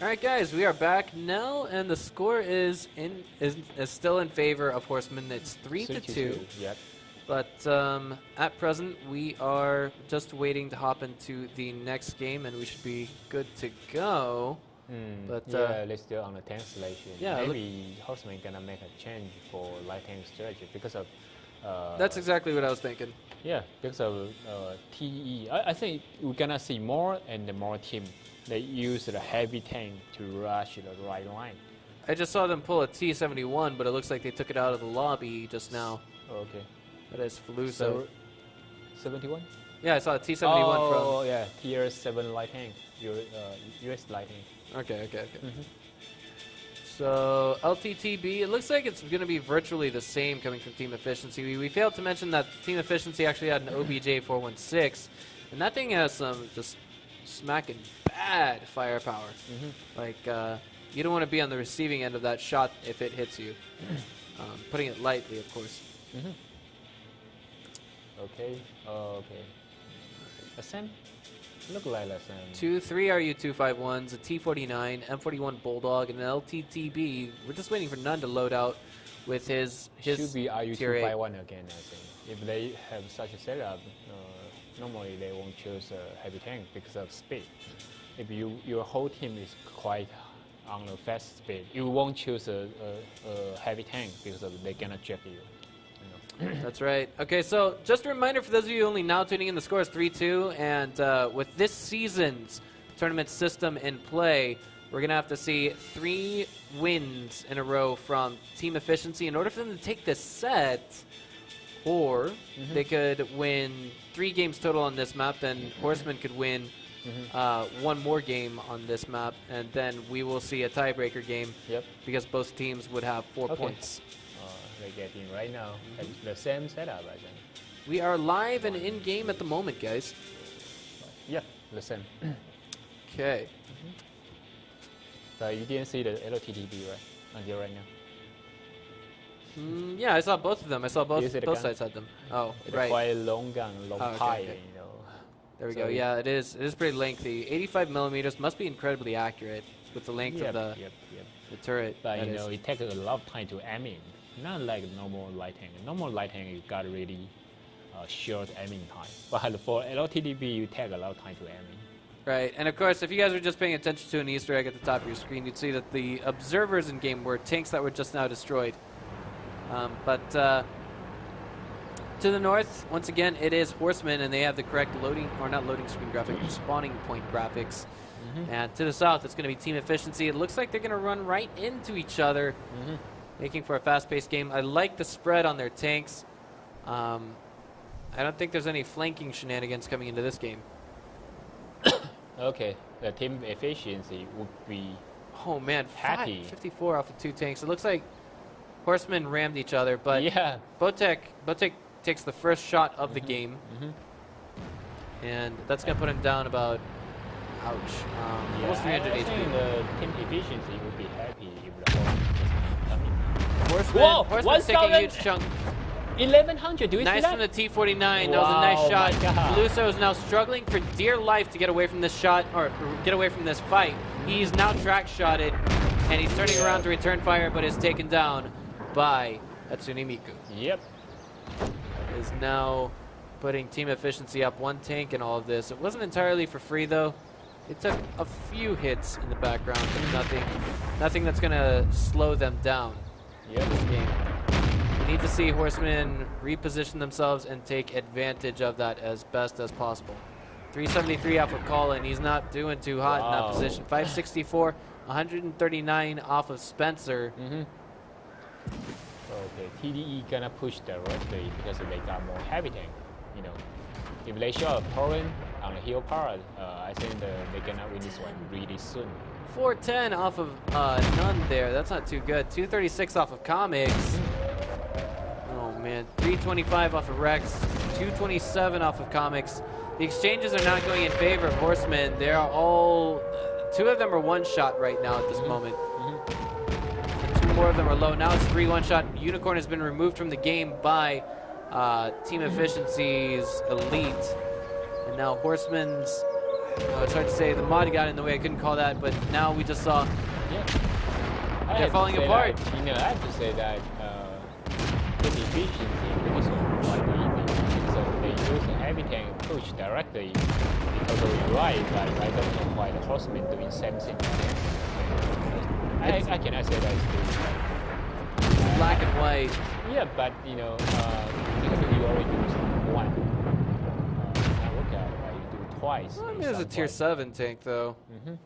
All right, guys, we are back now, and the score is still in favor of Horsemen. It's 3-2. Yep. But at present, we are just waiting to hop into the next game, and we should be good to go. But yeah, they're still on the tank selection. Yeah, maybe Horsemen gonna make a change for light tank strategy because of. That's exactly what I was thinking. Yeah, because of TE. I think we're gonna see more and more team. They use the heavy tank to rush the right line. I just saw them pull a T-71, but it looks like they took it out of the lobby just now. Oh, okay. That is Faluso. So, 71? Yeah, I saw a T-71 Oh, yeah, Tier 7 light tank, US light tank. Okay. So LTTB, it looks like it's going to be virtually the same coming from Team Efficiency. We failed to mention that Team Efficiency actually had an OBJ-416, and that thing has some just smacking bad firepower. Like, you don't want to be on the receiving end of that shot if it hits you. Putting it lightly, of course. Okay. Ascent? Look like Ascent. 2, 3 RU-251s, a T-49, M41 Bulldog, and an LTTB. We're just waiting for none to load out with his Should be Tier 8. RU-251 again, I think. If they have such a setup, normally they won't choose a heavy tank because of speed. If your whole team is quite on a fast speed, you won't choose a heavy tank because they're gonna check you. That's right. Okay, so just a reminder for those of you only now tuning in, the score is 3-2, and with this season's tournament system in play, we're going to have to see 3 wins in a row from Team Efficiency in order for them to take this set, or they could win 3 games total on this map, then Horsemen could win 1 more game on this map, and then we will see a tiebreaker game because both teams would have 4 points. They're getting right now the same setup, I think. We are live and in game at the moment, guys. Yeah, the same. Okay. So you didn't see the LTTB, right? Until right now. Yeah, I saw both of them. I saw both gun? sides had them. Oh, It's right. quite a long gun, long pipe, okay. you know. There we go. Yeah, it is. It is pretty lengthy. 85 millimeters must be incredibly accurate with the length of the turret. But you know, it takes a lot of time to aim in. Not like normal light tank. Normal light tank, you got really short aiming time. But for LTTB, you take a lot of time to aim in. Right, and of course, if you guys were just paying attention to an Easter egg at the top of your screen, you'd see that the observers in game were tanks that were just now destroyed. But to the north, once again, it is Horsemen, and they have the correct loading, or not loading screen graphic, spawning point graphics. And to the south, it's going to be Team Efficiency. It looks like they're going to run right into each other, making for a fast-paced game. I like the spread on their tanks. I don't think there's any flanking shenanigans coming into this game. Okay, the Team Efficiency would be happy. 54 off of 2 tanks. It looks like Horsemen rammed each other, but Botek takes the first shot of the game, and that's going to put him down about, almost 300 I HP. think the Team Efficiency would be happy if the Horsemen's taking a huge chunk. 1100, do we see Nice that? from the T-49. That was a nice shot. Faluso is now struggling for dear life to get away from this shot, or get away from this fight. He's now track shotted, and he's turning around to return fire, but is taken down by Hatsune Miku. Yep. Is now putting Team Efficiency up 1 tank in all of this. It wasn't entirely for free, though. It took a few hits in the background, but nothing that's going to slow them down in this game. We need to see Horsemen reposition themselves and take advantage of that as best as possible. 373 off of Colin. He's not doing too hot in that position. 564, 139 off of Spencer. Okay, TDE gonna push directly because they got more heavy tank. You know, if they show a Torrent on the hill part, I think they're gonna win this one really soon. 410 off of None there. That's not too good. 236 off of Comics. Oh man, 325 off of Rex. 227 off of Comics. The exchanges are not going in favor of Horsemen. They are all 2 of them are 1-shot right now at this moment. 2 more of them are low. Now it's 3 1-shot. Unicorn has been removed from the game by Team Efficiency's Elite. And now Horsemen's It's hard to say. The mod got in the way. I couldn't call that, but now we just saw they're falling apart. I have to say that the efficiency was quite easy. So they use a heavy tank push directly. Totally right, but I don't know why the Horsemen doing same thing. I cannot say that it's black and white. Yeah, but because you already use one. Now look at it, right? You do twice. Well, I mean, it's a tier 7 tank, though.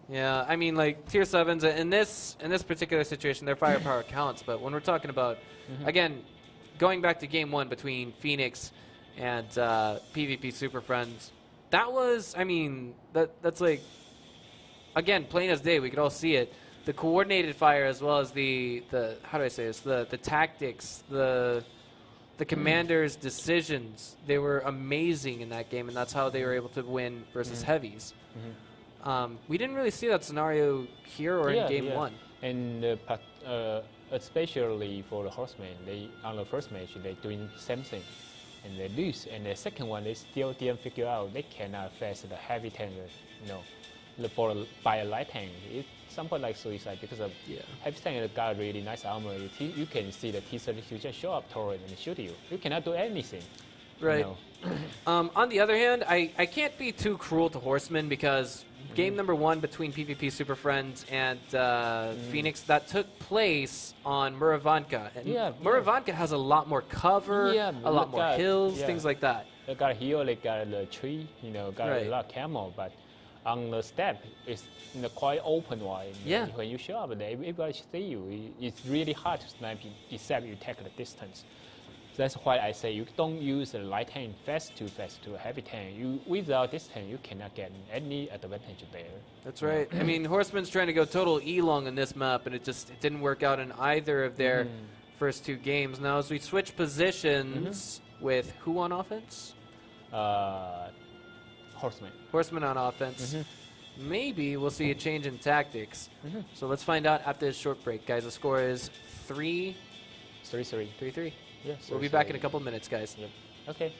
Yeah, I mean, like tier 7s in this particular situation, their firepower counts. But when we're talking about, again, going back to game 1 between Phoenix and PvP Super Friends, that was, I mean, that's like, again, plain as day. We could all see it. The coordinated fire as well as the how do I say this? The tactics, the commanders' decisions. They were amazing in that game, and that's how they were able to win versus heavies. We didn't really see that scenario here or in game 1. And especially for the Horsemen, they on the first match they doing the same thing, and they lose. And the second one, they still didn't figure out they cannot face the heavy tank, by a light tank. It's somewhat like suicide because of heavy tank got really nice armor. You can see the T-32 just show up toward and shoot you. You cannot do anything. Right. On the other hand, I can't be too cruel to Horsemen because game number 1 between PvP Super Friends and Phoenix, that took place on Muravanka. And Muravanka has a lot more cover, a lot more hills, things like that. They got a hill, they got the tree, got a lot of camo, but on the step, it's quite open wide. When you show up, everybody see you. It's really hard to snipe you, except you take the distance. That's why I say you don't use a light tank fast to a heavy tank. Without this tank, you cannot get any advantage there. That's right. I mean, Horseman's trying to go total E-long on this map, and it didn't work out in either of their first 2 games. Now, as we switch positions with who on offense? Horsemen on offense. Maybe we'll see a change in tactics. So let's find out after this short break, guys. The score is 3-3. Yes, we'll be back in a couple minutes, guys. Yep. Okay.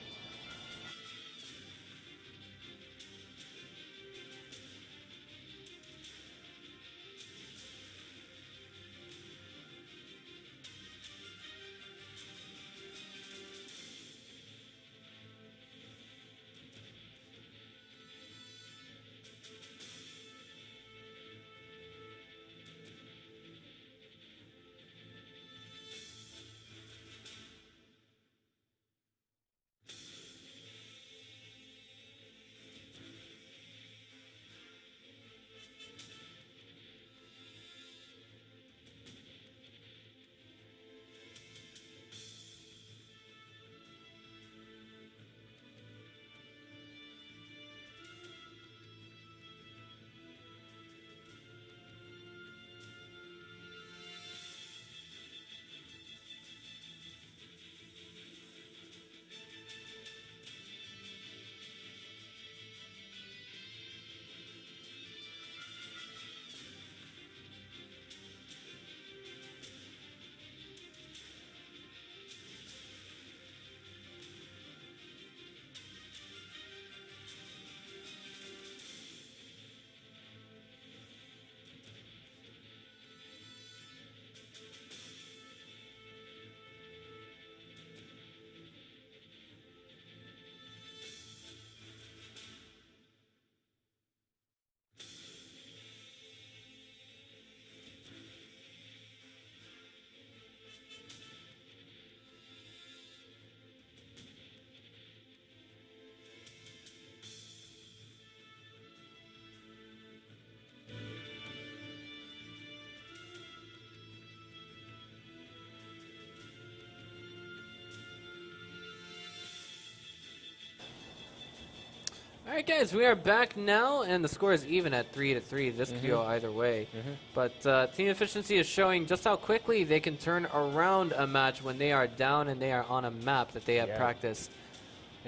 All right, guys, we are back now, and the score is even at 3-3. This could go either way. But team efficiency is showing just how quickly they can turn around a match when they are down and they are on a map that they have practiced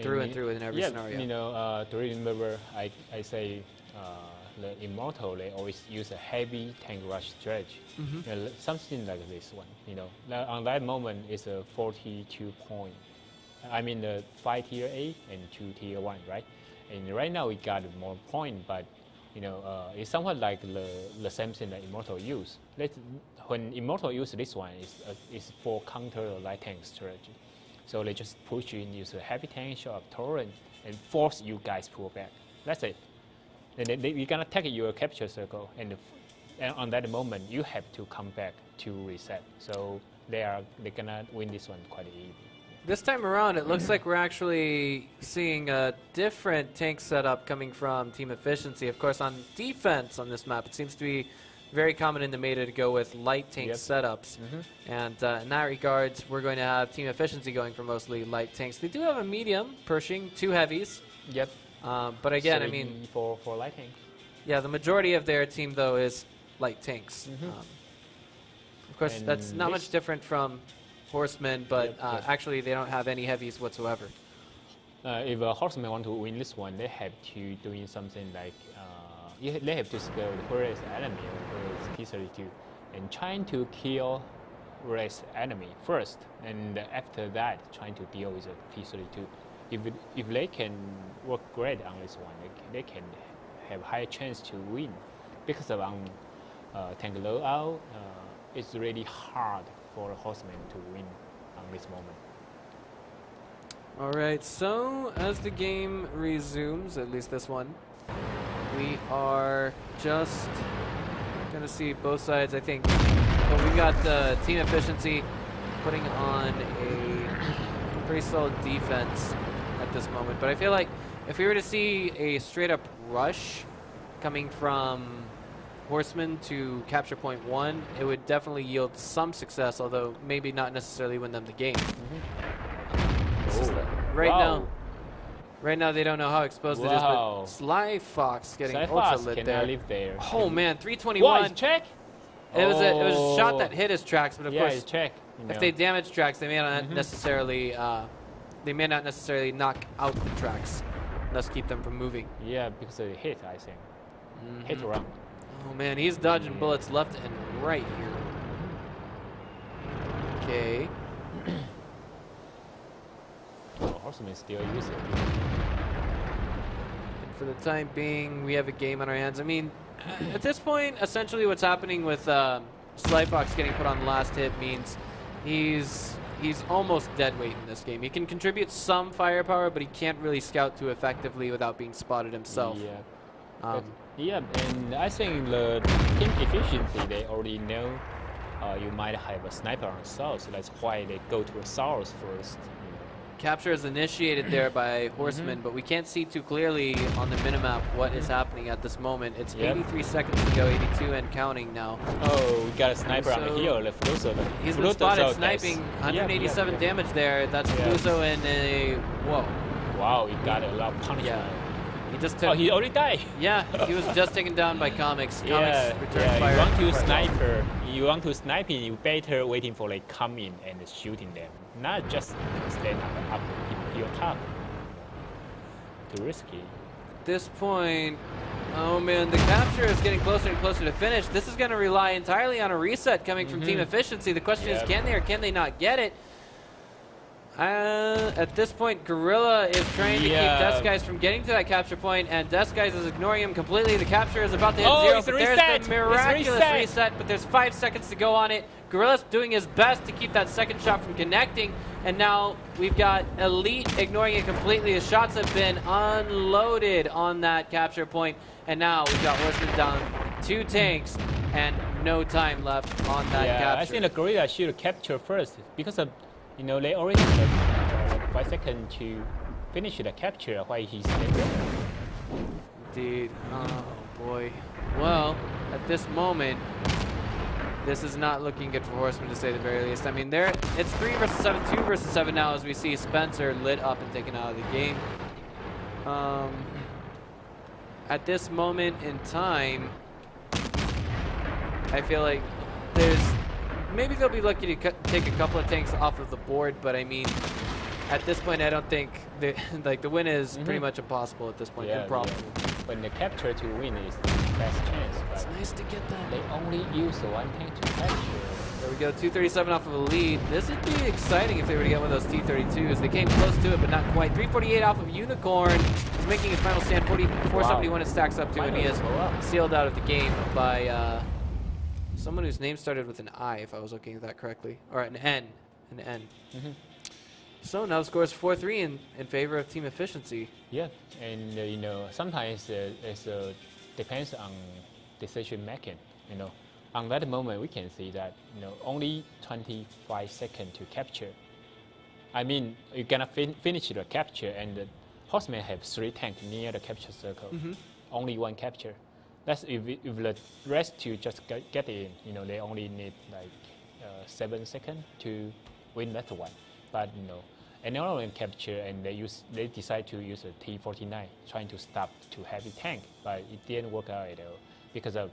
through and through in every scenario. To remember, I say the Immortal, they always use a heavy tank rush strategy. Something like this one. On that moment, it's a 42 point. I mean, the 5 tier A and 2 tier 1, right? And right now we got more point, but you know, it's somewhat like the same thing that Immortal use. When Immortal use this one, is for counter or light tank strategy. So they just push you in, use a heavy tank, show up torrent, and force you guys pull back. That's it. And then you're gonna take your capture circle, and on that moment you have to come back to reset. So they're gonna win this one quite easy. This time around, it looks like we're actually seeing a different tank setup coming from Team Efficiency. Of course, on defense on this map, it seems to be very common in the meta to go with light tank setups. And in that regards, we're going to have Team Efficiency going for mostly light tanks. They do have a medium, Pershing, 2 heavies. Yep. But again, so I mean... For light tanks. Yeah, the majority of their team, though, is light tanks. Of course, And that's not much different from Horsemen, but actually they don't have any heavies whatsoever. If a Horseman want to win this one, they have to doing something like they have to scale the first enemy with P32 and trying to kill race enemy first, and after that trying to deal with the P32. If they can work great on this one, they can have higher chance to win, because of tank loadout, it's really hard for a Horseman to win on this moment. All right, so as the game resumes, at least this one, we are just going to see both sides, I think. Well, we've got Team Efficiency putting on a pretty solid defense at this moment. But I feel like if we were to see a straight-up rush coming from Horsemen to capture point 1, it would definitely yield some success, although maybe not necessarily win them the game. Right now they don't know how exposed it is, but Sly Fox getting ultra lit there. Live there. Oh man, 321. What? Check. It was a shot that hit his tracks, but of course, check. If they damage tracks, they may not necessarily knock out the tracks, thus keep them from moving. Yeah, because of the hit, I think. Hit around. Oh man, he's dodging bullets left and right here. Okay. Horseman still using it. And for the time being, we have a game on our hands. I mean, at this point, essentially what's happening with Sly Fox getting put on the last hit means he's almost dead weight in this game. He can contribute some firepower, but he can't really scout too effectively without being spotted himself. Yeah. And I think the team efficiency, they already know you might have a sniper on south, so that's why they go to a south first. Capture is initiated there by Horsemen, but we can't see too clearly on the minimap what is happening at this moment. It's 83 seconds to go, 82 and counting now. Oh, we got a sniper on the hill. He's been spotted sniping, 187 damage there. That's Fluzo in a... Whoa. Wow, he got a lot of punishment. He just took... Oh, he already died. Yeah, he was just taken down by Comics. Comics returned fire. You want to sniper, you want to snipe him, you better waiting for they come in and shooting them. Not just stand up your top. Too risky. At this point, oh man, the capture is getting closer and closer to finish. This is going to rely entirely on a reset coming from Team Efficiency. The question is, can they or can they not get it? At this point, Gorilla is trying to keep Deathskies from getting to that capture point, and Deathskies is ignoring him completely. The capture is about to hit 0, but there's the miraculous reset, but there's 5 seconds to go on it. Gorilla's doing his best to keep that second shot from connecting, and now we've got Elite ignoring it completely. The shots have been unloaded on that capture point, and now we've got Horsemen down 2 tanks and no time left on that capture. I think the Gorilla should capture first, because of they already have 5 seconds to finish the capture while he's there. Indeed. Oh, boy. Well, at this moment, this is not looking good for Horsemen, to say the very least. I mean, it's 3 versus 7, 2 versus 7 now, as we see Spencer lit up and taken out of the game. At this moment in time, I feel like maybe they'll be lucky to take a couple of tanks off of the board, but I mean, at this point, I don't think the win is pretty much impossible at this point. Improbable. Yeah. But the capture to win is the best chance. It's nice to get that. They only use the one tank to capture. There we go, 237 off of a lead. This would be exciting if they were to get one of those T-32s. They came close to it, but not quite. 348 off of Unicorn. He's making his final stand. 471 it stacks up to, and he is sealed out of the game by someone whose name started with an I, if I was looking at that correctly. Or an N. An N. So now the score is 4-3 in favor of team efficiency. Yeah, and you know, sometimes it depends on decision making. You know, on that moment we can see that only 25 seconds to capture. I mean, you're gonna finish the capture, and the Horsemen have 3 tanks near the capture circle. Only 1 capture. That's if the rest to just get in. They only need like 7 seconds to win that one. But another capture, and they decide to use a T-49, trying to stop to heavy tank, but it didn't work out at all because of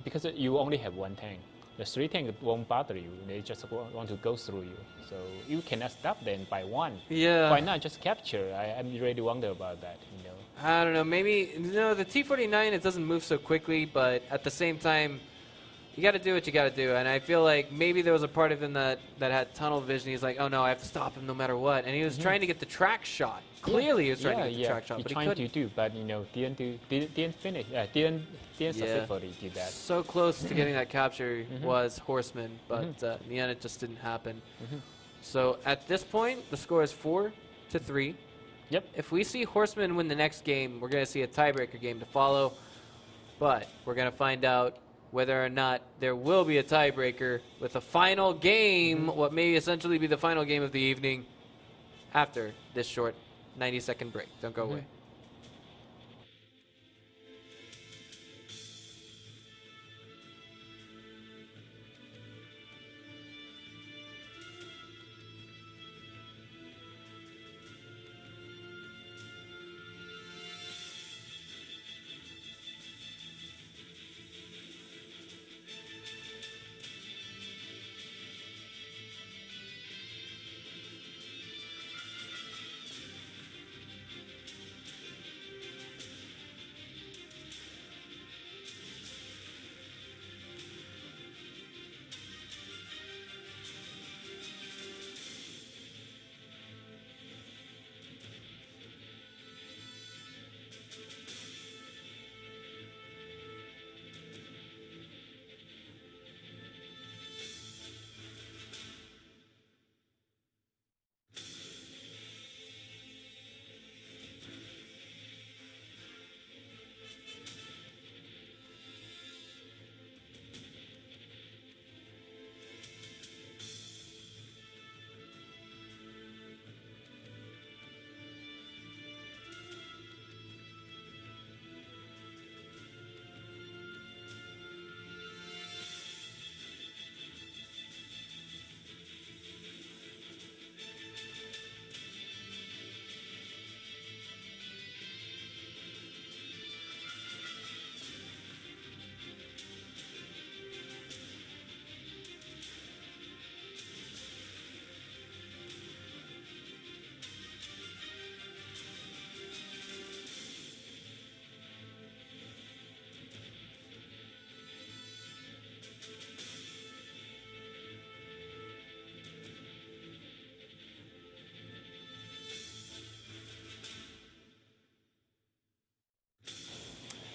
because you only have 1 tank. The 3 tank won't bother you. They just want to go through you. So you cannot stop them by 1. Yeah. Why not just capture? I really wonder about that. I don't know. Maybe the T-49, it doesn't move so quickly, but at the same time, you got to do what you got to do. And I feel like maybe there was a part of him that had tunnel vision. He's like, oh no, I have to stop him no matter what. And he was trying to get the track shot. Clearly, he was trying to get the track shot, but he couldn't. Trying to do, but didn't finish. Didn't successfully do that. So close to getting that capture was Horseman, but in the end, it just didn't happen. So at this point, the score is 4-3. Yep. If we see Horsemen win the next game, we're going to see a tiebreaker game to follow. But we're going to find out whether or not there will be a tiebreaker with a final game, what may essentially be the final game of the evening, after this short 90-second break. Don't go away.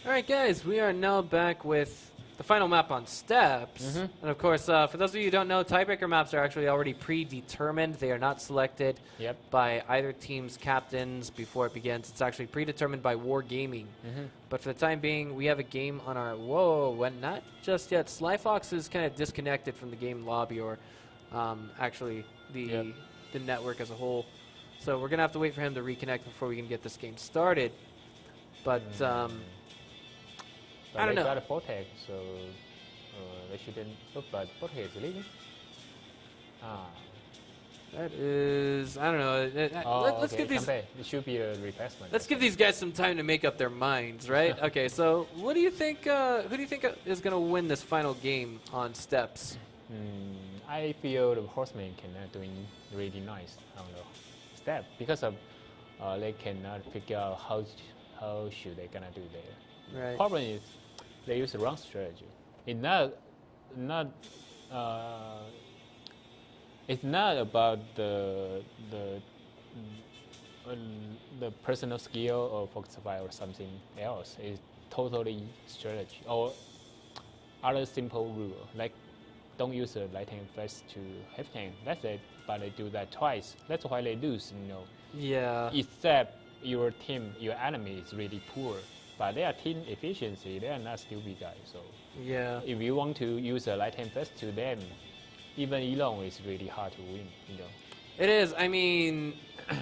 All right, guys, we are now back with the final map on steps. And of course, for those of you who don't know, tiebreaker maps are actually already predetermined. They are not selected by either team's captains before it begins. It's actually predetermined by Wargaming. But for the time being, we have a game on our... not just yet. Slyfox is kind of disconnected from the game lobby, or actually the network as a whole. So we're going to have to wait for him to reconnect before we can get this game started. But... I don't know. They got a Vortex, so they shouldn't. Look, but Vortex is leaving. That is, I don't know. Let's give these. It should be a replacement. Let's give these guys some time to make up their minds, right? Okay, so what do you think? Who do you think is going to win this final game on steps? I feel the Horsemen cannot doing really nice on the step because of they cannot figure out how should they gonna do there. Right. Problem is they use the wrong strategy. It's not about the personal skill or focus fire or something else. It's totally strategy or other simple rule like don't use a light tank first to heavy tank. That's it. But they do that twice. That's why they lose. Yeah. Except your team, your enemy is really poor, but their team efficiency, they are not stupid guys. So yeah. if you want to use a light tank first to them, even alone is really hard to win. It is. I mean,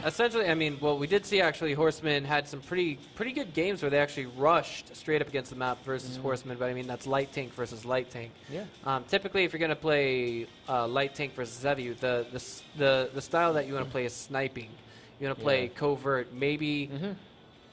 essentially, well, we did see actually Horsemen had some pretty good games where they actually rushed straight up against the map versus Horsemen, but I mean, that's light tank versus light tank. Yeah. Typically, if you're going to play light tank versus heavy, the style that you want to play is sniping. You want to play covert, maybe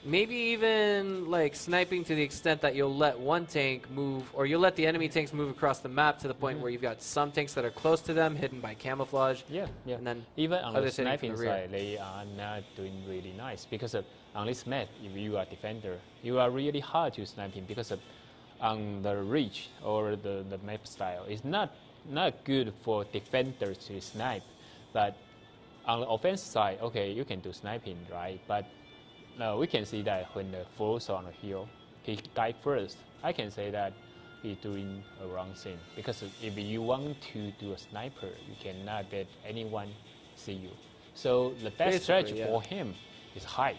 even like sniping to the extent that you'll let one tank move, or you'll let the enemy tanks move across the map to the point where you've got some tanks that are close to them, hidden by camouflage. Yeah. And then even on the sniping the side, they are not doing really nice because on this map, if you are defender, you are really hard to snipe him because on the reach or the map style, it's not good for defenders to snipe, but on the offense side, okay, you can do sniping, right? But we can see that when the force on the hill, he died first. I can say that he's doing a wrong thing because if you want to do a sniper, you cannot let anyone see you. So the best strategy for him is hide,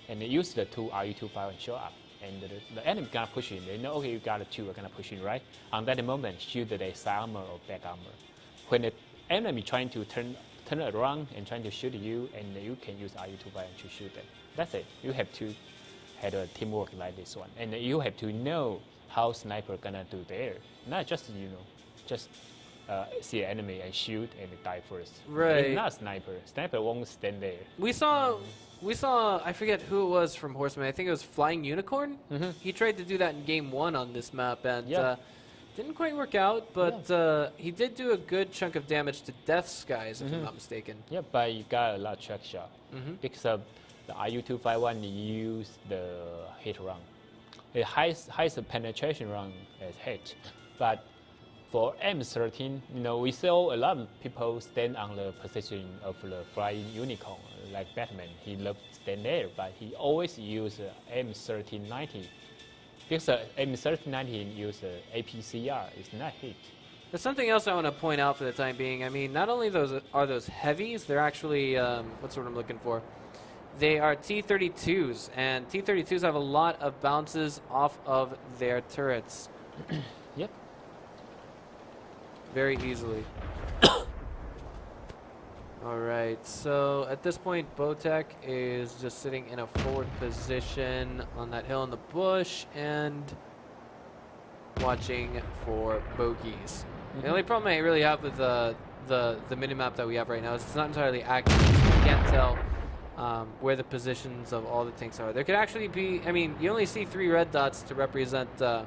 and they use the two RU-25 and show up. And the enemy gonna push in. They know, okay, you got a two, we're gonna push in, right? On that moment, shoot the side armor or back armor. When the enemy trying to turn around and trying to shoot you, and you can use RU-25 and to shoot them. That's it. You have to have a teamwork like this one, and you have to know how sniper gonna do there. Not just just see an enemy and shoot and die first. Right. It's not sniper. Sniper won't stand there. We saw. I forget who it was from Horseman. I think it was Flying Unicorn. He tried to do that in game 1 on this map, and didn't quite work out. But he did do a good chunk of damage to Death Skies, if I'm not mistaken. Yeah, but you got a lot of track shot because of the RU-251 use the hit run. It highest penetration run as hit, but for M13, we saw a lot of people stand on the position of the flying unicorn, like Batman. He loves to stand there, but he always use M1390. Because M1390 use APCR, it's not hit. There's something else I want to point out for the time being. I mean, not only are those heavies, they're actually, what's the word I'm looking for? They are T-32s, and T-32s have a lot of bounces off of their turrets. Yep. Very easily. All right, so at this point, Botek is just sitting in a forward position on that hill in the bush and watching for bogeys. The only problem I really have with the minimap that we have right now is it's not entirely accurate. So you can't tell where the positions of all the tanks are. There could actually be, I mean, you only see 3 red dots to represent our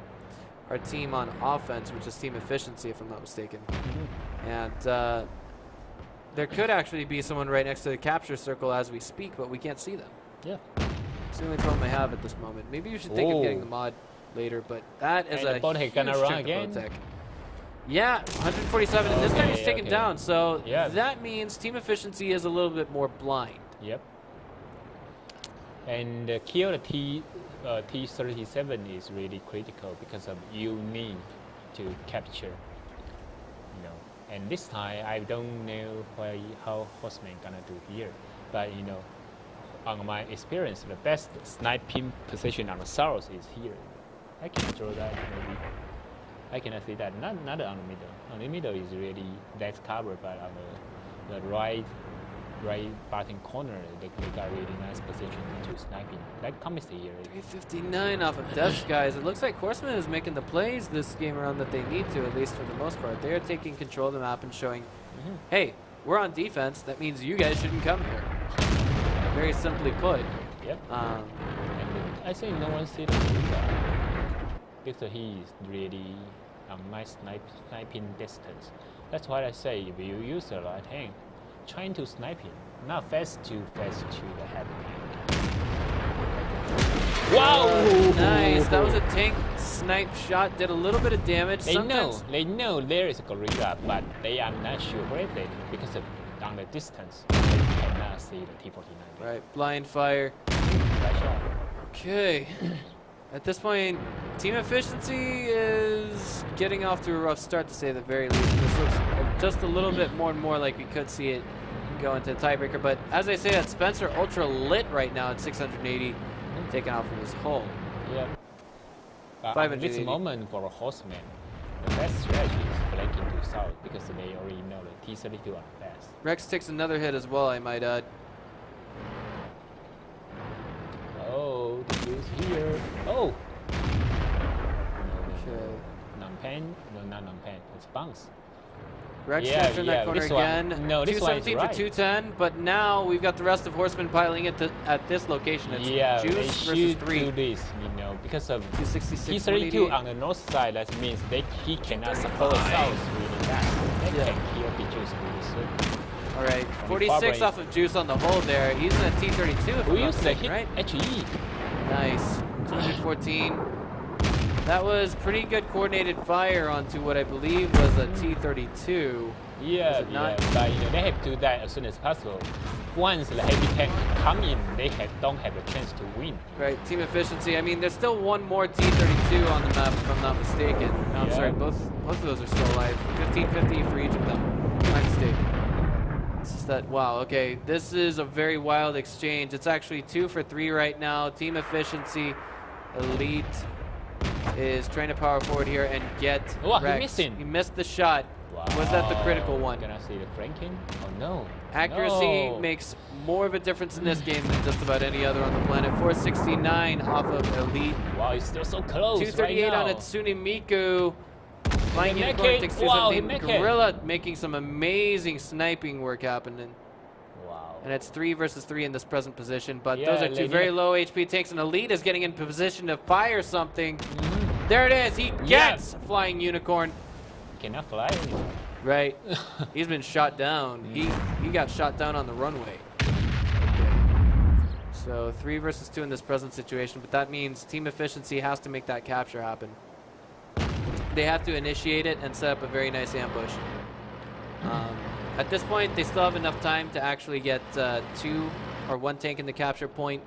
team on offense, which is team efficiency, if I'm not mistaken. And there could actually be someone right next to the capture circle as we speak, but we can't see them. Yeah. It's the only problem I have at this moment. Maybe you should think of getting the mod later, but that is a huge gonna run chunk again? of Botek. Yeah, 147, and this time he's taken down, so Yeah. that means team efficiency is a little bit more blind. Yep. And kill the T-37 is really critical because of you need to capture. And this time I don't know how Horsemen gonna do here, but on my experience, the best sniping position on the south is here. I can draw that maybe. I cannot see that. Not on the middle. On the middle is really that's covered, but on the right bottom corner, they got really nice position to sniping. Like Thomas here. 359 off of Death Skies. It looks like Horseman is making the plays this game around that they need to, at least for the most part. They are taking control of the map and showing, hey, we're on defense. That means you guys shouldn't come here. Very simply put. Yep. And I say no one sees him because he is really on my sniping distance. That's why I say if you use a light tank, trying to snipe him, not fast to the heavy tank. Wow! Nice. That was a tank snipe shot. Did a little bit of damage. They know there is a gorilla, but they are not sure where they because on the distance they cannot see the T-49. Right. Blind fire. Okay. At this point, team efficiency is getting off to a rough start, to say the very least. This looks just a little bit more and more like we could see it go into a tiebreaker. But as I say that, Spencer ultra lit right now at 680, taking off from his hull. Yeah. At this moment for a Horseman, the best strategy is flanking to south because they already know the T-32 are the best. Rex takes another hit as well, I might add. Oh, the juice here. Oh! Okay. Non-pen? No, not non-pen. It's bounce. Rex gonna turn that corner again. No, this one is 217 right. for 210, but now we've got the rest of Horsemen piling it at this location. It's Juice versus 3. Do this, because of 266, T-32 on the north side. That means he cannot support south really fast. They can kill the Juice really soon. All right, 46 off of Juice on the hold there. He's in a T-32. We use the hit right? HE. Nice. 214. That was pretty good coordinated fire onto what I believe was a T-32. Yeah, but they have to do that as soon as possible. Once the heavy tank come in, they don't have a chance to win. Right, team efficiency. I mean, there's still one more T-32 on the map, if I'm not mistaken. No, I'm sorry, both of those are still alive. 1550 for each of them. My mistake. It's just that, wow, okay, this is a very wild exchange. It's actually 2 for 3 right now. Team efficiency, elite is trying to power forward here and get Rex. He missing. He missed the shot. Wow. Was that the critical one? Can I see the flanking? Oh no. Accuracy makes more of a difference in this game than just about any other on the planet. 469 off of elite. Wow, it's still so close. 238 right on Itsune Miku. Flying Unicorn takes 217. Gorilla making some amazing sniping work happening. Wow. And it's 3 versus 3 in this present position. But those are 2 very low HP tanks. And Elite is getting in position to fire something. There it is. He gets Flying Unicorn. Cannot fly anymore. Right. He's been shot down. He got shot down on the runway. So 3 versus 2 in this present situation. But that means team efficiency has to make that capture happen. They have to initiate it and set up a very nice ambush. At this point, they still have enough time to actually get 2 or 1 tank in the capture point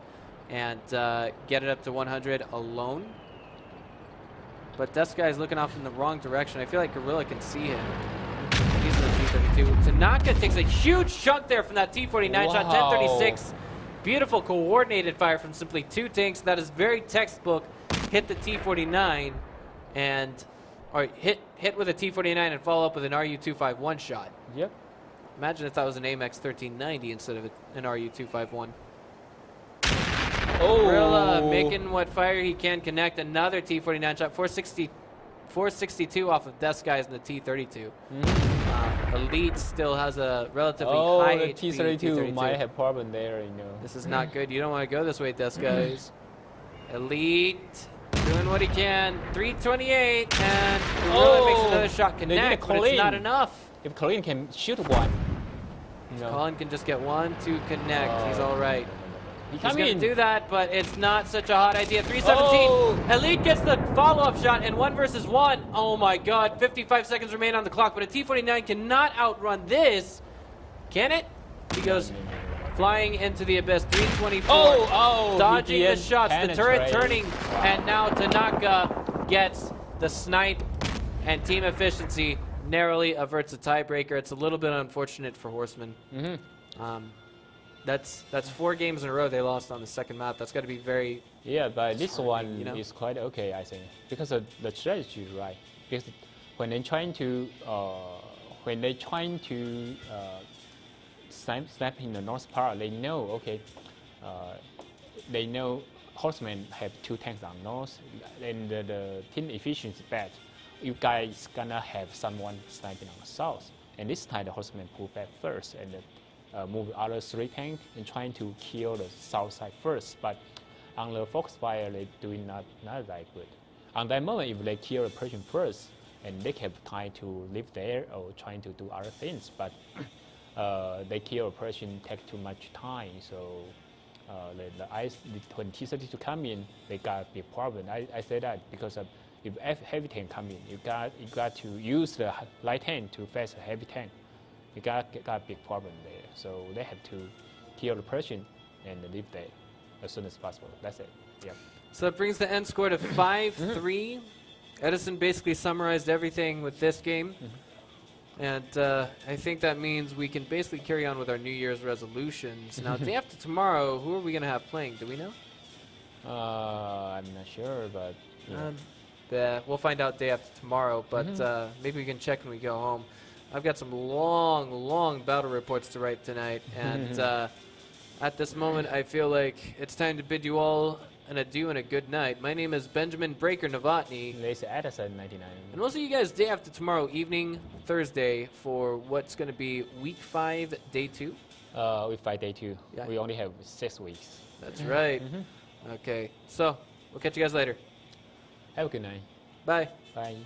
and get it up to 100 alone. But Deska is looking off in the wrong direction. I feel like Gorilla can see him. He's in the T-32. Tanaka takes a huge chunk there from that T-49 shot. 1036. Beautiful coordinated fire from simply 2 tanks. That is very textbook. Hit the T-49 and... or hit with a T-49 and follow up with an RU-251 shot. Yep. Imagine if that was an AMX 1390 instead of an RU-251. Oh! Gorilla making what fire he can connect. Another T-49 shot. 462 off of Death Skies in the T-32. Elite still has a relatively high the T-32 might have problem there, This is not good. You don't want to go this way, Death Skies. Elite doing what he can. 328, and Gorilla makes another shot connect, but it's not enough. If Colin can shoot one. Colin can just get 1 to connect. He's all right. He's going to do that, but it's not such a hot idea. 317. Elite gets the follow-up shot in 1 versus 1. Oh my god. 55 seconds remain on the clock, but a T-49 cannot outrun this. Can it? He goes flying into the abyss. 324. Dodging the shots. The turret turning, and now Tanaka gets the snipe, and team efficiency narrowly averts a tiebreaker. It's a little bit unfortunate for Horsemen. That's 4 games in a row they lost on the second map. That's got to be very... Yeah, but this one is quite okay, I think, because of the strategy is right. Because when they're trying to snap in the north part, they know they know Horsemen have 2 tanks on north, and the team efficiency is bad. You guys gonna have someone sniping on the south, and this time the Horsemen pull back first and move the other 3 tanks and trying to kill the south side first. But on the focus fire, they're doing not that good. On that moment, if they kill the Persian first and they have time to live there or trying to do other things. But the key operation take too much time, so when T-32 come in, they got a big problem. I say that because if heavy tank come in, you got to use the light tank to face a heavy tank. You got a big problem there. So they have to kill the Persian and live there as soon as possible. That's it. Yeah. So that brings the end score to 5-3. Edison basically summarized everything with this game. And I think that means we can basically carry on with our New Year's resolutions. Now, day after tomorrow, who are we going to have playing? Do we know? I'm not sure, but... We'll find out day after tomorrow, but maybe we can check when we go home. I've got some long, long battle reports to write tonight, and at this moment, I feel like it's time to bid you all an adieu and a good night. My name is Benjamin Breaker Novotny. There's Edison 99. And we'll see you guys day after tomorrow evening, Thursday, for what's going to be Week 5, Day 2. Week 5, Day 2. Yeah. We only have 6 weeks. That's right. Okay, so we'll catch you guys later. Have a good night. Bye. Bye.